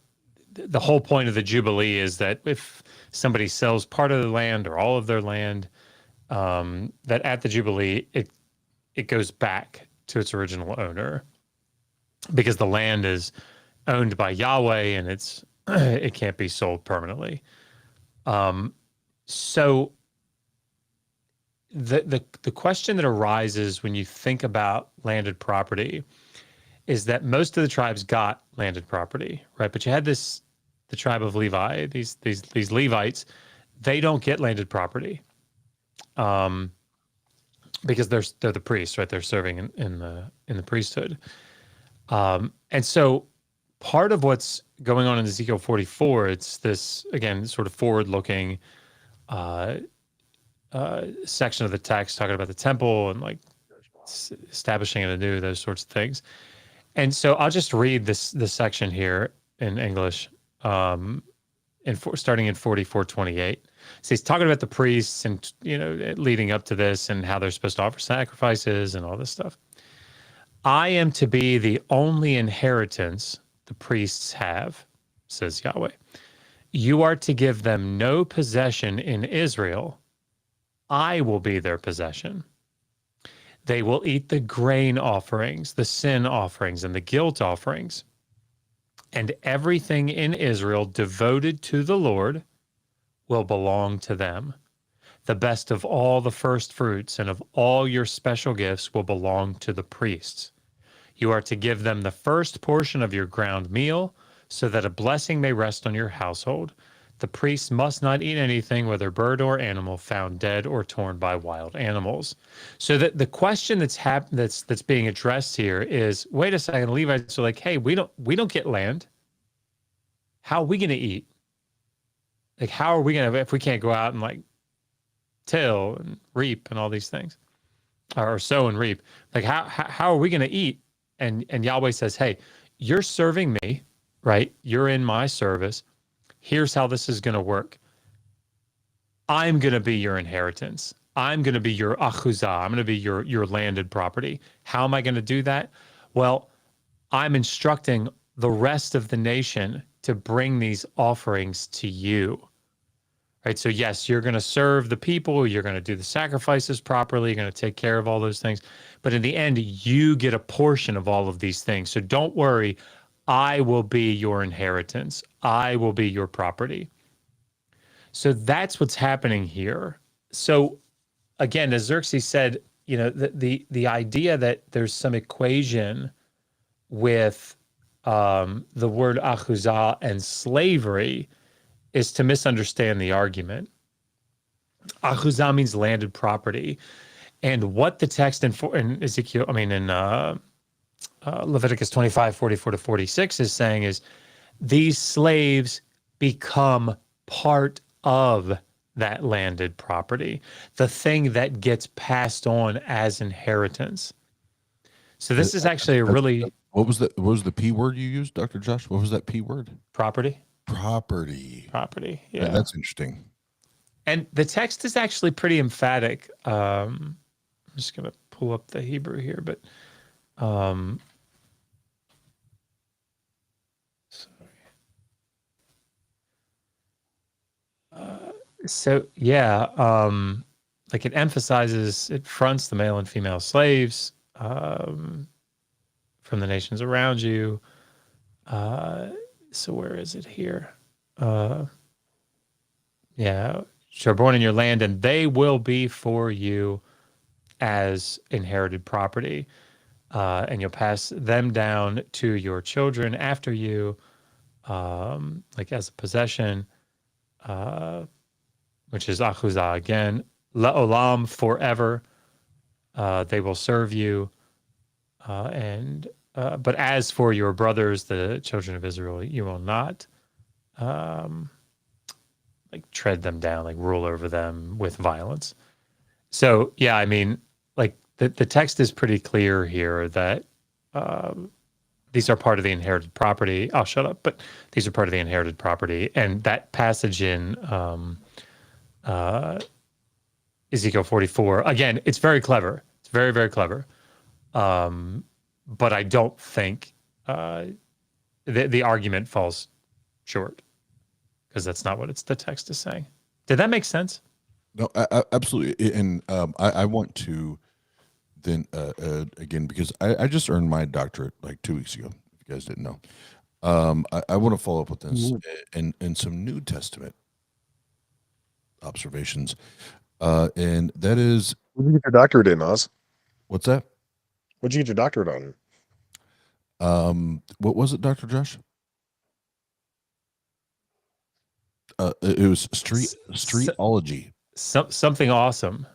the whole point of the Jubilee is that if somebody sells part of the land or all of their land, that at the Jubilee, it goes back to its original owner because the land is owned by Yahweh and it's it can't be sold permanently. So the question that arises when you think about landed property is that most of the tribes got landed property, right? But you had the tribe of Levi, these Levites, they don't get landed property, because they're the priests, right? They're serving in the priesthood, and so part of what's going on in Ezekiel 44, it's this again sort of forward-looking section of the text talking about the temple and like establishing it anew, those sorts of things. And so I'll just read this section here in English, starting in 44:28. So he's talking about the priests and leading up to this and how they're supposed to offer sacrifices and all this stuff. I am to be the only inheritance the priests have, says Yahweh. You are to give them no possession in Israel. I will be their possession. They will eat the grain offerings, the sin offerings, and the guilt offerings. And everything in Israel devoted to the Lord will belong to them. The best of all the first fruits and of all your special gifts will belong to the priests. You are to give them the first portion of your ground meal, so that a blessing may rest on your household. The priests must not eat anything, whether bird or animal, found dead or torn by wild animals. So that the question that's being addressed here is, wait a second, Levites are like, hey, we don't get land. How are we going to eat? Like, how are we going to, if we can't go out and like till and reap and all these things, or sow and reap? Like, how are we going to eat? And Yahweh says, hey, you're serving me, right? You're in my service. Here's how this is going to work. I'm going to be your inheritance. I'm going to be your achuzah. I'm going to be your landed property. How am I going to do that? Well, I'm instructing the rest of the nation to bring these offerings to you. Right? So yes, you're going to serve the people. You're going to do the sacrifices properly. You're going to take care of all those things. But in the end, you get a portion of all of these things. So don't worry. I will be your inheritance. I will be your property. So that's what's happening here. So again, as Xerxes said, the idea that there's some equation with the word achuzah and slavery is to misunderstand the argument. Achuzah means landed property. And what the text in Ezekiel, in Leviticus 25:44-46 is saying is these slaves become part of that landed property, the thing that gets passed on as inheritance. So this is actually a really... What was the P word you used, Dr. Josh? What was that P word? Property. Property, yeah. That's interesting. And the text is actually pretty emphatic. I'm just going to pull up the Hebrew here, but... like it emphasizes, it fronts the male and female slaves from the nations around you. So where is it here? Which are born in your land, and they will be for you as inherited property. And you'll pass them down to your children after you, like as a possession, which is achuzah again. La'olam, forever. They will serve you. But as for your brothers, the children of Israel, you will not like tread them down, like rule over them with violence. So yeah, the text is pretty clear here that these are part of the inherited property. I'll shut up, but these are part of the inherited property. And that passage in Ezekiel 44, again, it's very clever. It's very, very clever. But I don't think the argument falls short, because that's not what the text is saying. Did that make sense? No, absolutely. And I want to then again, because I just earned my doctorate like 2 weeks ago, if you guys didn't know. I want to follow up with this and some New Testament observations. And that is, What did you get your doctorate in, Oz? what's that? What'd you get your doctorate on? What was it, Dr. Josh? It was streetology. Something awesome.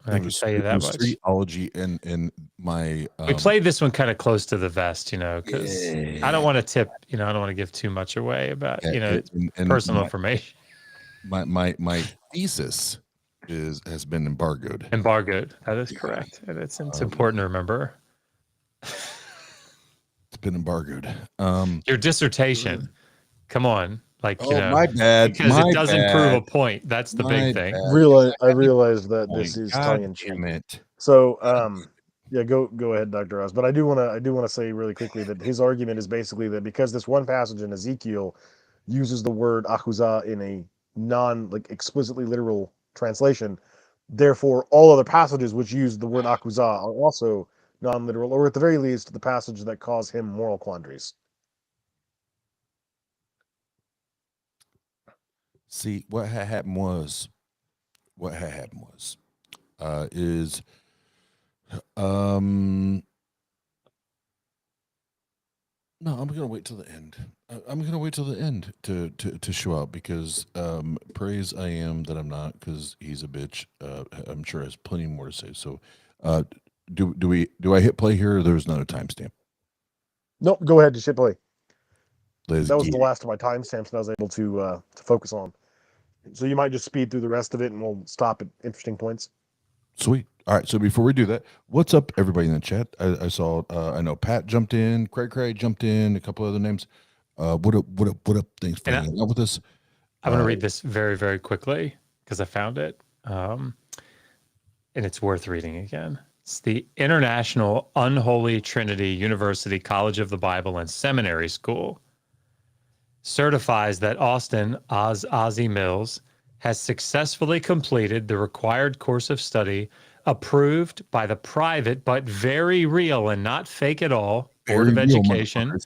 I can tell you that much. Streetology and my we played this one kind of close to the vest, because I don't want to tip, I don't want to give too much away about, and personal information. My thesis has been embargoed. That is correct. And it's important to remember. It's been embargoed. Your dissertation. Come on. My bad. Because it doesn't prove a point. That's the big thing. I realized that this is tongue in cheek. So, yeah, go ahead, Dr. Oz. But I do want to say really quickly that his argument is basically that because this one passage in Ezekiel uses the word achuzah in a explicitly literal translation, therefore all other passages which use the word achuzah are also non-literal, or at the very least, the passage that cause him moral quandaries. See, what had happened was, no, I'm gonna wait till the end. I'm gonna wait till the end to show out because praise I am that I'm not, because he's a bitch. I'm sure has plenty more to say. So, do I hit play here, or there's another timestamp? Nope, go ahead, just hit play. That was the last of my timestamps that I was able to focus on. So you might just speed through the rest of it, and we'll stop at interesting points. Sweet. All right. So before we do that, what's up, everybody in the chat? I saw. I know Pat jumped in, Craig jumped in, a couple other names. What up? Thanks for hanging out with us. I'm going to read this very, very quickly because I found it, and it's worth reading again. It's the International Unholy Trinity University College of the Bible and Seminary School certifies that Austin Ozzy Mills has successfully completed the required course of study approved by the private but very real and not fake at all Board of Education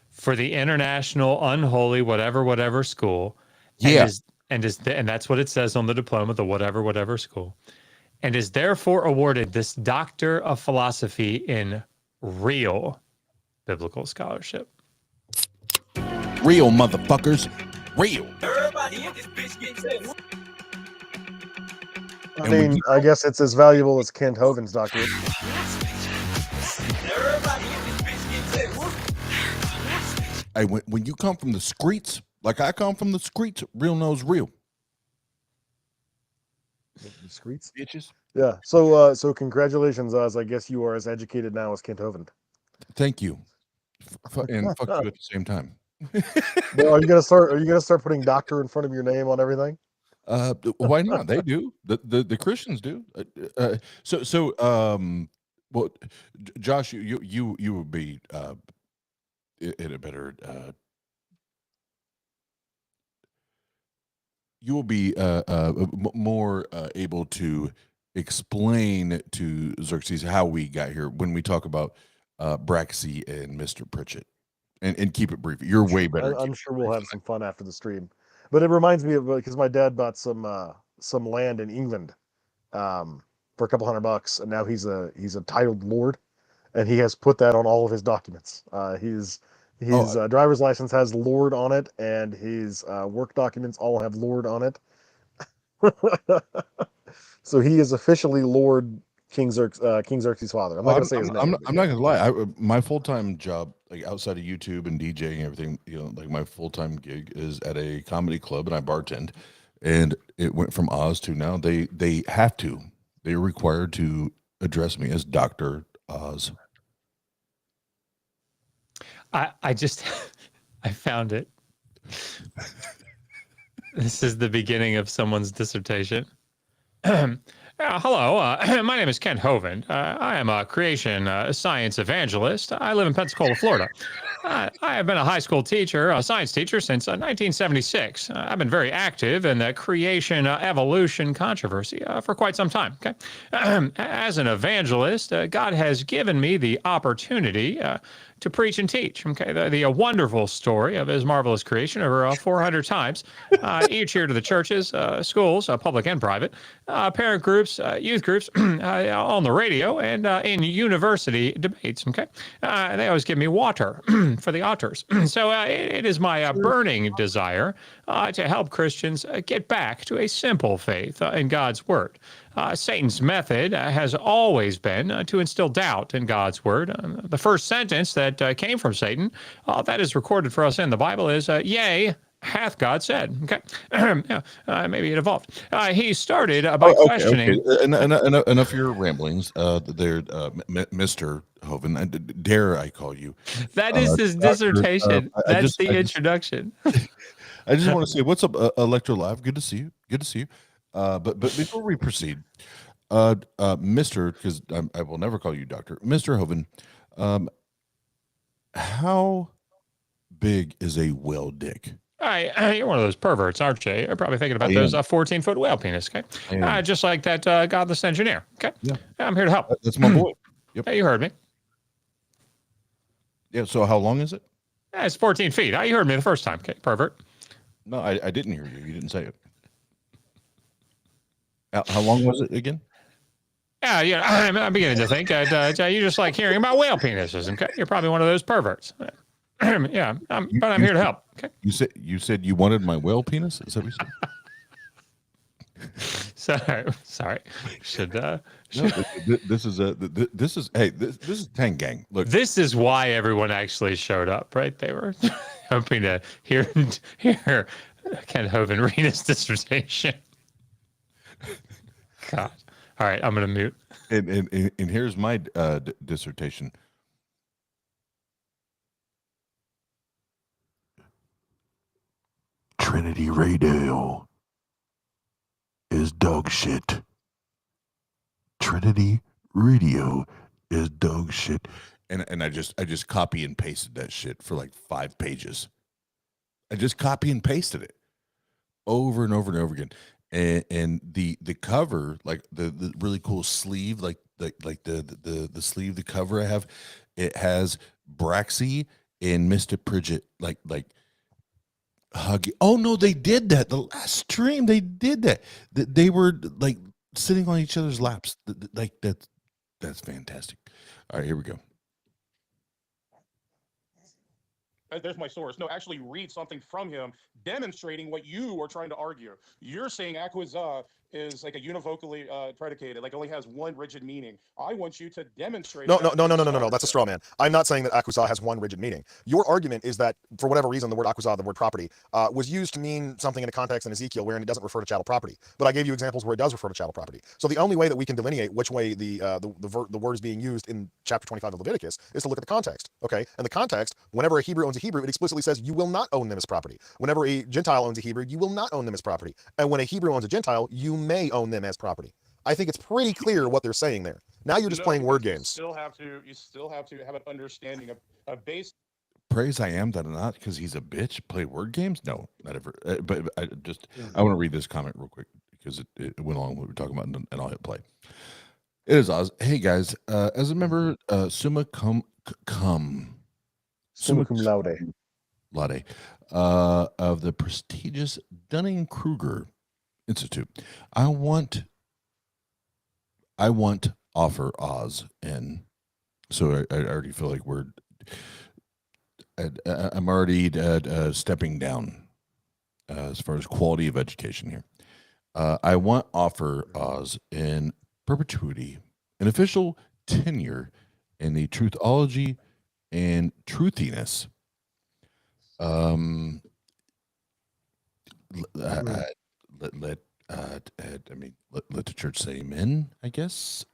for the International Unholy whatever school. Yeah. And that's what it says on the diploma, the whatever school, and is therefore awarded this Doctor of Philosophy in real biblical scholarship. Real motherfuckers. Real. I mean, I guess it's as valuable as Kent Hovind's doctorate. When you come from the streets, like I come from the streets, real knows real. The streets? Bitches. Yeah. So congratulations, Oz. I guess you are as educated now as Kent Hovind. Thank you. And fuck you at the same time. Well, are you gonna start putting doctor in front of your name on everything? Why not? They do. The Christians do. Well, Josh, you would be in a better. You will be more able to explain to Xerxes how we got here when we talk about Braxy and Mr. Pritchett. And keep it brief. You're way better. I'm sure we'll have some fun after the stream. But it reminds me of, because my dad bought some land in England for a couple $100, and now he's a titled lord, and he has put that on all of his documents. His driver's license has lord on it, and his work documents all have lord on it. So he is officially Lord King Xerxes' father. I'm not gonna say his name. I'm not gonna lie. My full-time job, like outside of YouTube and DJing and everything, like my full-time gig is at a comedy club, and I bartend. And it went from Oz to now they're required to address me as Dr. Oz. I found it. This is the beginning of someone's dissertation. Hello, my name is Kent Hovind. I am a creation science evangelist. I live in Pensacola, Florida. I have been a high school teacher, a science teacher, since 1976. I've been very active in the creation evolution controversy for quite some time. Okay, as an evangelist, God has given me the opportunity to preach and teach. Okay, the wonderful story of his marvelous creation over 400 times each year to the churches, schools, public and private, parent groups, youth groups, on the radio, and in university debates. Okay, they always give me water for the otters. So it is my burning desire to help Christians get back to a simple faith in God's word. Satan's method has always been to instill doubt in God's word. The first sentence that came from Satan, that is recorded for us in the Bible, is, yea, hath God said. Okay, maybe it evolved. He started by questioning. Okay. Enough of your ramblings. There, Mr. Hoven, dare I call you? That is his dissertation. That's the introduction. I just want to say, what's up, Electro Live? Good to see you. Good to see you. But before we proceed, Mr., because I will never call you Doctor, Mr. Hoven, how big is a whale dick? You're one of those perverts, aren't you? You're probably thinking about those 14-foot whale penis, okay? Just like that godless engineer, okay? Yeah. I'm here to help. That's my boy. Yep. Hey, you heard me. Yeah, so how long is it? It's 14 feet. You heard me the first time, okay, pervert. No, I didn't hear you. You didn't say it. How long was it again? Yeah, I'm beginning to think that you just like hearing about whale penises, okay? You're probably one of those perverts. Yeah, but I'm here to help. Okay. You said you wanted my whale penis? Is that what you said? Sorry. Should no, this is Tang Gang. Look, this is why everyone actually showed up, right? They were hoping to hear Ken Hoven read his dissertation. God. All right, I'm gonna mute. And here's my dissertation. Trinity Radio is dog shit. Trinity Radio is dog shit. And I just copy and pasted that shit for like 5 pages. I just copy and pasted it over and over and over again. And the cover, like the really cool sleeve, like the sleeve, the cover I have, it has Braxy and Mr. Pridget like huggy. Oh no, they did that the last stream. They did that. They were like sitting on each other's laps. Like that's fantastic. All right, here we go. There's my source. No, actually read something from him demonstrating what you are trying to argue. You're saying acquisa is like a univocally predicated, like only has one rigid meaning. I want you to demonstrate. No. That's a straw man. I'm not saying that acquisa has one rigid meaning. Your argument is that for whatever reason, the word acquisa, the word property, was used to mean something in a context in Ezekiel wherein it doesn't refer to chattel property. But I gave you examples where it does refer to chattel property. So the only way that we can delineate which way the word is being used in chapter 25 of Leviticus is to look at the context. Okay, and the context, whenever a Hebrew owns a Hebrew, it explicitly says you will not own them as property. Whenever a Gentile owns a Hebrew, you will not own them as property. And when a Hebrew owns a Gentile, you may own them as property. I think it's pretty clear what they're saying there. Now you're just playing word games. You still have to have an understanding of base. Praise I am that I'm not, because he's a bitch. Play word games? No, not ever. But I want to read this comment real quick because it went along with what we're talking about, and I'll hit play. It is Oz. Hey guys, as a member, summa cum laude of the prestigious Dunning-Kruger Institute. I want offer Oz in. So I already feel like I'm already stepping down as far as quality of education here. I want offer Oz in perpetuity, an official tenure in the truthology and truthiness. Let the church say amen, I guess.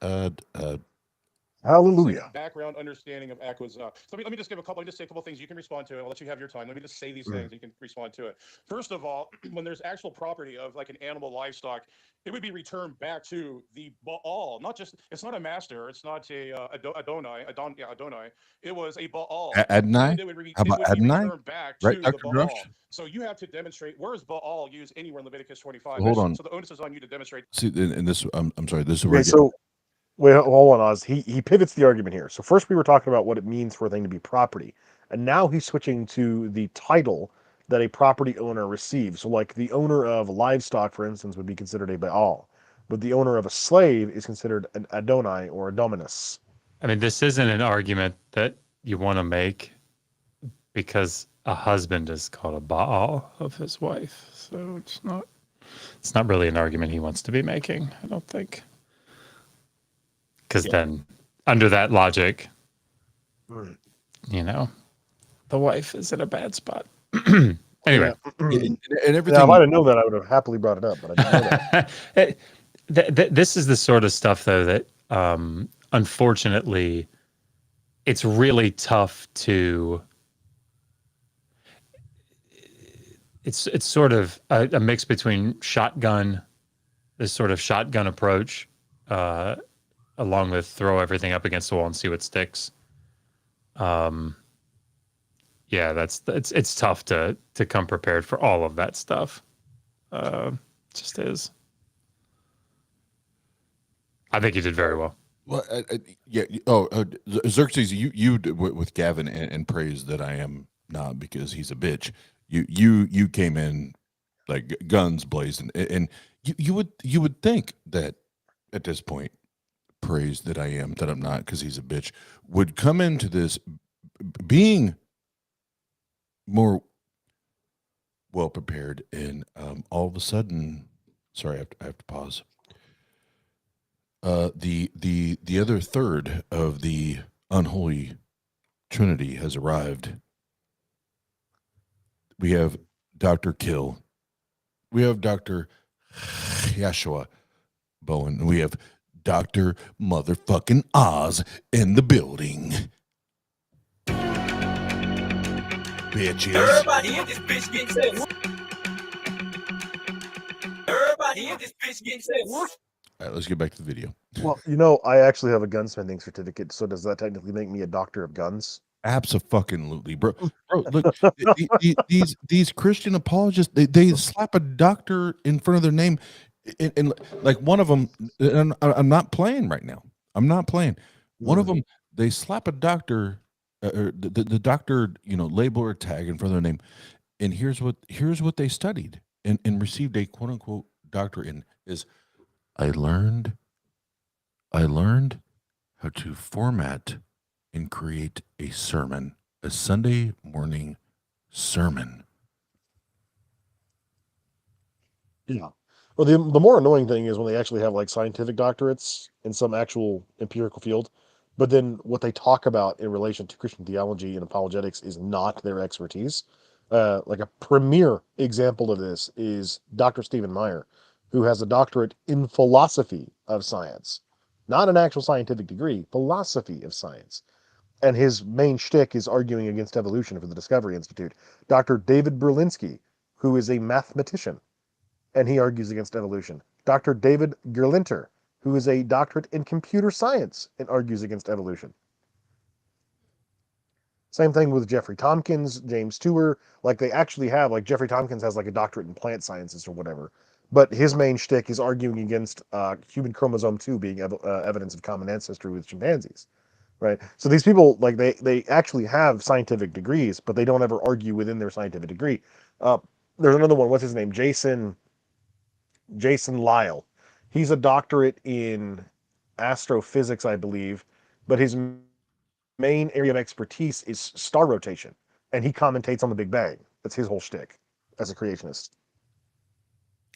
Hallelujah. Background understanding of acquisa. So let me just say a couple things. You can respond to it. I'll let you have your time. Let me just say these things. And you can respond to it. First of all, when there's actual property of like an animal, livestock, it would be returned back to the Baal. Not just, it's not a master. It's not a Adonai. It was a Baal. Adonai? How about Adonai? Back right, to Dr. the Baal. Drush? So you have to demonstrate, where is Baal used anywhere in Leviticus 25? Hold on. So the onus is on you to demonstrate. See, and this, I'm sorry, this is Okay, where so Wait, hold on, Oz. He pivots the argument here. So first we were talking about what it means for a thing to be property, and now he's switching to the title that a property owner receives. So like the owner of livestock, for instance, would be considered a Baal, but the owner of a slave is considered an Adonai or a Dominus. I mean, this isn't an argument that you want to make because a husband is called a Baal of his wife. So it's not really an argument he wants to be making, I don't think. Because then under that logic, you know, the wife is in a bad spot. Anyway. And everything. Yeah, if I'd have known that, I would have happily brought it up, but I didn't know that. This is the sort of stuff, though, that unfortunately, it's really tough to. It's sort of a mix between this sort of shotgun approach, along with throw everything up against the wall and see what sticks. Yeah, it's tough to come prepared for all of that stuff. Just is. I think you did very well. Well, yeah. Oh, Xerxes, you did with Gavin and praise that I am not because he's a bitch. You came in like guns blazing, and you would think that at this point, praise that I'm not because he's a bitch would come into this being more well prepared, and all of a sudden, sorry, I have to pause. The other third of the unholy trinity has arrived. We have Dr. Kill. We have Dr. Yashua Bowen. And we have Dr. Motherfucking Oz in the building. Bitches. Everybody in this bitch getting set. Everybody in this bitch getting set. All right, let's get back to the video. Well, you know, I actually have a gunsmithing certificate, so does that technically make me a doctor of guns? Absolutely, bro. Look, these Christian apologists, they slap a doctor in front of their name, and like one of them, and I'm not playing right now. I'm not playing. One of them, they slap a doctor, or the doctor, label or tag in front of their name, and here's what they studied and received a quote unquote doctorate in is, I learned how to format and create a sermon, a Sunday morning sermon. Yeah. Well, the more annoying thing is when they actually have like scientific doctorates in some actual empirical field, but then what they talk about in relation to Christian theology and apologetics is not their expertise. Like a premier example of this is Dr. Stephen Meyer, who has a doctorate in philosophy of science, not an actual scientific degree, philosophy of science. And his main shtick is arguing against evolution for the Discovery Institute. Dr. David Berlinski, who is a mathematician, and he argues against evolution. Dr. David Gerlinter, who is a doctorate in computer science and argues against evolution. Same thing with Jeffrey Tompkins, James Tour. Like they actually have, like Jeffrey Tompkins has like a doctorate in plant sciences or whatever. But his main shtick is arguing against human chromosome 2 being evidence of common ancestry with chimpanzees. Right. So these people, like they actually have scientific degrees, but they don't ever argue within their scientific degree. There's another one. What's his name? Jason Lyle. He's a doctorate in astrophysics, I believe, but his main area of expertise is star rotation, and he commentates on the Big Bang. That's his whole shtick as a creationist.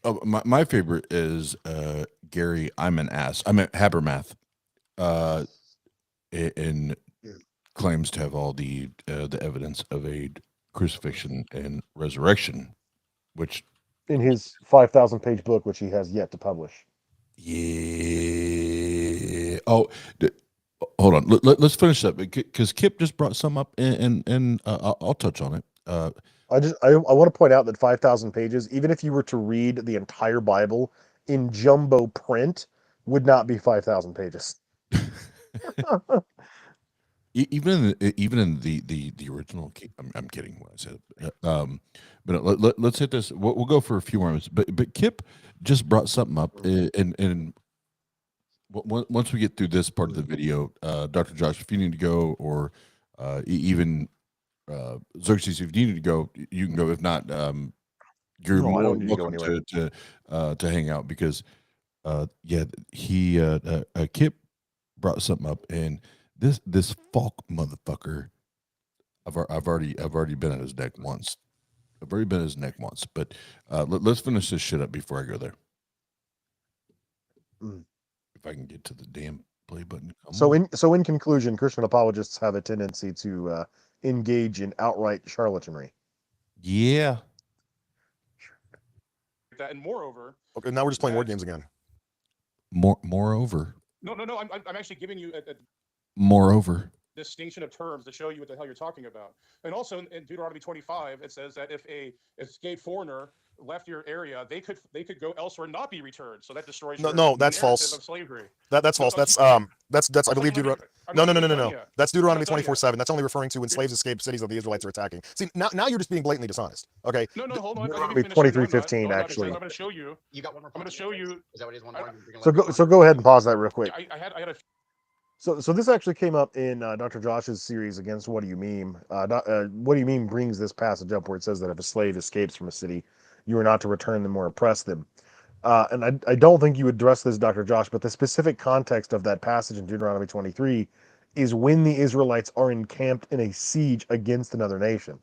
Oh, my favorite is Gary. I'm an ass. I'm at Habermath. And claims to have all the evidence of a crucifixion and resurrection, which in his 5,000-page book, which he has yet to publish. Yeah. Oh, hold on. Let's finish that because Kip just brought some up, and I'll touch on it. I want to point out that 5,000 pages, even if you were to read the entire Bible in jumbo print, would not be 5,000 pages. even in the original, I'm kidding when I said it. But let's hit this. We'll go for a few more minutes. But Kip just brought something up, and once we get through this part of the video, Dr. Josh, if you need to go, or even Xerxes, if you need to go, you can go. If not, you're No, I more don't need to go welcome anywhere. to hang out, because he Kip brought something up, and this Falk motherfucker, I've already been at his neck once. I've already been at his neck once, but let's finish this shit up before I go there. If I can get to the damn play button. So in conclusion, Christian apologists have a tendency to engage in outright charlatanry. Yeah. That, and moreover. Okay, now we're just playing word games again. Moreover. No. I'm actually giving you a moreover distinction of terms to show you what the hell you're talking about. And also in Deuteronomy 25, it says that if a escaped foreigner left your area, they could go elsewhere and not be returned. So that destroys no, that's false. of slavery. That's false. That's I believe Deuteronomy. No. That's Deuteronomy 24:7. That's only referring to when slaves escape cities that the Israelites are attacking. See, now you're just being blatantly dishonest. Okay. No, hold on. Deuteronomy 23:15 actually. I'm going to show you. You got one more. I'm going to show you. Is that what it is? One more. So go ahead and pause that real quick. I had a. So this actually came up in Dr. Josh's series against What Do You Meme. What Do You Meme brings this passage up where it says that if a slave escapes from a city, you are not to return them or oppress them. And I don't think you address this, Dr. Josh, but the specific context of that passage in Deuteronomy 23 is when the Israelites are encamped in a siege against another nation.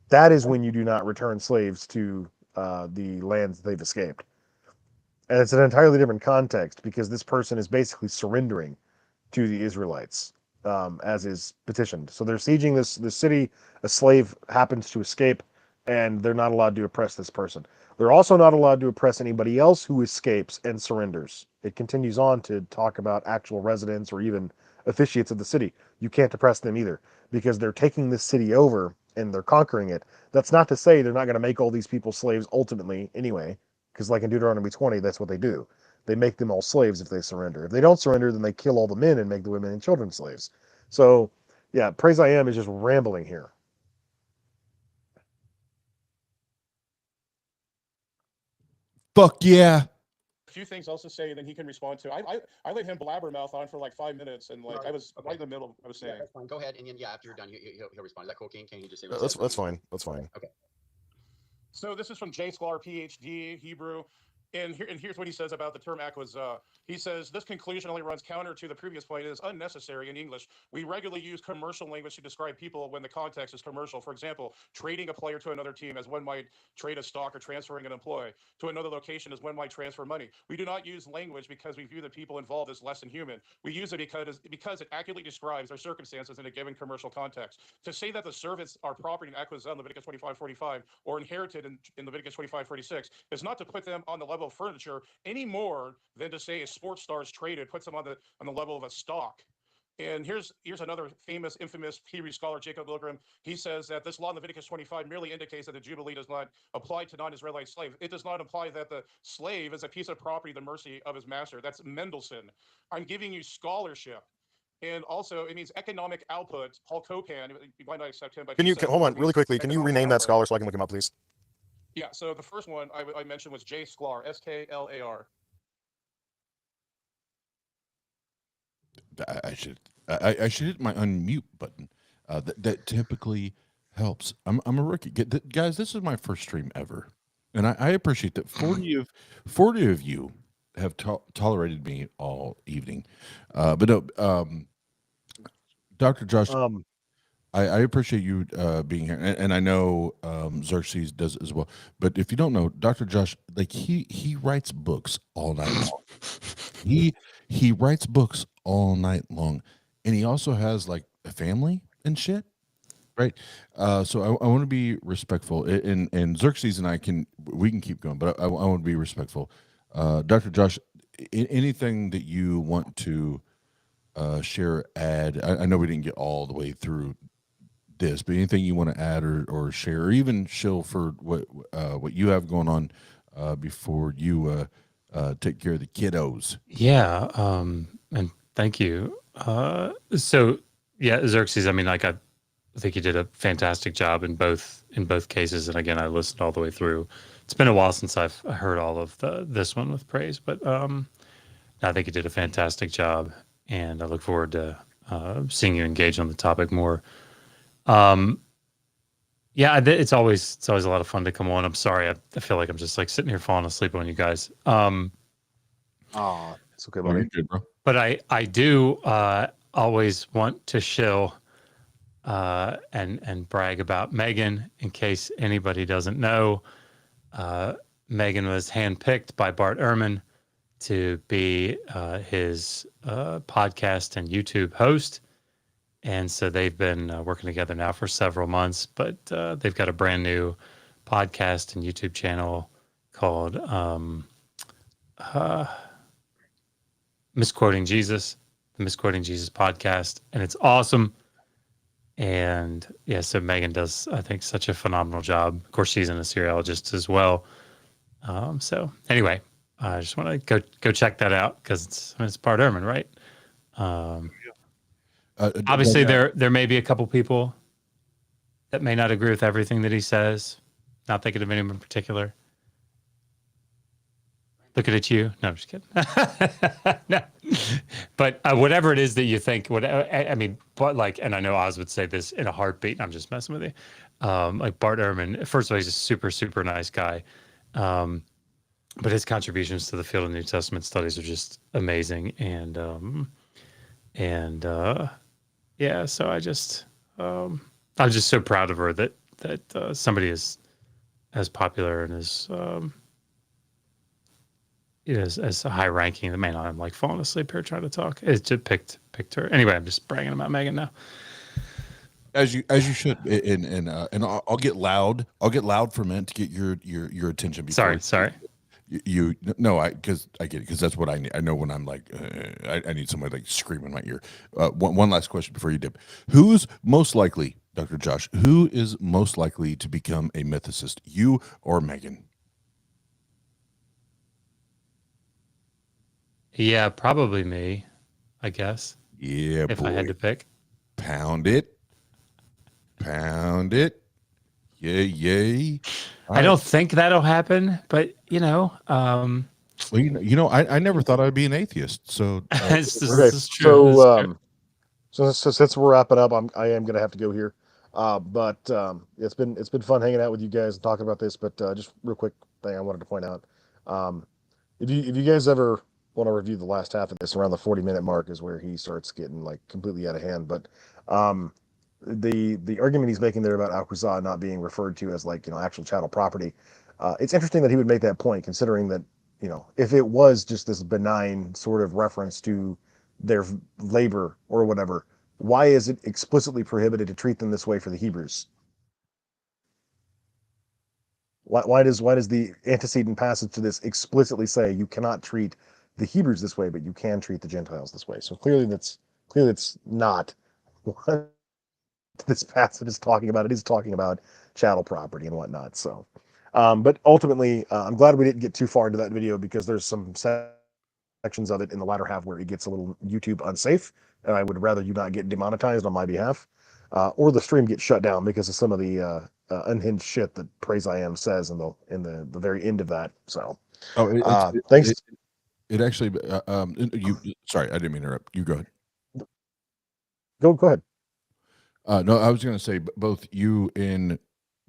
That is when you do not return slaves to the lands they've escaped. And it's an entirely different context because this person is basically surrendering to the Israelites as is petitioned. So they're sieging this city. A slave happens to escape, and they're not allowed to oppress this person. They're also not allowed to oppress anybody else who escapes and surrenders. It continues on to talk about actual residents or even officiates of the city. You can't oppress them either because they're taking this city over and they're conquering it. That's not to say they're not going to make all these people slaves ultimately anyway, because like in Deuteronomy 20, that's what they do. They make them all slaves if they surrender. If they don't surrender, then they kill all the men and make the women and children slaves. So, yeah, Praise I Am is just rambling here. Fuck yeah. A few things else to say, then he can respond to. I let him blabbermouth on for like 5 minutes, and like I was right in the middle. I was saying. That's fine. Go ahead, and then after you're done, he'll respond. Is that cool, King? Can you just say? That's fine. That's fine. Okay. So this is from J. Sklar, PhD, Hebrew. And here's what he says about the term acquisa. He says, this conclusion only runs counter to the previous point. It is unnecessary in English. We regularly use commercial language to describe people when the context is commercial. For example, trading a player to another team as one might trade a stock, or transferring an employee to another location as one might transfer money. We do not use language because we view the people involved as less than human. We use it because it accurately describes their circumstances in a given commercial context. To say that the servants are property in acquisa in Leviticus 25:45 or inherited in Leviticus 25:46 is not to put them on the level of furniture any more than to say a sports star is traded puts them on the level of a stock. And here's another infamous Hebrew scholar, Jacob Milgram. He says that this law in Leviticus 25 merely indicates that the Jubilee does not apply to non-Israelite slave. It does not imply that the slave is a piece of property at the mercy of his master. That's Mendelssohn. I'm giving you scholarship. And also, it means economic output. Paul Copan, you might not accept him, but Hold on really quickly? Can you rename that scholar so I can look him up, please? Yeah, so the first one I mentioned was J. Sklar, S-K-L-A-R. I should hit my unmute button. That typically helps. I'm a rookie. Guys, this is my first stream ever, and I appreciate that 40 of you have tolerated me all evening. But no, Dr. Josh, I appreciate you being here, and I know Xerxes does as well. But if you don't know, Dr. Josh, like he writes books all night long. He writes books all night long, and he also has like a family and shit, right? So I want to be respectful, and Xerxes and we can keep going, but I want to be respectful. Dr. Josh, anything that you want to share, add? I know we didn't get all the way through this, but anything you want to add or share, or even shill for what you have going on before you take care of the kiddos? Yeah, and thank you. So yeah, Xerxes, I mean, like I think you did a fantastic job in both cases, and again, I listened all the way through. It's been a while since I've heard all of this one with praise, but I think you did a fantastic job, and I look forward to seeing you engage on the topic more. Yeah, it's always a lot of fun to come on. I'm sorry, I feel like I'm just like sitting here falling asleep on you guys. It's okay, buddy. Good, bro. But I do always want to shill and brag about Megan in case anybody doesn't know. Megan was handpicked by Bart Ehrman to be his podcast and YouTube host. And so they've been working together now for several months, but they've got a brand new podcast and YouTube channel called Misquoting Jesus, the Misquoting Jesus podcast. And it's awesome. And yeah, so Megan does, I think, such a phenomenal job. Of course, she's an Assyriologist as well. So anyway, I just want to go check that out because it's Bart Ehrman, right? Obviously, there may be a couple people that may not agree with everything that he says. Not thinking of anyone in particular. Looking at you. No, I'm just kidding. No. But whatever it is that you think, I mean, but like, and I know Oz would say this in a heartbeat, and I'm just messing with you. Like Bart Ehrman, first of all, he's a super, super nice guy. But his contributions to the field of New Testament studies are just amazing. Yeah, so I'm just so proud of her that somebody is as popular and as high ranking. The man, I'm like falling asleep here trying to talk. It just picked her. Anyway, I'm just bragging about Megan now. As you should, and I'll get loud. I'll get loud for a minute to get your attention. Sorry. Because I get it, because that's what I need. I know when I'm like, I need somebody like screaming in my ear. One last question before you dip. Who's most likely, Dr. Josh? Who is most likely to become a mythicist, you or Megan? Yeah, probably me, I guess. Yeah, if boy. I had to pick. Pound it. Yay. I don't think that'll happen, but well, I never thought I'd be an atheist. So this is true. So since we're wrapping up, I am gonna have to go here. But it's been fun hanging out with you guys and talking about this. But just real quick thing I wanted to point out. If you guys ever want to review the last half of this, around the 40-minute mark is where he starts getting like completely out of hand. But the argument he's making there about Al-Qur'an not being referred to as like actual chattel property, it's interesting that he would make that point, considering that if it was just this benign sort of reference to their labor or whatever, why is it explicitly prohibited to treat them this way for the Hebrews? Why does the antecedent passage to this explicitly say you cannot treat the Hebrews this way, but you can treat the Gentiles this way? So clearly that's not what this passage is talking about. It is talking about chattel property and whatnot. So, but ultimately, I'm glad we didn't get too far into that video, because there's some sections of it in the latter half where it gets a little YouTube unsafe, and I would rather you not get demonetized on my behalf, or the stream get shut down because of some of the unhinged shit that Praise I Am says in the very end of that. So, thanks. It actually, sorry, I didn't mean to interrupt. You go ahead. Go ahead. No, I was going to say, both you and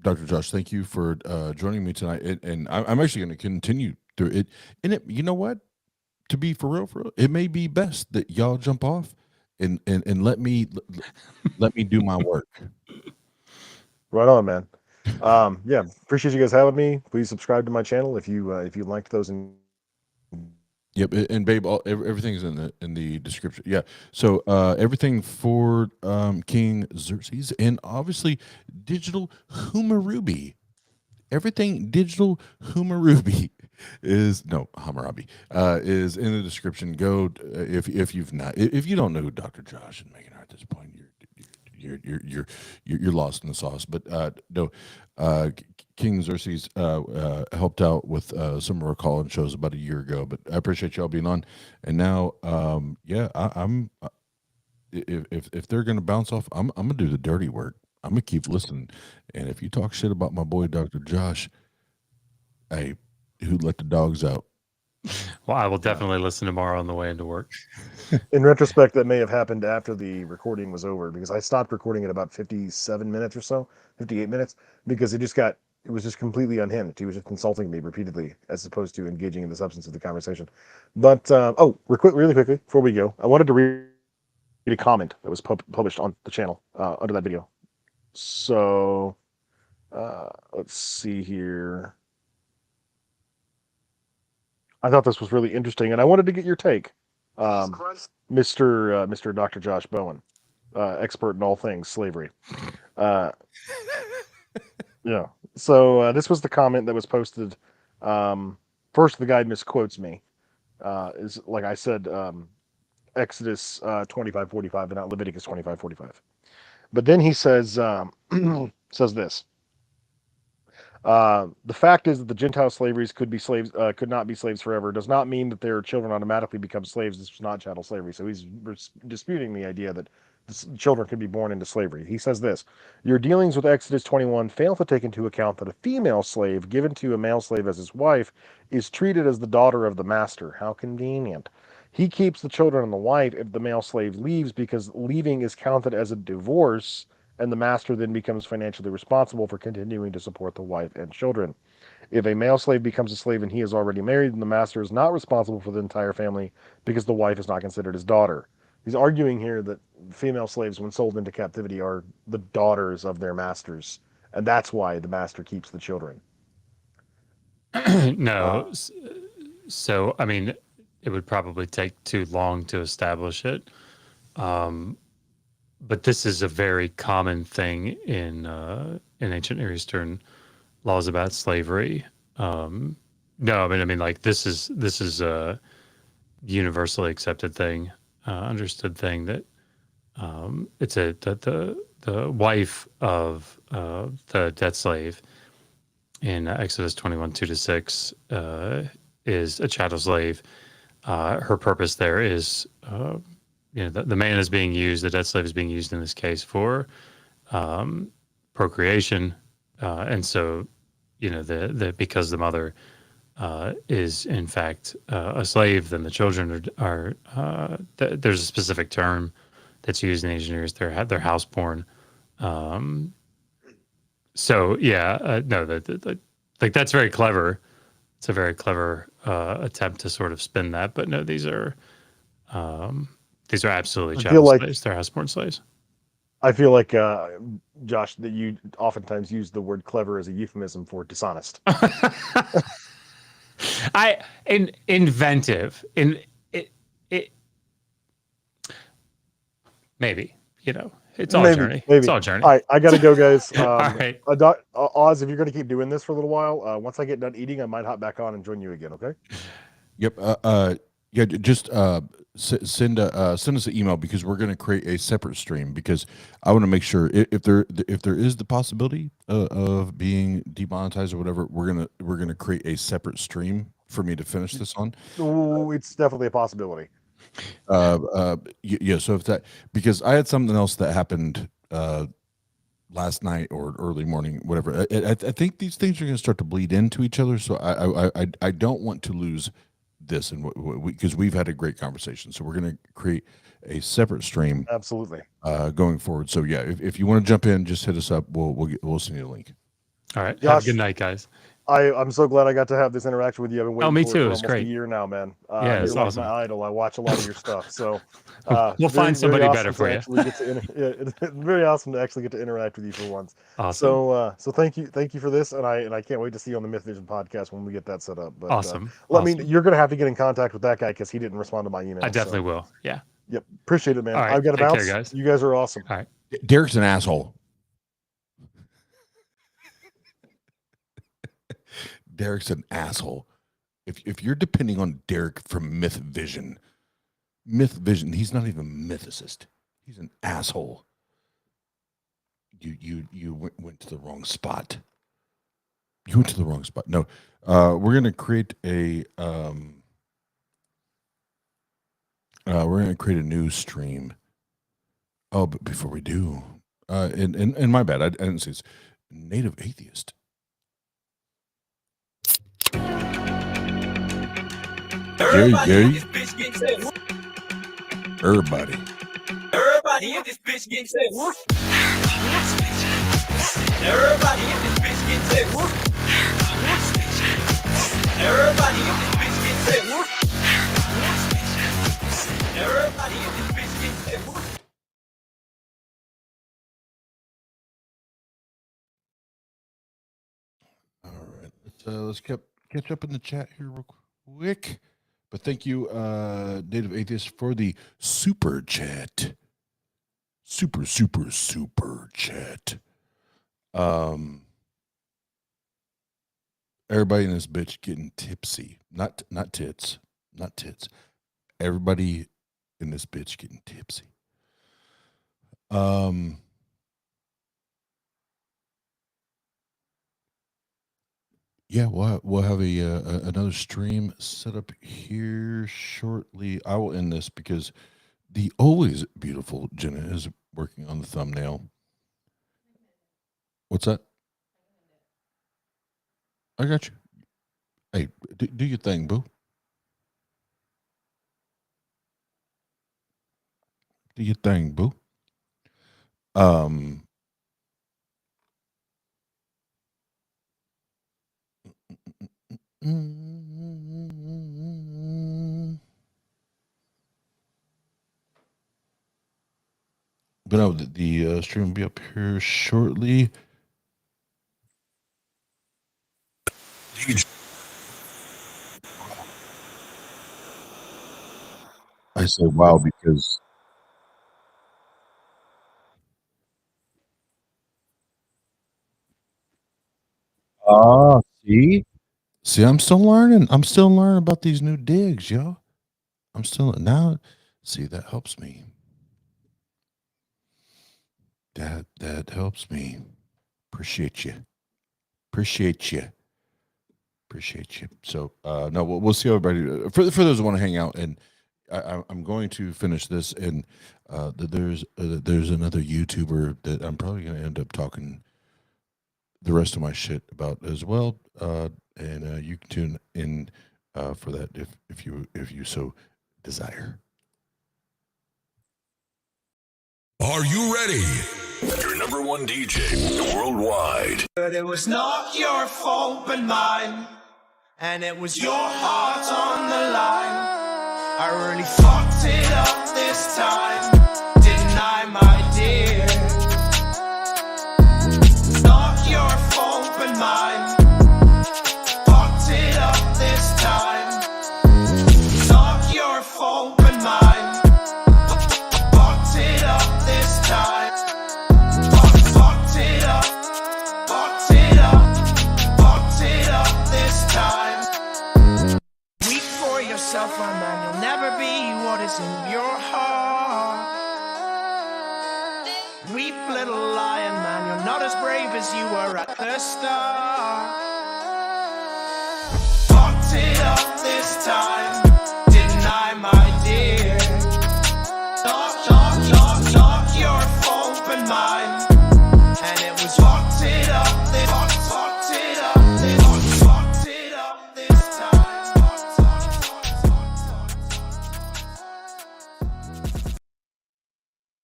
Dr. Josh, thank you for joining me tonight. And I'm actually going to continue through it. And you know what? To be for real, it may be best that y'all jump off and let me do my work. Right on, man. Yeah, appreciate you guys having me. Please subscribe to my channel if you liked those. Yep, and babe, everything's in the description. Yeah, so everything for King Xerxes, and obviously digital Humarubi. Everything digital Humarubi is Hammurabi is in the description. Go if you don't know who Dr. Josh and Megan are at this point, you're lost in the sauce. But no, King Xerxes helped out with some of our call-in shows about a year ago. But I appreciate y'all being on. And now, I'm if they're gonna bounce off, I'm gonna do the dirty work. I'm gonna keep listening. And if you talk shit about my boy Dr. Josh, hey, who let the dogs out? Well, I will definitely listen tomorrow on the way into work. In retrospect, that may have happened after the recording was over because I stopped recording at about 57 minutes or so, 58 minutes, because it was just completely unhinged. He was just insulting me repeatedly as opposed to engaging in the substance of the conversation. But, really quickly, before we go, I wanted to read a comment that was published on the channel under that video. So, let's see here. I thought this was really interesting, and I wanted to get your take. Mr. Dr. Josh Bowen, expert in all things slavery. Yeah. So this was the comment that was posted. First, the guy misquotes me. Is like I said, Exodus 25:45 and not Leviticus 25:45. But then he says says this. The fact is that the Gentile slaveries could not be slaves forever. Does not mean that their children automatically become slaves. This was not chattel slavery. So he's disputing the idea that children could be born into slavery. He says this: your dealings with Exodus 21 fail to take into account that a female slave given to a male slave as his wife is treated as the daughter of the master. How convenient. He keeps the children on the wife if the male slave leaves, because leaving is counted as a divorce, and the master then becomes financially responsible for continuing to support the wife and children. If a male slave becomes a slave and he is already married, then the master is not responsible for the entire family because the wife is not considered his daughter. He's arguing here that female slaves, when sold into captivity, are the daughters of their masters, and that's why the master keeps the children. No. So, I mean, it would probably take too long to establish it. But this is a very common thing in ancient Near Eastern laws about slavery. No, I mean, like this is a universally accepted thing, understood thing that it's the wife of the debt slave in Exodus 21:2-6 is a chattel slave. Her purpose there is. The man is being used, the debt slave is being used in this case for procreation. And so, because the mother is in fact a slave, then the children there's a specific term that's used in ancient Near East. They're house born. So yeah, no, like that's very clever. It's a very clever attempt to sort of spin that, but no, these are absolutely chattel slaves. They're house-born slaves. I feel like, Josh, that you oftentimes use the word clever as a euphemism for dishonest. Inventive. Maybe, it's all journey. Maybe. It's all journey. All right, I got to go, guys. All right. Oz, if you're going to keep doing this for a little while, once I get done eating, I might hop back on and join you again, okay? Yep. Yeah, just send us an email, because we're going to create a separate stream, because I want to make sure if there is the possibility of being demonetized or whatever, we're gonna create a separate stream for me to finish this on. Ooh, it's definitely a possibility. Yeah. So if that, because I had something else that happened last night or early morning, whatever. I think these things are going to start to bleed into each other. So I don't want to lose this, and because we've had a great conversation, so we're going to create a separate stream. Absolutely. Going forward. So yeah, if you want to jump in, just hit us up. We'll send you a link. All right. Josh, have a good night, guys. I'm so glad I got to have this interaction with you. I've been waiting me for too. it for It was almost great. a year now, man. Yeah, it's you're like awesome. my idol. I watch a lot of your stuff. So we'll find somebody better for you. It's very awesome to actually get to interact with you for once. Awesome. So thank you for this, and I can't wait to see you on the Myth Vision podcast when we get that set up. But, awesome. I mean, you're gonna have to get in contact with that guy because he didn't respond to my email. I definitely will. Yeah. Yep. Appreciate it, man. All right, I've got to take bounce. care, guys. You guys are awesome. All right. Derek's an asshole. Derek's an asshole. If you're depending on Derek from Myth Vision, he's not even a mythicist. He's an asshole. You went to the wrong spot. You went to the wrong spot. No, we're gonna create a new stream. Oh, but before we do, and my bad, I didn't see it's Native Atheist. Gary. in this bitch getting set. Everybody. Everybody in this bitch getting set. Everybody in this bitch getting set. Everybody in this bitch getting set. Everybody in this bitch getting set. All right, let's catch up in the chat here real quick. But thank you, Native Atheist, for the super chat. Super chat. Everybody in this bitch getting tipsy. Not tits. Not tits. Everybody in this bitch getting tipsy. Yeah, we'll have another stream set up here shortly. I will end this because the always beautiful Jenna is working on the thumbnail. What's that? I got you. Hey, do your thing, boo. Do your thing, boo. But no, the stream will be up here shortly. I say wow because see, I'm still learning. I'm still learning about these new digs, y'all. I'm still now. See, that helps me. That helps me. Appreciate you. So no, we'll see everybody. For those who want to hang out, and I'm going to finish this. And there's another YouTuber that I'm probably going to end up talking the rest of my shit about as well. And you can tune in for that if you so desire. Are you ready? Your number one DJ worldwide. But it was not your fault but mine, and it was your heart on the line. I really fucked it up this time, didn't I, my dear? It's not your fault but mine. Fucked it up this time. It's not your fault but mine. Fucked it up this time. Fucked it up. Fucked it up. Fucked it up this time. Weak for yourself, my man. You'll never be what is in your heart. Weep, little lion, man. You're not as brave as you were at the start. Fucked it up this time.